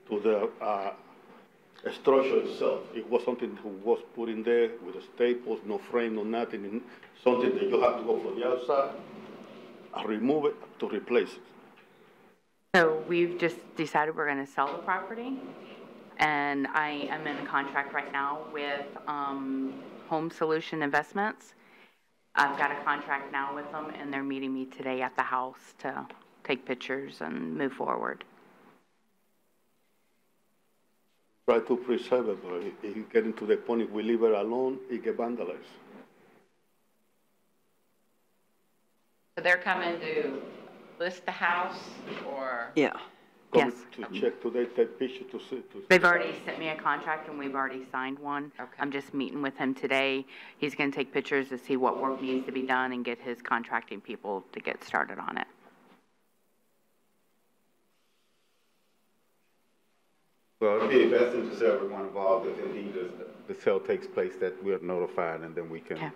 S12: to the structure itself. It was something that was put in there with the staples, no frame, no nothing, and something that you have to go for the outside, remove it to replace it.
S9: So we've just decided we're going to sell the property, and I am in a contract right now with Home Solution Investments. I've got a contract now with them, and they're meeting me today at the house to take pictures and move forward.
S12: Try to preserve it, but if you get into the point, if we leave it alone, it get vandalized.
S10: So they're coming to list the house or?
S1: Yeah.
S9: Yes.
S12: To check today, take picture to see.
S9: They've already sent me a contract, and we've already signed one.
S10: Okay.
S9: I'm just meeting with him today. He's going to take pictures to see what work needs to be done and get his contracting people to get started on it.
S4: Well, it'd be the best interest of everyone involved if indeed the sale takes place, that we're notified, and then we can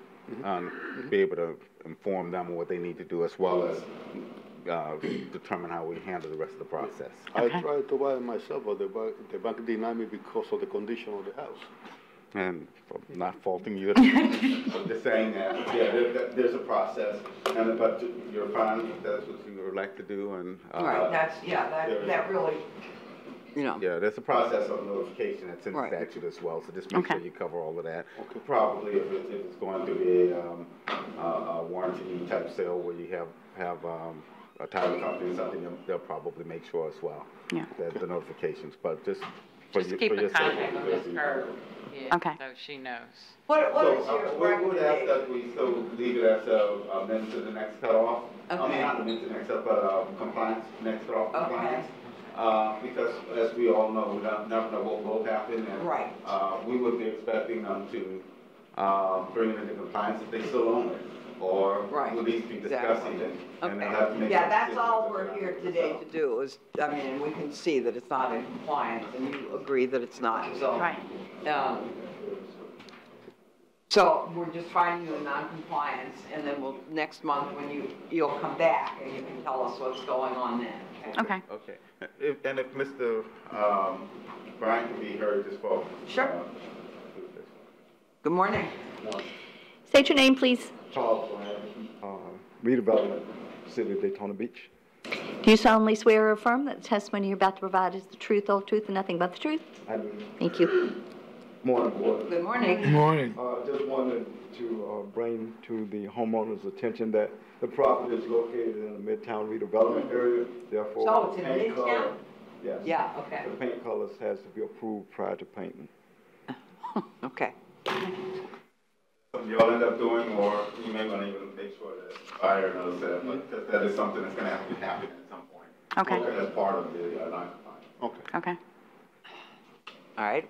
S4: be able to inform them of what they need to do, as well as determine how we handle the rest of the process.
S12: I tried to buy it myself, but the bank denied me because of the condition of the house.
S4: And I'm not faulting you. I'm just saying that, there's a process, and but you're fine if that's what you would like to do, and.
S1: Right, that really, you know.
S4: Yeah, there's a process of notification that's in the statute as well, so just make sure you cover all of that. Probably if it's going to be a warranty type sale where you have a title company or something, they'll probably make sure as well.
S9: Yeah.
S4: That the notifications, but just
S10: keep in contact with Ms. Kirk. Yeah,
S9: okay.
S10: So she knows.
S1: What is your
S4: we would ask that we still leave it as amendment to the next cutoff.
S1: Okay.
S4: I mean, not amendment to the next cutoff, but compliance, next cutoff compliance. Because as we all know, we never know what will happen, and we would be expecting them to bring it into compliance if they still own it, or will these be discussing it, and they'll have to make.
S1: Yeah, that's all we're here today to do. Is I mean, we can see that it's not in compliance, and you agree that it's not. So so we're just finding you in non-compliance, and then next month when you'll come back and you can tell us what's going on then.
S9: Okay.
S4: Okay. And if Mr. Brian can be heard as well.
S1: Sure. Good morning.
S2: State your name, please.
S15: Charles Brian, redevelopment, City of Daytona Beach.
S2: Do you solemnly swear or affirm that the testimony you're about to provide is the truth, whole truth, and nothing but the truth?
S13: I do.
S2: Thank you.
S13: Morning, board.
S1: Good morning.
S8: Good morning.
S13: Just wanted to bring to the homeowners' attention that the property is located in the Midtown redevelopment area, therefore.
S1: So it's in
S13: paint color-
S1: Midtown?
S13: Yes.
S1: Yeah, okay.
S13: The paint colors has to be approved prior to painting.
S1: Okay.
S4: Something y'all end up doing, or you may want to even make sure that the buyer knows that, but that is something that's going to have to happen at some point.
S9: Okay.
S4: As part of the non-compliance.
S13: Okay.
S9: Okay.
S1: All right.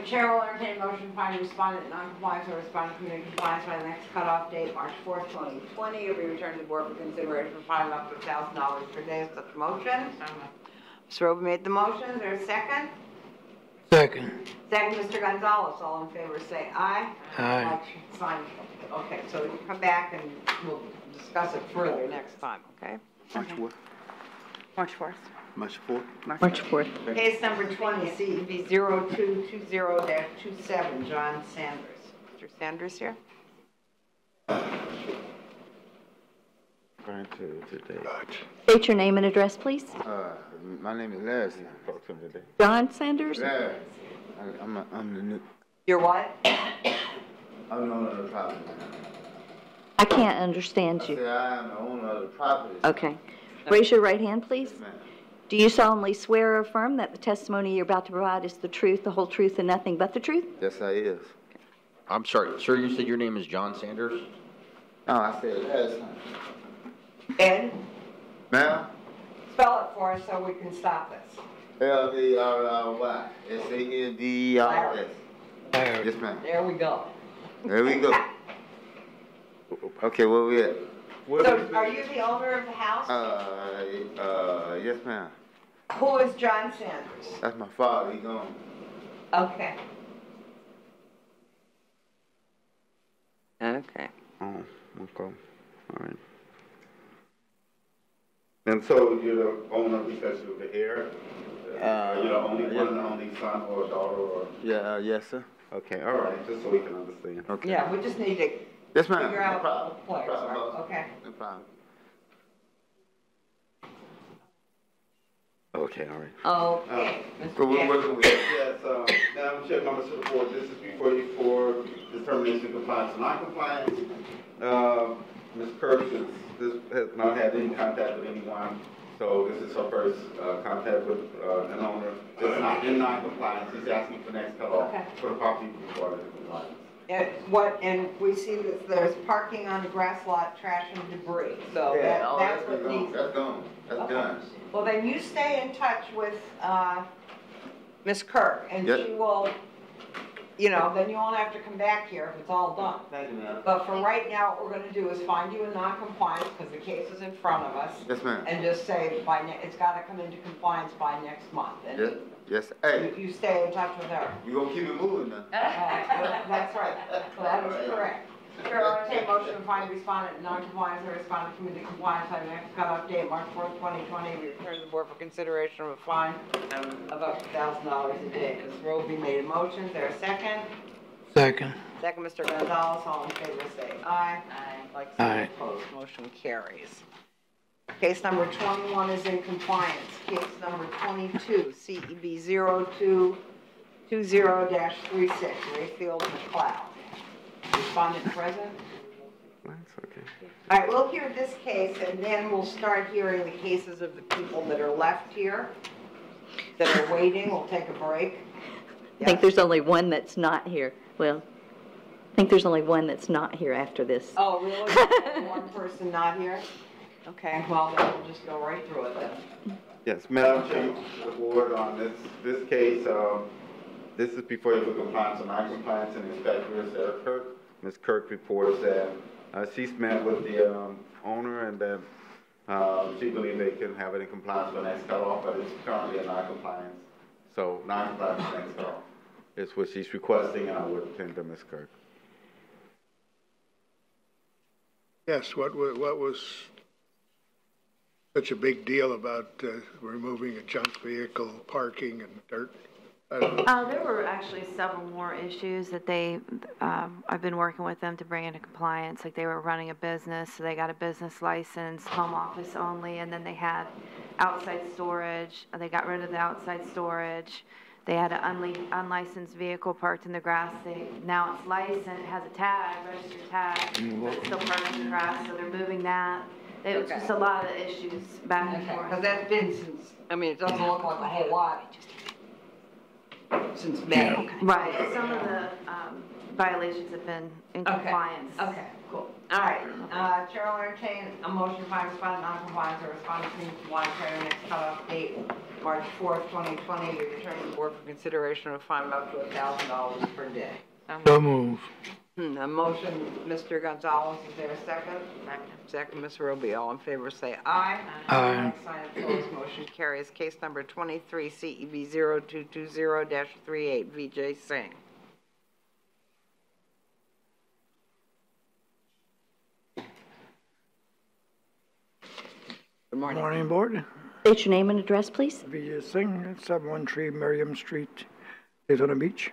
S1: Chair will entertain a motion to find respondent in non-compliance or respondent committed compliance by the next cutoff date, March 4th, 2020. It will be returned to the board for consideration for fine up to $1,000 per day. Is such a motion? Mr. Roby made the motion. Is there a second?
S8: Second.
S1: Second, Mr. Gonzalez. All in favor, say aye.
S8: Aye.
S1: Sign. Okay, so you come back and we'll discuss it further next time, okay?
S13: March what?
S9: March 4th.
S13: March 4th?
S2: March 4th.
S1: Case number 20, CEB 0220-27, John Sanders. Mr. Sanders here?
S15: Going to today.
S2: State your name and address, please.
S15: My name is Larry. Talk to him today.
S2: John Sanders?
S15: Larry. I'm the new.
S1: You're what?
S15: I'm the owner of the property.
S2: I can't understand
S15: I
S2: you.
S15: said I am the owner of the property.
S2: Okay. Raise your right hand, please.
S15: Yes, ma'am.
S2: Do you solemnly swear or affirm that the testimony you're about to provide is the truth, the whole truth, and nothing but the truth?
S15: Yes, I is.
S23: I'm sorry, sir, you said your name is John Sanders?
S15: No, I said last time.
S1: Ed,
S15: Ma'am?
S1: spell it for us so we can stop this.
S15: L-A-R-R-Y. S-A-N-D-E-R-S. Yes, ma'am.
S1: There we go.
S15: There we go. Okay, where we at?
S1: So are you the owner of the house?
S15: Yes, ma'am.
S1: Who is John Sanders?
S15: That's my father. He gone.
S1: Okay. Okay.
S15: Oh, okay. All right.
S4: And so you're the owner because you're the heir? You're the only
S15: yeah.
S4: one, the only son or daughter or?
S15: Yeah, yes, sir.
S4: Okay, all right, just so we can understand.
S15: Okay.
S1: Yeah, we just need to
S15: Yes, ma'am.
S1: figure
S15: No
S1: out
S15: problem.
S1: the players,
S15: No problem.
S1: right? Okay.
S15: No problem. Okay, all right.
S1: Okay.
S4: So we're working with, yes, Madam Chair, members of the board, this is before you for determination of compliance or non-compliance. Ms. Kirk has not had any contact with anyone, so this is her first contact with an owner. It's not in non-compliance, he's asking for next cutoff
S1: Okay.
S4: for the property before the compliance.
S1: And we see that there's parking on the grass lot, trash and debris, so
S15: Yeah, all
S1: that's
S15: that's
S1: what
S15: gone.
S1: needs.
S15: That's gone. That's
S1: Okay.
S15: done.
S1: Well, then you stay in touch with, Ms. Kirk, and
S15: Yep.
S1: she will, then you won't have to come back here if it's all done.
S15: Thank you, ma'am.
S1: But for right now, what we're gonna do is find you in non-compliance, because the case is in front of us.
S15: Yes, ma'am.
S1: And just say, it's gotta come into compliance by next month. And
S15: Yes, yes. Hey,
S1: you stay in touch with her.
S15: you gonna keep it moving now?
S1: That's right. That is correct. Chair, I'll entertain a motion to find respondent in non-compliance or respondent committed compliance by the next cutoff date, March 4th, 2020. We return to the board for consideration of a fine of up to $1,000 a day. Ms. Roby made a motion. Is there a second?
S8: Second.
S1: Second, Mr. Gonzalez. All in favor, say aye. Aye.
S8: Aye.
S1: Opposed, motion carries. Case number 21 is in compliance. Case number 22, CEB 0220-36, Rayfield McLeod. Respondent present?
S15: That's okay.
S1: All right, we'll hear this case, and then we'll start hearing the cases of the people that are left here, that are waiting. We'll take a break.
S2: I think there's only one that's not here. Well, I think there's only one that's not here after this.
S1: Oh, really? Only one person not here? Okay, well, then we'll just go right through it then.
S4: Yes, Madam Chair, the board on this case, this is before you for compliance or non-compliance, and the inspector is Sarah Kirk. Ms. Kirk reports that she's met with the owner and that she believes they can have it in compliance for next cutoff, but it's currently in non-compliance. So non-compliance for next cutoff is what she's requesting, and I would attend to Ms. Kirk.
S3: Yes, what was such a big deal about removing a junk vehicle, parking and dirt?
S6: There were actually several more issues that I've been working with them to bring into compliance. Like they were running a business, so they got a business license, home office only, and then they had outside storage. They got rid of the outside storage. They had an unlicensed vehicle parked in the grass. Now it's licensed, it has a tag, registered tag, but it's still parked in the grass, so they're moving that. It was just a lot of issues back and forth.
S1: Because that's been since, I mean, it doesn't look like a whole lot since May.
S6: Right, some of the violations have been in compliance.
S1: Okay, cool. All right, Chair will entertain a motion to find respondent non-compliance or respondent to compliance for the next cutoff date, March 4th, 2020, to return to the board for consideration of a fine of up to $1,000 per day.
S8: So move.
S1: A motion, Mr. Gonzalez, is there a second? Second, Ms. Ruby. All in favor, say aye.
S8: Aye.
S1: Sign opposed, motion carries. Case number 23, CEV 0220-38, Vijay Singh. Good morning.
S2: Morning,
S8: Board.
S2: State your name and address, please.
S8: Vijay Singh, 713 Miriam Street, Daytona Beach.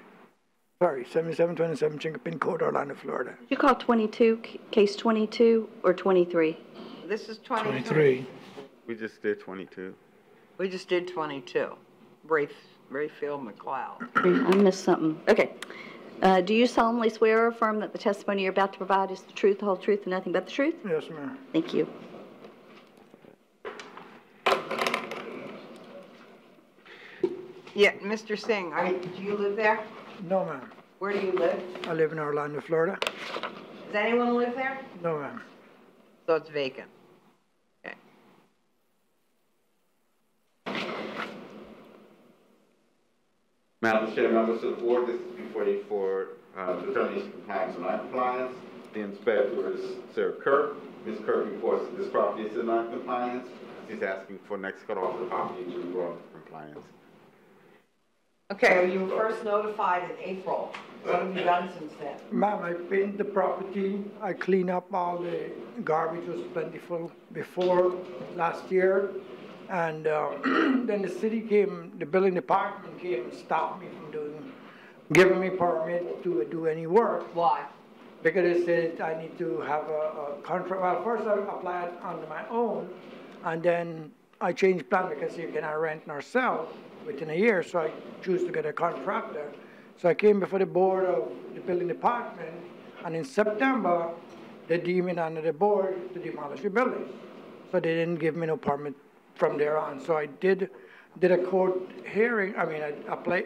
S8: Sorry, 7727 Chinkapin Code, Orlando, Florida.
S2: Did you call 22, case 22 or 23?
S1: This is 23.
S8: 23.
S4: We just did 22.
S1: We just did 22. Rayfield McLeod.
S2: I missed something. Okay. Do you solemnly swear or affirm that the testimony you're about to provide is the truth, the whole truth, and nothing but the truth?
S8: Yes, ma'am.
S2: Thank you.
S1: Yeah, Mr. Singh, do you live there?
S8: No, ma'am.
S1: Where do you live?
S8: I live in Orlando, Florida.
S1: Does anyone live there?
S8: No, ma'am.
S1: So it's vacant. Okay.
S4: Madam Chair, members of the board, this is before you for determination of compliance or non-compliance. The inspector is Sarah Kirk. Ms. Kirk reports that this property is in non-compliance. She's asking for next cutoff of the property to be brought into compliance.
S1: Okay, you were first notified in April. What have you done since then?
S8: Ma'am, I paint the property. I clean up all the garbage was plentiful before last year. And then the city came, the building department came and stopped me from giving me permit to do any work.
S1: Why?
S8: Because they said I need to have a contract. Well, first I applied under my own, and then I changed plan because you cannot rent nor sell within a year, so I choose to get a contractor. So I came before the board of the building department, and in September, they deemed it under the board to demolish the building. So they didn't give me no permit from there on. So I did a court hearing, I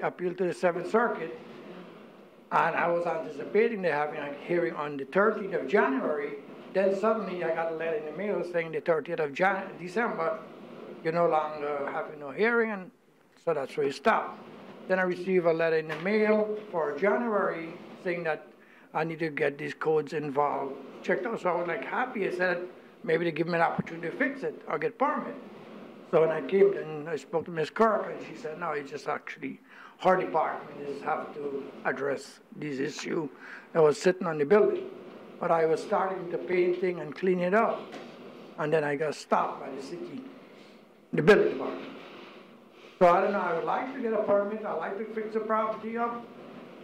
S8: appealed to the 7th Circuit, and I was anticipating they having a hearing on the 13th of January. Then suddenly I got a letter in the mail saying the 30th of December, you're no longer having no hearing, and so that's where it stopped. Then I received a letter in the mail for January saying that I need to get these codes involved, checked out. So I was like happy. I said maybe they give me an opportunity to fix it or get permit. So when I came and I spoke to Ms. Kirk, and she said, no, it's just actually her department just have to address this issue that was sitting on the building. But I was starting the painting and clean it up, and then I got stopped by the city, the building department. So I don't know, I would like to get a permit, I'd like to fix the property up,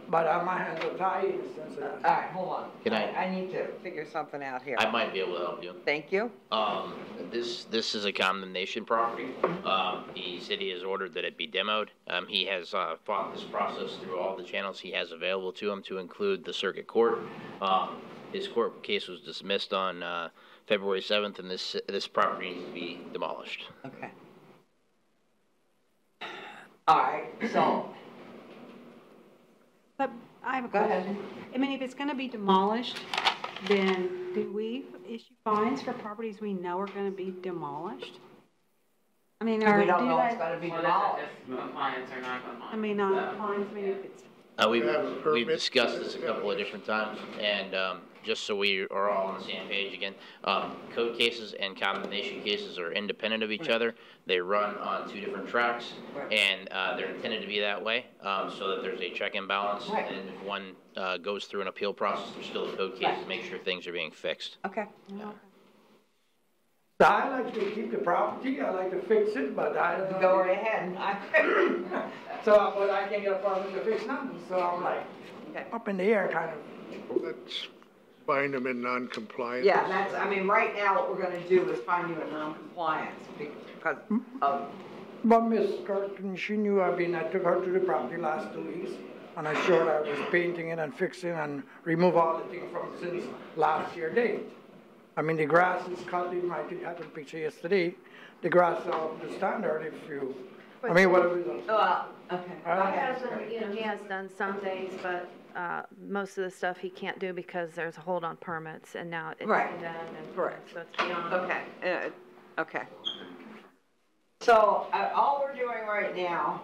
S8: but my hands are tied in the sense of that.
S1: All right, hold on.
S23: Can
S1: I need to figure something out here.
S23: I might be able to help you.
S1: Thank you.
S23: This is a condemnation property. The city has ordered that it be demoed. He has fought this process through all the channels he has available to him, to include the circuit court. His court case was dismissed on February 7th, and this property needs to be demolished.
S1: Okay. All right, so.
S5: But I have a
S1: Go ahead.
S5: question. I mean, if it's gonna be demolished, then do we issue fines for properties we know are gonna be demolished? I mean, or
S1: We
S5: do
S1: don't know
S5: they?
S1: it's gonna be
S10: Well,
S1: demolished.
S10: if compliance or non-compliance.
S5: I mean, not fines, I mean, if it's,
S23: We've discussed this a couple of different times, and just so we are all on the same page again, code cases and condemnation cases are independent of each other. They run on two different tracks, and they're intended to be that way, so that there's a check and balance.
S1: Right.
S23: And if one goes through an appeal process, there's still a code case to make sure things are being fixed.
S1: Okay.
S5: okay.
S11: So I like to keep the property, I like to fix it, but I don't know.
S1: Go right ahead.
S11: So, but I can't get a permit to fix nothing, so I'm like, up in the air kind of.
S3: Let's find them in non-compliance.
S1: Yeah, that's, I mean, right now, what we're gonna do is find you a non-compliance because of,
S11: But Miss Curtin, she knew, I took her to the property last 2 weeks, and I showed her I was painting it and fixing and remove all the things from since last year date. I mean, the grass is cut, you might have a picture yesterday, the grass is up to standard if you, I mean, whatever.
S1: okay.
S6: He has done some things, but most of the stuff he can't do because there's a hold on permits, and now it's
S1: Right.
S6: done. And
S1: Correct.
S6: So it's beyond.
S1: Okay, okay. So, all we're doing right now,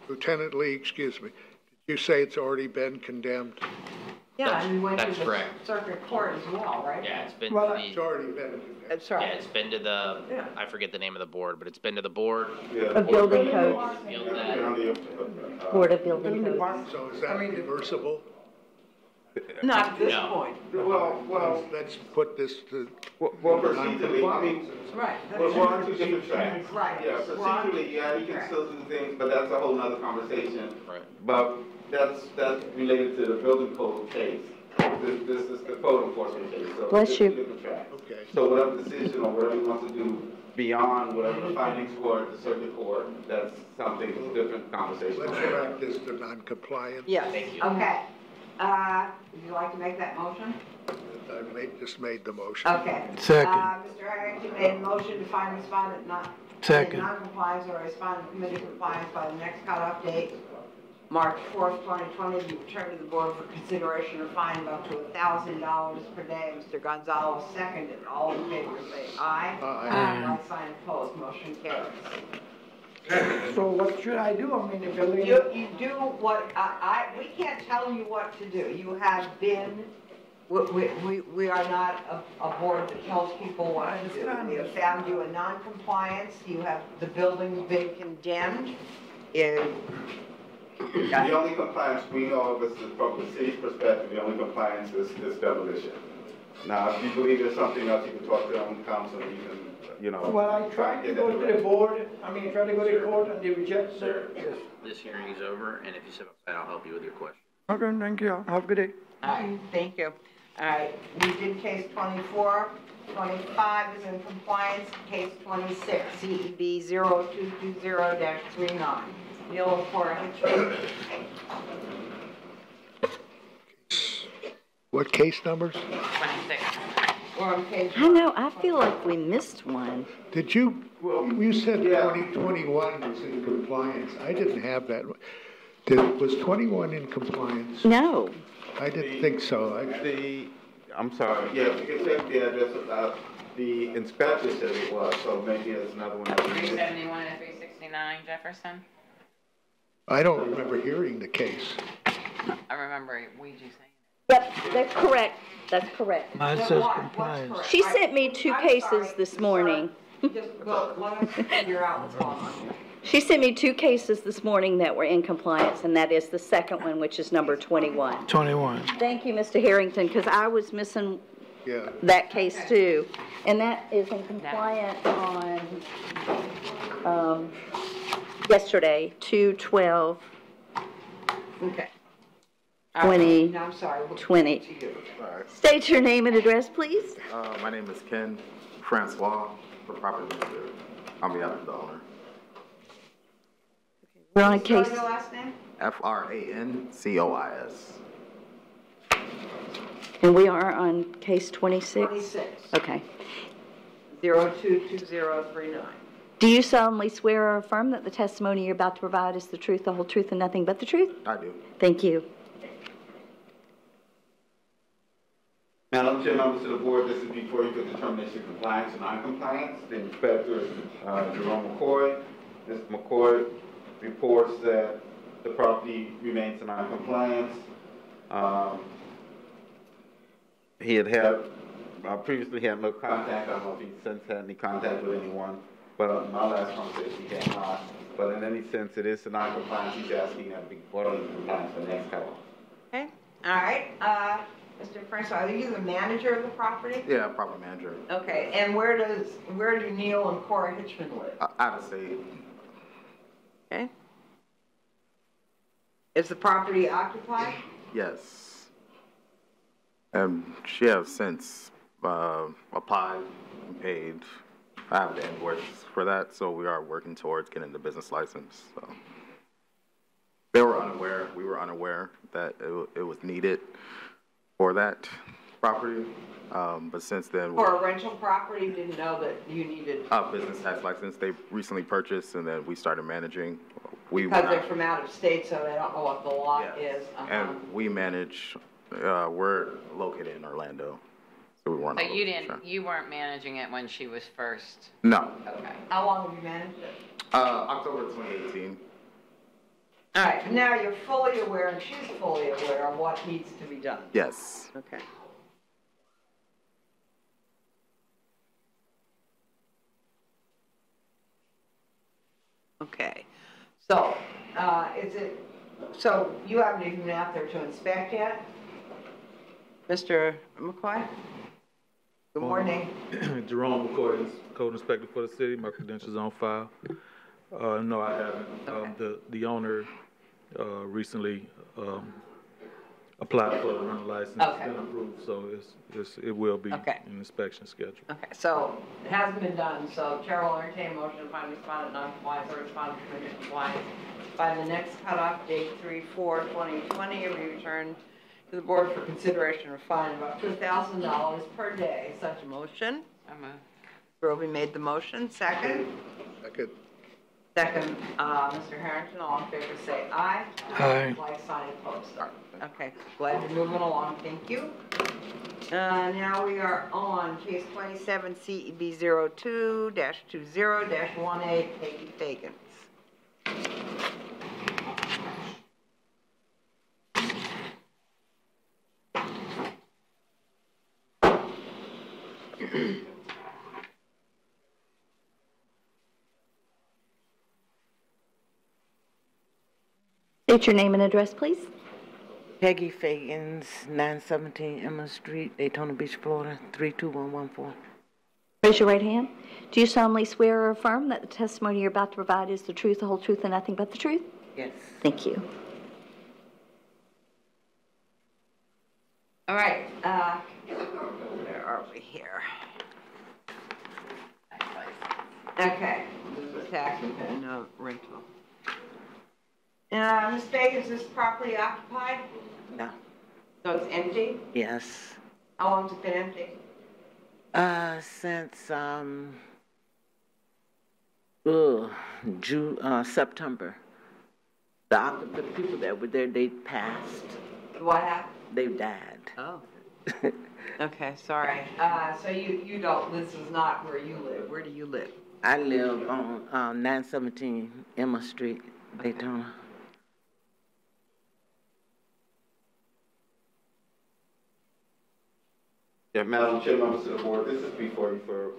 S3: Lieutenant Lee, excuse me, did you say it's already been condemned?
S1: yeah, and we went to
S23: That's
S1: the
S23: correct.
S1: circuit court as well, right?
S23: Yeah, it's been
S11: Well,
S23: to
S3: It's
S23: the,
S3: already been condemned.
S1: That's
S23: yeah,
S1: right.
S23: it's been to the,
S1: Yeah.
S23: I forget the name of the board, but it's been to the board.
S2: Of building codes,
S23: Feel that-
S2: Board of Building Codes.
S3: So is that reversible?
S1: Not at this
S23: No.
S1: point.
S4: Well,
S3: Let's put this to.
S4: well, procedurally, I mean,
S1: Right.
S4: we're on two different tracks.
S1: Right.
S4: Yeah,
S1: We're on
S4: procedurally, yeah, you can still do things, but that's a whole nother conversation.
S23: Right.
S4: But that's related to the building code case. This is the code enforcement case, so.
S2: Bless
S4: it's
S2: you.
S4: two different tracks.
S3: Okay.
S4: So whatever decision or whatever you want to do beyond whatever the findings were at the circuit court, that's something, different conversation.
S3: Let's track this to non-compliance.
S1: Yes,
S23: Thank you.
S1: okay. Would you like to make that motion?
S3: Just made the motion.
S1: Okay.
S8: Second.
S1: Mr. Harrington made a motion to find respondent not
S8: Second.
S1: in non-compliance or respondent committed compliance by the next cutoff date, March 4th, 2020, be returned to the board for consideration of fine of up to $1,000 per day. Mr. Gonzalez seconded. All in favor say aye.
S3: Aye.
S1: Right sign opposed, motion carries.
S11: So what should I do? I mean, the building.
S1: You do what, we can't tell you what to do. You have been, we are not a board that tells people what to do. We have found you in non-compliance, you have, the building's been condemned.
S4: The only compliance we know of is from the city's perspective, the only compliance is demolition. Now, if you believe there's something else, you can talk to the council, and you can, you know.
S11: Well, I tried to go to the board, tried to go to the court and they reject, sir. Yes.
S23: This hearing is over, and if you step outside, I'll help you with your question.
S11: Okay, thank you. Have a good day.
S1: All right, thank you. All right, we did case 24, 25 is in compliance, case 26, CEB 0220-39. Neil for Hitchcock.
S3: What case numbers?
S23: 26.
S1: We're on page.
S2: I know, I feel like we missed one.
S3: Did you, you said 2021 was in compliance. I didn't have that. Was 21 in compliance?
S2: No.
S3: I didn't think so.
S4: I'm sorry, yeah, you can check the address, the inspector said it was, so maybe there's another one.
S10: 371 and 369 Jefferson?
S3: I don't remember hearing the case.
S10: I remember Ouija saying.
S2: Yep, that's correct. That's correct.
S8: Mine says compliance.
S2: She sent me two cases this morning.
S1: Well, let us figure out what's going on here.
S2: She sent me two cases this morning that were in compliance, and that is the second one, which is number 21.
S8: 21.
S2: Thank you, Mr. Harrington, because I was missing that case too. And that is in compliance on yesterday, 2/12.
S1: Okay.
S2: 20.
S1: No, I'm sorry.
S2: 20. State your name and address, please.
S16: My name is Ken Francois, for property manager. On behalf of the owner.
S2: We're on case.
S1: Your last name?
S16: FRANCOIS.
S2: And we are on case 26?
S1: 26.
S2: Okay.
S1: 022039.
S2: Do you solemnly swear or affirm that the testimony you're about to provide is the truth, the whole truth, and nothing but the truth?
S16: I do.
S2: Thank you.
S4: Madam Chair, members of the board, this is before you could determine issue compliance or non-compliance. The inspector, Jerome McCoy. Mr. McCoy reports that the property remains in non-compliance. He had previously had no contact. I don't know if he since had any contact with anyone, but on my last conversation he had not. But in any sense, it is a non-compliance. He's asking that to be brought into compliance for the next time.
S1: Okay. All right. Mr. Francois, are you the manager of the property?
S16: Yeah, property manager.
S1: Okay, and where do Neil and Cora Hitchman live?
S16: Out of state.
S1: Okay. Is the property occupied?
S16: Yes. She has since applied and paid. I have the invoice for that, so we are working towards getting the business license. So. They were unaware, we were unaware that it was needed for that property, but since then.
S1: For a rental property, didn't know that you needed.
S16: A business tax license. They recently purchased, and then we started managing.
S1: Because they're from out of state, so they don't know what the law is.
S16: And we manage, we're located in Orlando, so we weren't.
S10: So you weren't managing it when she was first?
S16: No.
S10: Okay.
S1: How long have you managed it?
S16: October 2018.
S1: All right, now you're fully aware, and she's fully aware of what needs to be done.
S16: Yes.
S1: Okay. Okay, so, so you haven't even been out there to inspect yet? Mr. McCoy? Good morning.
S17: Jerome McCoy is code inspector for the city. My credentials on file. No, I haven't.
S1: Okay.
S17: The owner recently applied for a rental license.
S1: Okay.
S17: It's been approved, so it will be
S1: Okay.
S17: an inspection schedule.
S1: Okay, so it hasn't been done, so Chair will entertain a motion to find respondent non-compliant or respondent committed compliance by the next cutoff date, 3/4/2020, and we return to the board for consideration of fine of up to $1,000 per day. Such a motion. Roby made the motion. Second.
S3: Second.
S1: Second, Mr. Harrington, all in favor say aye.
S8: Aye.
S1: Like sign opposed. Okay, glad you're moving along, thank you. Now we are on case 27 CEB 02-20-18, Peggy Fagans.
S2: State your name and address, please.
S18: Peggy Fagans, 917 Emma Street, Daytona Beach, Florida, 32114.
S2: Raise your right hand. Do you solemnly swear or affirm that the testimony you're about to provide is the truth, the whole truth, and nothing but the truth?
S18: Yes.
S2: Thank you.
S1: All right, where are we here? Okay, this is tax and rental. Ms. Fagans, is this property occupied?
S18: No.
S1: So it's empty?
S18: Yes.
S1: How long's it been empty?
S18: Since September. The people that were there, they passed.
S1: What happened?
S18: They died.
S1: Oh. Okay, sorry. So you don't, this is not where you live. Where do you live?
S18: I live on 917 Emma Street, Daytona.
S4: Yeah, Madam Chair, members of the board, this is before you for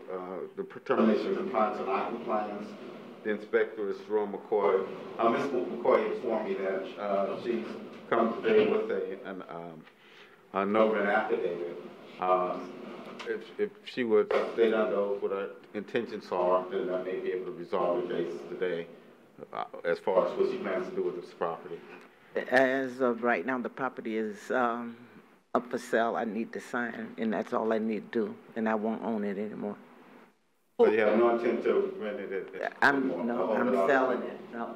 S4: the termination of compliance or non-compliance. The inspector is Jerome McCoy. Ms. McCoy informed me that she's come today with a note and affidavit. If she would state on those what her intentions are, then I may be able to resolve the case today as far as what she plans to do with this property.
S18: As of right now, the property is up for sale. I need to sign, and that's all I need to do, and I won't own it anymore.
S4: So you have no intent to rent it?
S18: I'm selling it. No.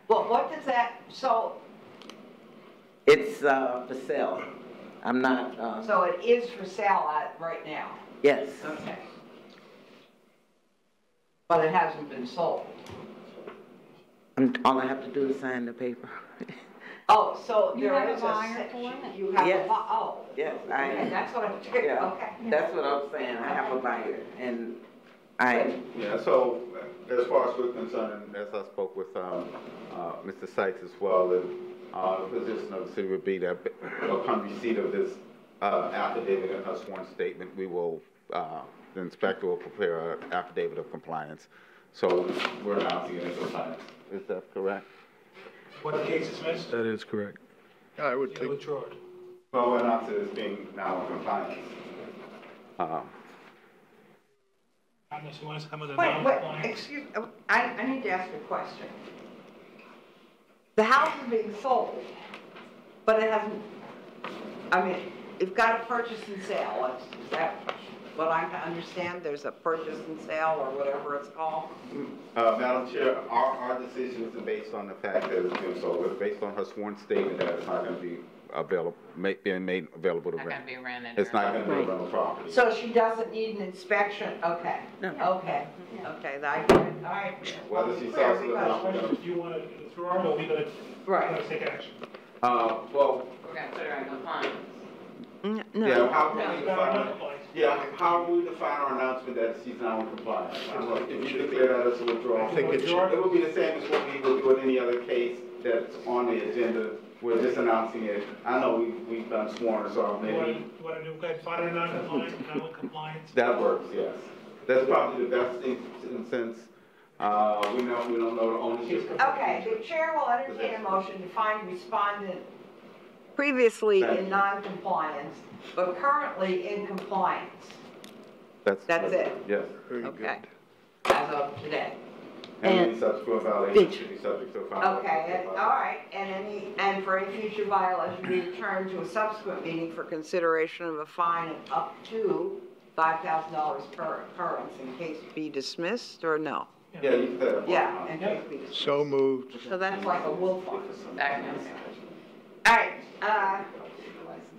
S1: Well, what does that, so?
S18: It's for sale. I'm not.
S1: So it is for sale right now?
S18: Yes.
S1: Okay. But it hasn't been sold?
S18: All I have to do is sign the paper.
S1: Oh, so
S5: You
S1: there
S5: have
S1: is
S5: a buyer for it?
S1: You have
S18: Yes.
S1: a buyer, oh.
S18: Yes,
S1: Okay, that's what I'm figuring,
S18: yeah,
S1: okay.
S18: That's what I'm saying. I have a buyer, and
S4: Yeah, so as far as we're concerned, and as I spoke with Mr. Sykes as well, the position of the city would be that upon receipt of this affidavit and a sworn statement, we will, the inspector will prepare an affidavit of compliance. So we're announcing it in compliance. Is that correct?
S17: What case is missed? That is correct.
S3: I would think,
S4: Well, we're not to this being now in compliance.
S5: Unless you want us to come with a
S1: Wait,
S5: non-compliant.
S1: excuse, I need to ask a question. The house is being sold, but it hasn't, I mean, you've got a purchase and sale, is that what I understand? There's a purchase and sale or whatever it's called?
S4: Madam Chair, our decisions are based on the fact that it's been sold. It's based on her sworn statement that it's not going to be available, being made available to
S10: Not
S4: rent.
S10: gonna be rented.
S4: It's not going to be a rental property.
S1: So she doesn't need an inspection, okay, okay, all right.
S4: Whether she
S1: Clear,
S4: sells it or
S1: because-
S4: not.
S5: If you want to withdraw, or we gotta,
S1: Right.
S5: take action.
S4: Well,
S10: We're gonna put her in compliance.
S4: yeah, how can we define, how will we define our announcement that she's now in compliance? If you declare that as a withdrawal,
S3: I think it should-
S4: it would be the same as what we would do in any other case that's on the agenda. We're just announcing it. I know we've done sworn, so maybe
S5: You want to do, okay, find a non-compliant, now with compliance?
S4: that works, yes. That's probably the best thing since, we don't know the ownership.
S1: Okay, the chair will entertain a motion to find respondent previously in non-compliance, but currently in compliance. That's it?
S4: Yes.
S1: Okay. As of today.
S4: And any subsequent violations should be subject to a fine.
S1: Okay, all right, and for any future violation, be returned to a subsequent meeting for consideration of a fine of up to $5,000 per occurrence in case be dismissed, or no?
S4: Yeah, you said.
S1: Yeah, in case be dismissed.
S3: So moved.
S1: So that's like a wolf on.
S10: Second.
S1: All right,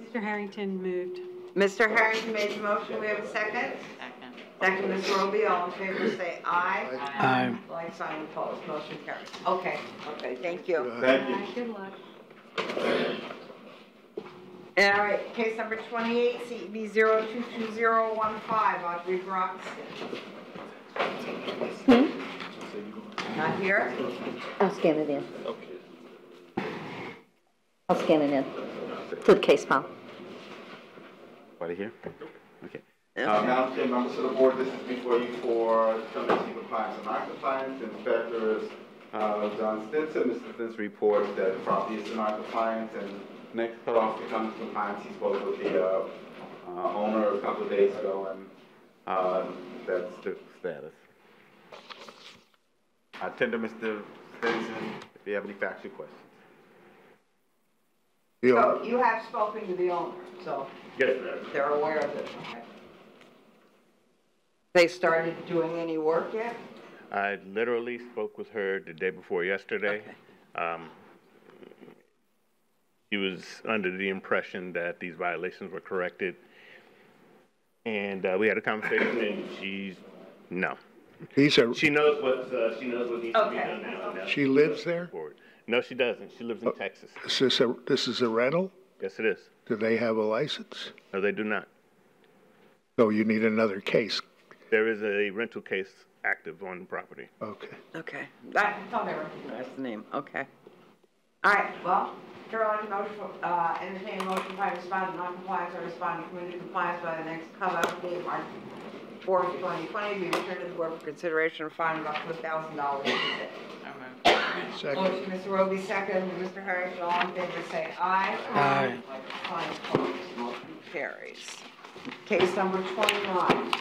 S5: Mr. Harrington moved.
S1: Mr. Harrington made the motion, we have a second? Second, Ms. Roby, all in favor say aye.
S8: Aye.
S1: Like sign opposed, motion carries. Okay, thank you.
S4: Thank you.
S5: Good luck.
S1: All right, case number 28, CB 022015, Audrey Broxton. Not here?
S2: I'll scan it in. I'll scan it in to the case file.
S4: Anybody here? Okay. Madam Chair, members of the board, this is before you for determination of compliance and non-compliance. Inspectors, John Stinson, Mr. Stinson reports that the property is in non-compliance, and next cutoff to come to compliance, he spoke with the owner a couple of days ago, and that's the status. I tender Mr. Stinson if you have any factual questions.
S1: So you have spoken to the owner, so
S4: Yes, ma'am.
S1: they're aware of it. Okay. They started doing any work yet?
S15: I literally spoke with her the day before yesterday. She was under the impression that these violations were corrected. And we had a conversation, and no.
S3: She
S15: knows what needs to be done now.
S3: She lives there?
S15: No, she doesn't. She lives in Texas.
S3: This is a rental?
S15: Yes, it is.
S3: Do they have a license?
S15: No, they do not.
S3: So you need another case?
S15: There is a rental case active on the property.
S3: Okay.
S1: Okay. I thought I recognized the name. Okay. All right, well, Carolina motion, entertain a motion by respondent non-compliance or respondent committed to compliance by the next cutoff date, March 4th, 2020, be returned to the board for consideration of fine of up to $1,000.
S3: Second.
S1: Motion, Mr. Roby, second. Mr. Harrington, all in favor, say aye.
S8: Aye.
S1: Fine opposed, motion carries. Case number 29,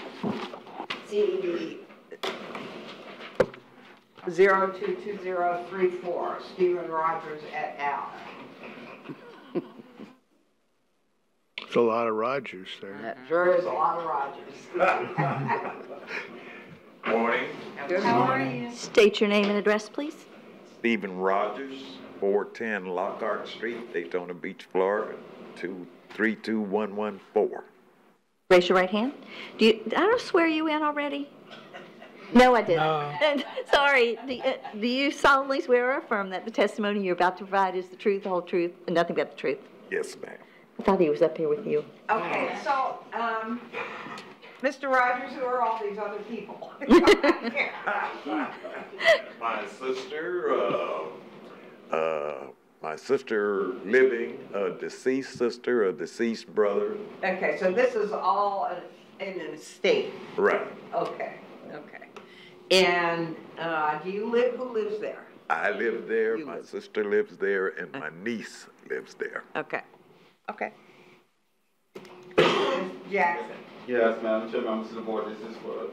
S1: CED 022034, Stephen Rogers et al.
S3: It's a lot of Rogers there.
S1: Sure is a lot of Rogers.
S14: Morning.
S1: Good morning.
S2: State your name and address, please.
S14: Stephen Rogers, 410 Lockhart Street, Daytona Beach, Florida, 232114.
S2: Raise your right hand. Did I swear you in already? No, I didn't. Sorry. Do you solemnly swear or affirm that the testimony you're about to provide is the truth, the whole truth, and nothing but the truth?
S14: Yes, ma'am.
S2: I thought he was up here with you.
S1: Okay, so, Mr. Rogers, who are all these other people?
S14: My sister living, a deceased sister, a deceased brother.
S1: Okay, so this is all in an estate?
S14: Right.
S1: Okay. And who lives there?
S14: I live there, my sister lives there, and my niece lives there.
S1: Okay. Jackson.
S4: Yes, Madam Chair, members of the board, this is for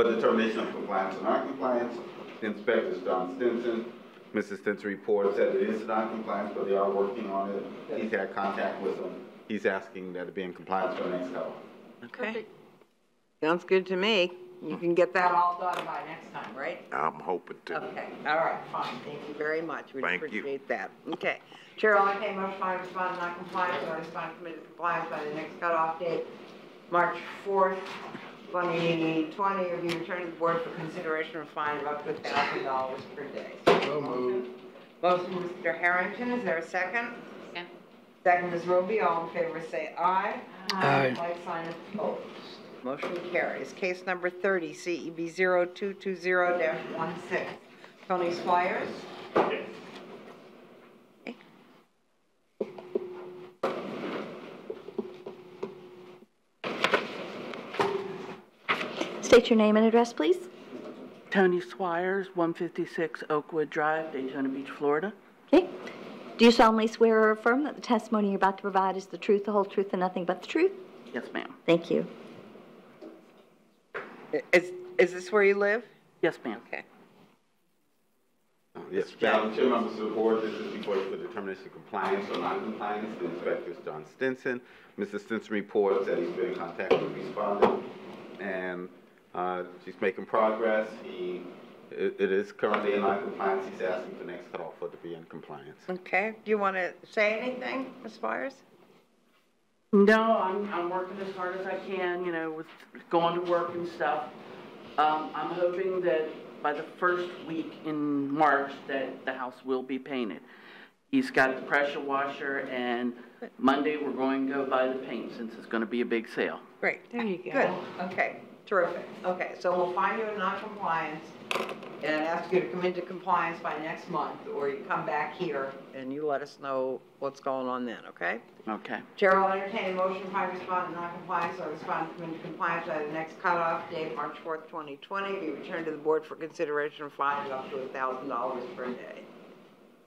S4: determination of compliance and non-compliance. The inspector is John Stinson. Mrs. Stinson reports that it is non-compliance, but they are working on it. He's had contact with them. He's asking that it be in compliance for the next couple.
S1: Okay. Sounds good to me. You can get that all done by next time, right?
S14: I'm hoping to.
S1: Okay, all right, fine. Thank you very much. We
S14: Thank you.
S1: appreciate that. Okay. Chair will entertain a motion to respond to non-compliance or respond to committed compliance by the next cutoff date, March 4th, 2020, or be returned to the board for consideration of a fine of up to $1,000 per day.
S3: So moved.
S1: Motion, Mr. Harrington, is there a second?
S10: Second.
S1: Second, Ms. Ruby, all in favor say aye.
S8: Aye.
S1: Like sign opposed. Motion carries. Case number 30, CEB 0220-16. Tony Squires? Okay.
S2: State your name and address, please.
S7: Tony Squires, 156 Oakwood Drive, Daytona Beach, Florida.
S2: Okay. Do you solemnly swear or affirm that the testimony you're about to provide is the truth, the whole truth, and nothing but the truth?
S7: Yes, ma'am.
S2: Thank you.
S1: Is this where you live?
S7: Yes, ma'am.
S1: Okay.
S4: Yes, Madam Chair, members of the board, this is before you for determination of compliance or non-compliance. The inspector is John Stinson. Mr. Stinson reports that he's been in contact with the respondent, and she's making progress. It is currently in non-compliance. He's asking for the next cutoff for it to be in compliance.
S1: Okay. Do you want to say anything, Ms. Squires?
S7: No, I'm working as hard as I can, you know, with going to work and stuff. I'm hoping that by the first week in March that the house will be painted. He's got the pressure washer, and Monday we're going to go buy the paint since it's going to be a big sale.
S1: Great. There you go. Good. Okay. Terrific. Okay. So we'll find you in non-compliance and ask you to come into compliance by next month, or you come back here and you let us know what's going on then, okay?
S7: Okay.
S1: Chair will entertain a motion to find respondent in non-compliance or respondent come into compliance by the next cutoff date, March 4th, 2020, be returned to the board for consideration of fines up to $1,000 per day.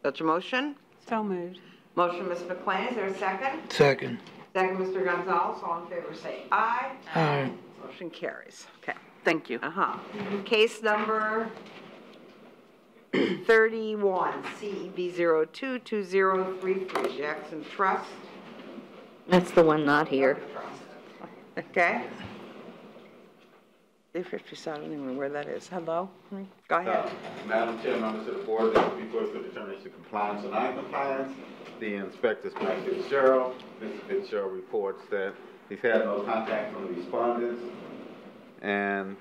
S1: That's your motion?
S5: So moved.
S1: Motion, Ms. McLean, is there a second?
S8: Second.
S1: Second, Mr. Gonzalez, all in favor say aye.
S8: Aye.
S1: Motion carries. Okay.
S7: Thank you.
S1: Case number 31, CEB 022033, Jackson Trust.
S2: That's the one not here.
S1: Okay. 357, I don't even know where that is. Hello? Go ahead.
S4: Madam Chair, members of the board, this is before you for determination of compliance or non-compliance. The inspector's Mike Fitzgerald. Mr. Fitzgerald reports that he's had no contact from the respondents, and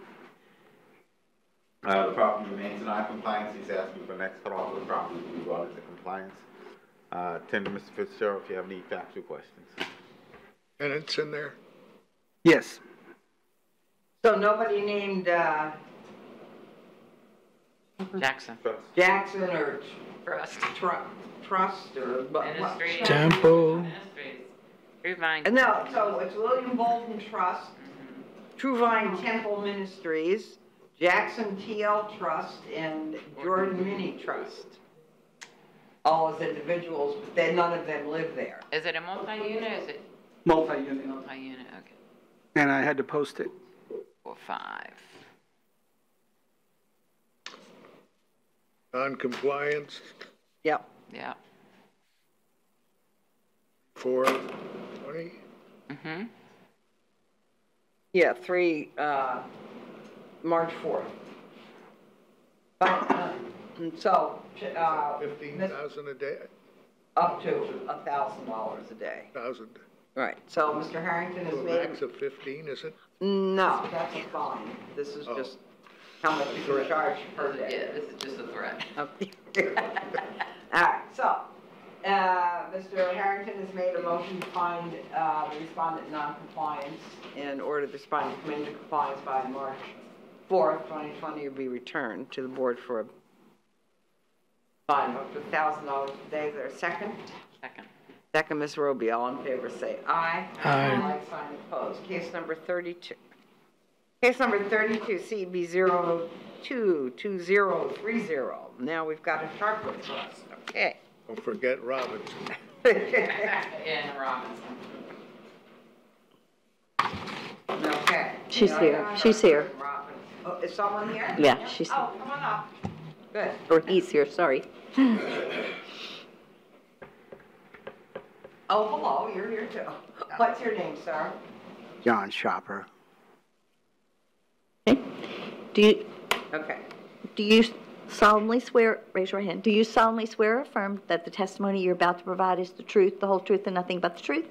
S4: the property remains in non-compliance. He's asking for next cutoff of the property to be brought into compliance. Tender Mr. Fitzgerald, if you have any factual questions.
S3: Tenants in there?
S8: Yes.
S1: So nobody named
S10: Jackson.
S1: Jackson or
S10: Trust.
S1: Trust or what?
S10: Ministries.
S8: Temple.
S10: Ministries. True-Vine.
S1: No, so it's William Bolton Trust, True-Vine Temple Ministries, Jackson TL Trust, and Jordan Mini Trust. All as individuals, but then none of them live there.
S10: Is it a multi-unit or is it
S8: Multi-unit.
S10: multi-unit? Okay.
S8: And I had to post it.
S10: 4, 5.
S3: Non-compliance,
S1: Yep.
S10: Yeah.
S3: 4/20?
S10: Mm-hmm.
S1: Yeah, 3, March 4th. But, so,
S3: 15,000 a day?
S1: up to $1,000 a day.
S3: 1,000.
S1: Right, so Mr. Harrington has
S3: To a
S1: made.
S3: max of 15, is it?
S1: No, that's a fine. This is just how much you can charge per day.
S10: Yeah, this is just a threat.
S1: All right, so, Mr. Harrington has made a motion to find the respondent in non-compliance and order the respondent to come into compliance by March 4th, 2020, or be returned to the board for a fine of up to $1,000 a day. Is there a second?
S10: Second.
S1: Second, Ms. Roby. All in favor say aye.
S8: Aye.
S1: Like sign opposed. Case number 32. Case number 32, CB 022030. Now we've got a Sharpwood Trust. Okay.
S3: Don't forget Robinson.
S10: And Robinson.
S1: Okay.
S2: She's here. She's here.
S1: Oh, is someone here?
S2: Yeah, she's here.
S1: Oh, come on up. Good.
S2: Or he's here, sorry.
S1: Oh, hello, you're here too. What's your name, sir?
S19: John Shopper.
S2: Okay.
S1: Okay.
S2: Do you solemnly swear, raise your hand, do you solemnly swear or affirm that the testimony you're about to provide is the truth, the whole truth, and nothing but the truth?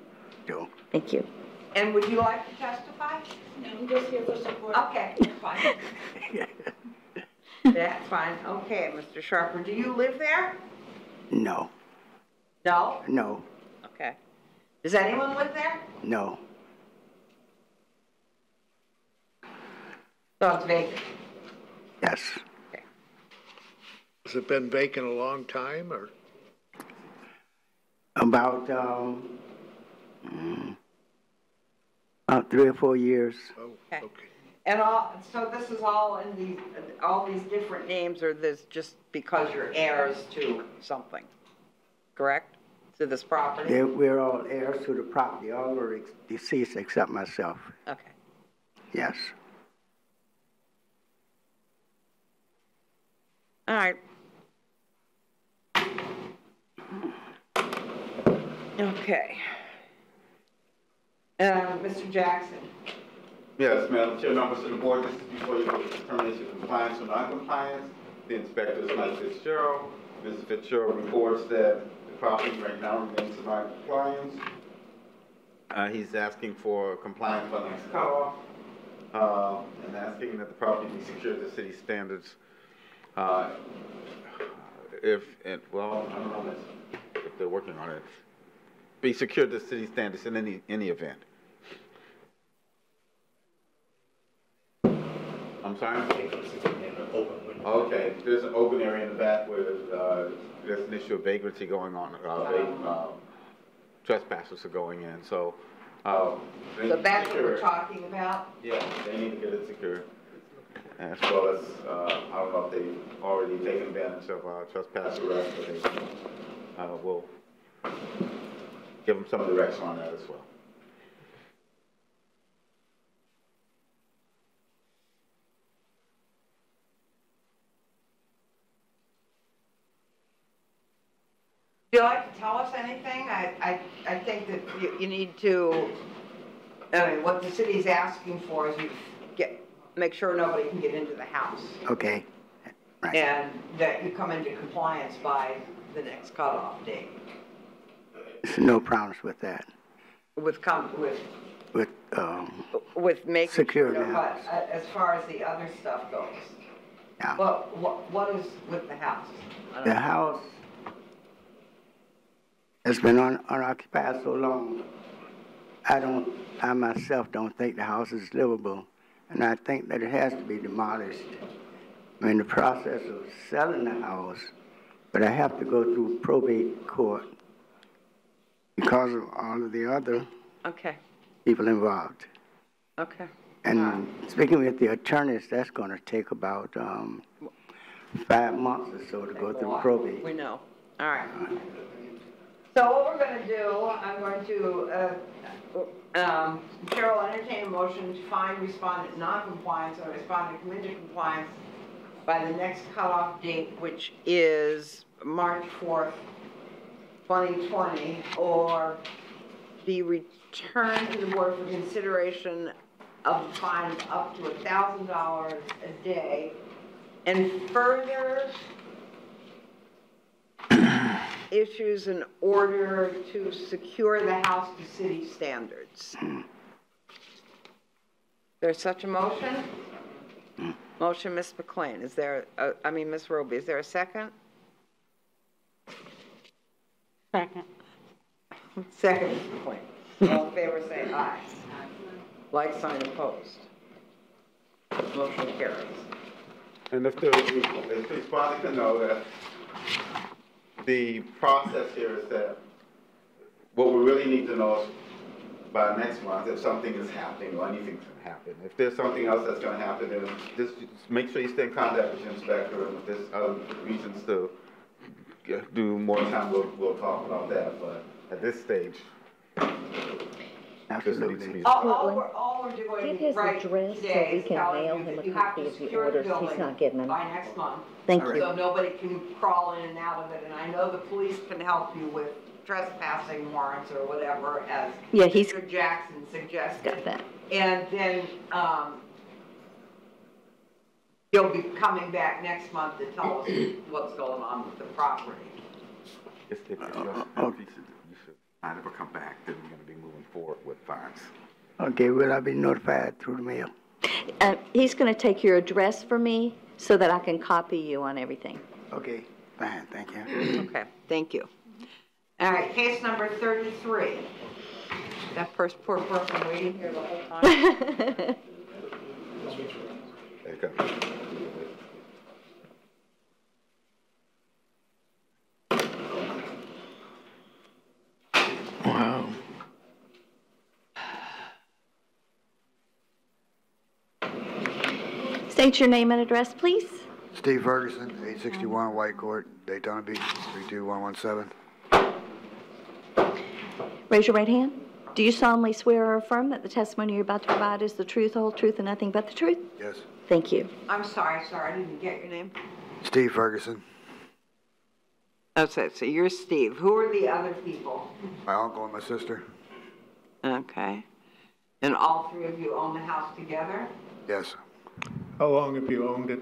S19: Do.
S2: Thank you.
S1: And would you like to testify? No, I'm just here for support. Okay, that's fine. That's fine. Okay, Mr. Sharper, do you live there?
S19: No.
S1: No?
S19: No.
S1: Okay. Does anyone live there?
S19: No.
S1: So it's vacant?
S19: Yes.
S3: Has it been vacant a long time, or?
S19: About 3 or 4 years.
S1: Okay. And so this is all in all these different names, or this just because you're heirs to something, correct? To this property?
S19: We're all heirs to the property. All are deceased except myself.
S1: Okay.
S19: Yes.
S1: All right. Okay. Mr. Jackson.
S4: Yes, Madam Chair, members of the board, this is before you go to determination of compliance or non-compliance. The inspector is Mike Fitzgerald. Mr. Fitzgerald reports that the property right now remains in non-compliance. He's asking for compliance by the next cutoff, and asking that the property be secured to city standards. Well, I don't know if they're working on it. Be secured to city standards in any event. I'm sorry? Okay, there's an open area in the back where there's an issue of vagrancy going on. Trespassers are going in, so.
S1: So that's what we're talking about?
S4: Yeah, they need to get it secured. As well as, I don't know if they've already taken advantage of trespass arrest, but they will give them some direction on that as well.
S1: Would you like to tell us anything? I think that you need to, I mean, what the city's asking for is you make sure nobody can get into the house.
S19: Okay. Right.
S1: And that you come into compliance by the next cutoff date.
S19: There's no problems with that.
S1: With making
S19: secure
S1: sure,
S19: the
S1: but
S19: house.
S1: as far as the other stuff goes.
S19: Yeah.
S1: Well, what is with the house?
S19: The house has been unoccupied so long. I myself don't think the house is livable, and I think that it has to be demolished. I'm in the process of selling the house, but I have to go through probate court because of all of the other people involved.
S1: Okay.
S19: And speaking with the attorneys, that's going to take about 5 months or so to go through probate.
S1: We know. All right. So what we're going to do, I'm going to, Chair will entertain a motion to find respondent non-compliance or respondent come into compliance by the next cutoff date, which is March 4th, 2020, or be returned to the board for consideration of fines up to $1,000 a day, and further issues an order to secure the house to city standards. There's such a motion? Motion, Ms. McLean. Is there, Ms. Roby, is there a second?
S5: Second.
S1: Second, Ms. McLean. All in favor say aye. Like sign opposed. Motion carries.
S4: And if the respondent can know that the process here is that what we really need to know is by next month if something is happening or anything's going to happen. If there's something else that's going to happen, then just make sure you stay in contact with your inspector. And if there's other reasons to do more time, we'll talk about that. But at this stage.
S19: Absolutely.
S1: All we're doing
S2: Get his
S1: right
S2: address so
S1: today
S2: we
S1: is
S2: can
S1: telling
S2: mail
S1: you
S2: him
S1: that
S2: a
S1: you have
S2: copy
S1: to
S2: of the
S1: secure
S2: orders. He's
S1: building
S2: not getting them.
S1: by next month.
S2: Thank you.
S1: So nobody can crawl in and out of it, and I know the police can help you with trespassing warrants or whatever, as
S2: Yeah, he's
S1: Mr. Jackson suggested.
S2: got that.
S1: And then, you'll be coming back next month to tell us what's going on with the property.
S14: If you should not ever come back, then we're gonna be moving forward with fines.
S19: Okay, will I be notified through the mail?
S2: He's going to take your address for me so that I can copy you on everything.
S19: Okay, fine, thank you.
S1: Okay, thank you. All right, case number 33. That first poor person waiting here the whole time.
S8: Wow.
S2: State your name and address, please.
S20: Steve Ferguson, 861 White Court, Daytona Beach, 32117.
S2: Raise your right hand. Do you solemnly swear or affirm that the testimony you're about to provide is the truth, the whole truth, and nothing but the truth?
S20: Yes.
S2: Thank you.
S1: I'm sorry, I didn't get your name.
S20: Steve Ferguson.
S1: That's it, so you're Steve. Who are the other people?
S20: My uncle and my sister.
S1: Okay. And all three of you own the house together?
S20: Yes.
S3: How long have you owned it?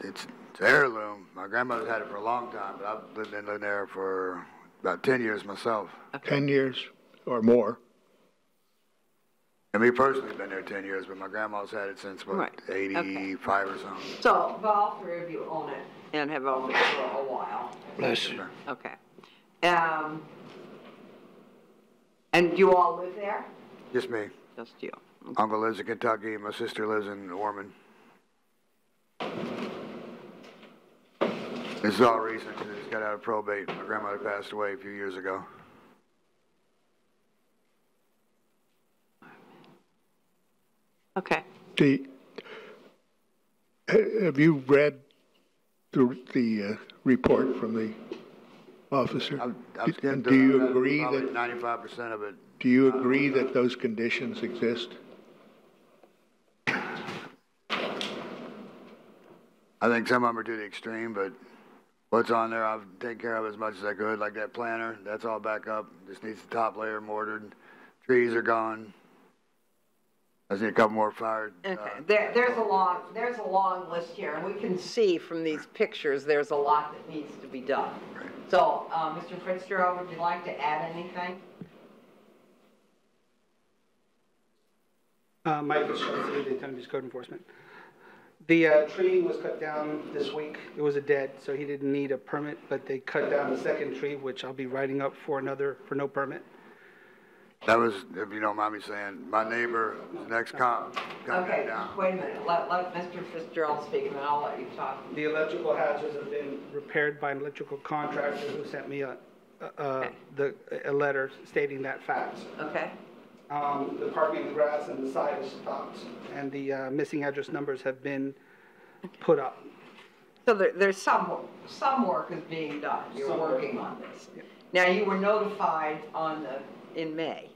S20: It's heirloom. My grandmother's had it for a long time, but I've lived in there for about 10 years myself.
S3: 10 years or more?
S20: And me personally, been there 10 years, but my grandma's had it since, what,
S1: Right.
S20: 85 or something.
S1: So, but all three of you own it and have owned it for a while.
S8: Bless you.
S1: Okay. And you all live there?
S20: Just me.
S1: Just you.
S20: Uncle lives in Kentucky, and my sister lives in Ormond. This is all recent, because it just got out of probate. My grandmother passed away a few years ago.
S1: Okay.
S3: Have you read the report from the officer?
S20: I've skimmed
S3: Do you
S20: through
S3: agree
S20: probably
S3: that
S20: 95% of it?
S3: Do you agree that those conditions exist?
S20: I think some of them are to the extreme, but what's on there, I've taken care of as much as I could. Like that planter, that's all back up. Just needs the top layer mortared. Trees are gone. I see a couple more fired.
S1: Okay. There's a long list here, and we can see from these pictures there's a lot that needs to be done.
S20: Right.
S1: So, Mr. Fitzgerald, would you like to add anything?
S21: Mike Fitzgerald, Daytona Beach Code Enforcement. The tree was cut down this week. It was a dead, so he didn't need a permit, but they cut down the second tree, which I'll be writing up for no permit.
S20: That was, if you don't mind me saying, my neighbor, the next comp, cut
S1: Okay,
S20: that down.
S1: just wait a minute. Let Mr. Fitzgerald speak, and then I'll let you talk.
S21: The electrical hazards have been repaired by an electrical contractor who sent me a letter stating that fact.
S1: Okay.
S21: The parking in the grass and the side is stopped, and the missing address numbers have been put up.
S1: So there's some work is being done. You're working on this. Yeah. Now, you were notified in May.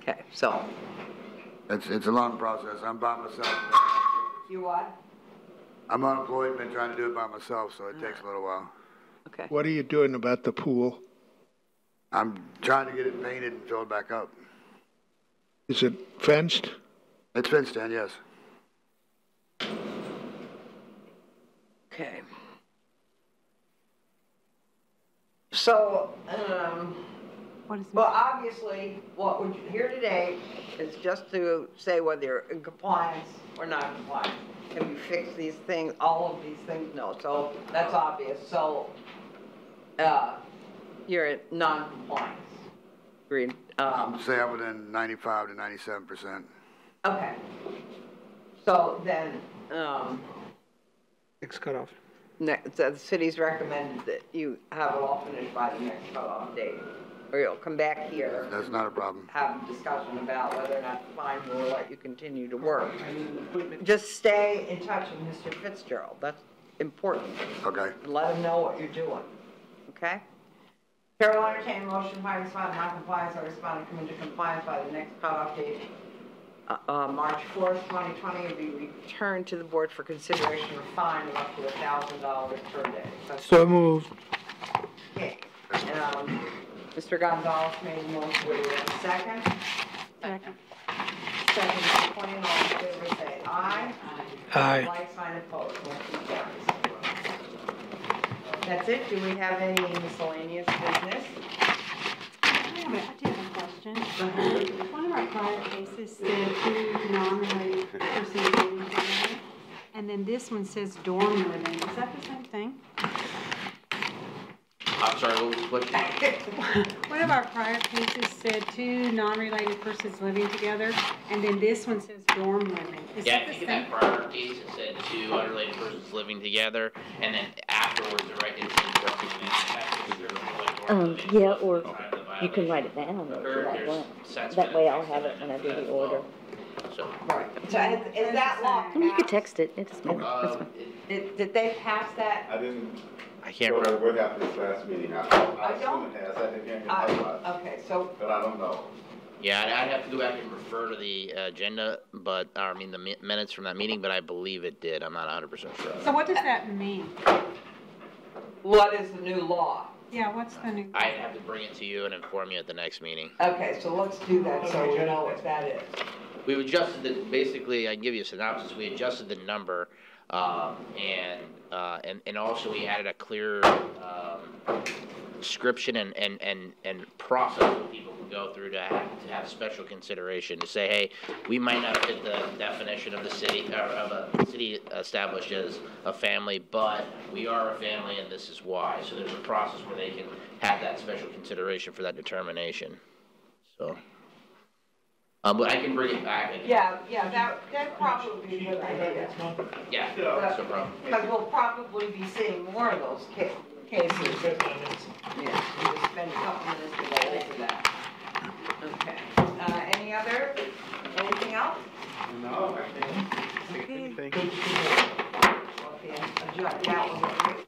S1: Okay, so.
S20: It's a long process. I'm by myself.
S1: You what?
S20: I'm unemployed, been trying to do it by myself, so it takes a little while.
S1: Okay.
S3: What are you doing about the pool?
S20: I'm trying to get it painted and filled back up.
S3: Is it fenced?
S20: It's fenced in, yes.
S1: Okay. So, well, obviously, what we're here today is just to say whether you're in compliance or not compliant. Have you fixed these things, all of these things? No, so that's obvious. So, you're in non-compliance. Agreed.
S20: Say I'm within 95 to 97%.
S1: Okay. So then,
S21: Next cutoff.
S1: the city's recommended that you have it all finished by the next cutoff date. Or you'll come back here.
S20: That's not a problem.
S1: Have a discussion about whether or not the fine will let you continue to work. Just stay in touch with Mr. Fitzgerald. That's important.
S20: Okay.
S1: Let him know what you're doing. Okay? Chair will entertain a motion by respondent non-compliance or respondent come into compliance by the next cutoff date, March 4th, 2020, will be returned to the board for consideration of fine of up to $1,000 per day.
S8: So moved.
S1: Okay. Mr. Gonzalez made a motion. Do we have a second?
S5: Second.
S1: Second, Mr. Quinn, all in favor say aye.
S8: Aye.
S1: Like sign opposed, motion carries. That's it. Do we have any miscellaneous business?
S5: I do have a question. One of our prior cases said two non-related persons living together, and then this one says dorm living. Is that the same thing?
S23: I'm sorry, what?
S5: One of our prior cases said two non-related persons living together, and then this one says dorm living. Is
S23: Yeah,
S5: that
S23: I
S5: the
S23: think in
S5: same?
S23: that prior case, it said two unrelated persons living together, and then afterwards, it said
S2: Yeah, or you can write it down if you like one. That way I'll have it when I do the order.
S23: So.
S1: Right. So is that law
S2: And you can
S1: passed?
S2: text it, it doesn't matter, that's fine.
S1: Did they pass that?
S4: I didn't.
S23: I can't
S4: remember
S23: remember.
S4: what happened this last meeting. I assume it has. I didn't hear anything otherwise.
S1: Okay, so,
S4: But I don't know.
S23: Yeah, I'd have to go back and refer to the agenda, but, I mean, the minutes from that meeting, but I believe it did. I'm not 100% sure.
S5: So what does that mean?
S1: what is the new law?
S5: Yeah, what's the new?
S23: I'd have to bring it to you and inform you at the next meeting.
S1: Okay, so let's do that so we know what that is.
S23: We've adjusted the, basically, I can give you a synopsis, we adjusted the number, and also we added a clear, description and process that people can go through to have special consideration, to say, hey, we might not fit the definition of the city, or of a city established as a family, but we are a family and this is why. So there's a process where they can have that special consideration for that determination, so. But I can bring it back.
S1: Yeah, that probably be a good idea.
S23: Yeah, that's no problem.
S1: Because we'll probably be seeing more of those cases. Yeah, we'll just spend a couple minutes to go over that. Okay. Anything else?
S4: No, I can't think of anything.
S1: Okay, that was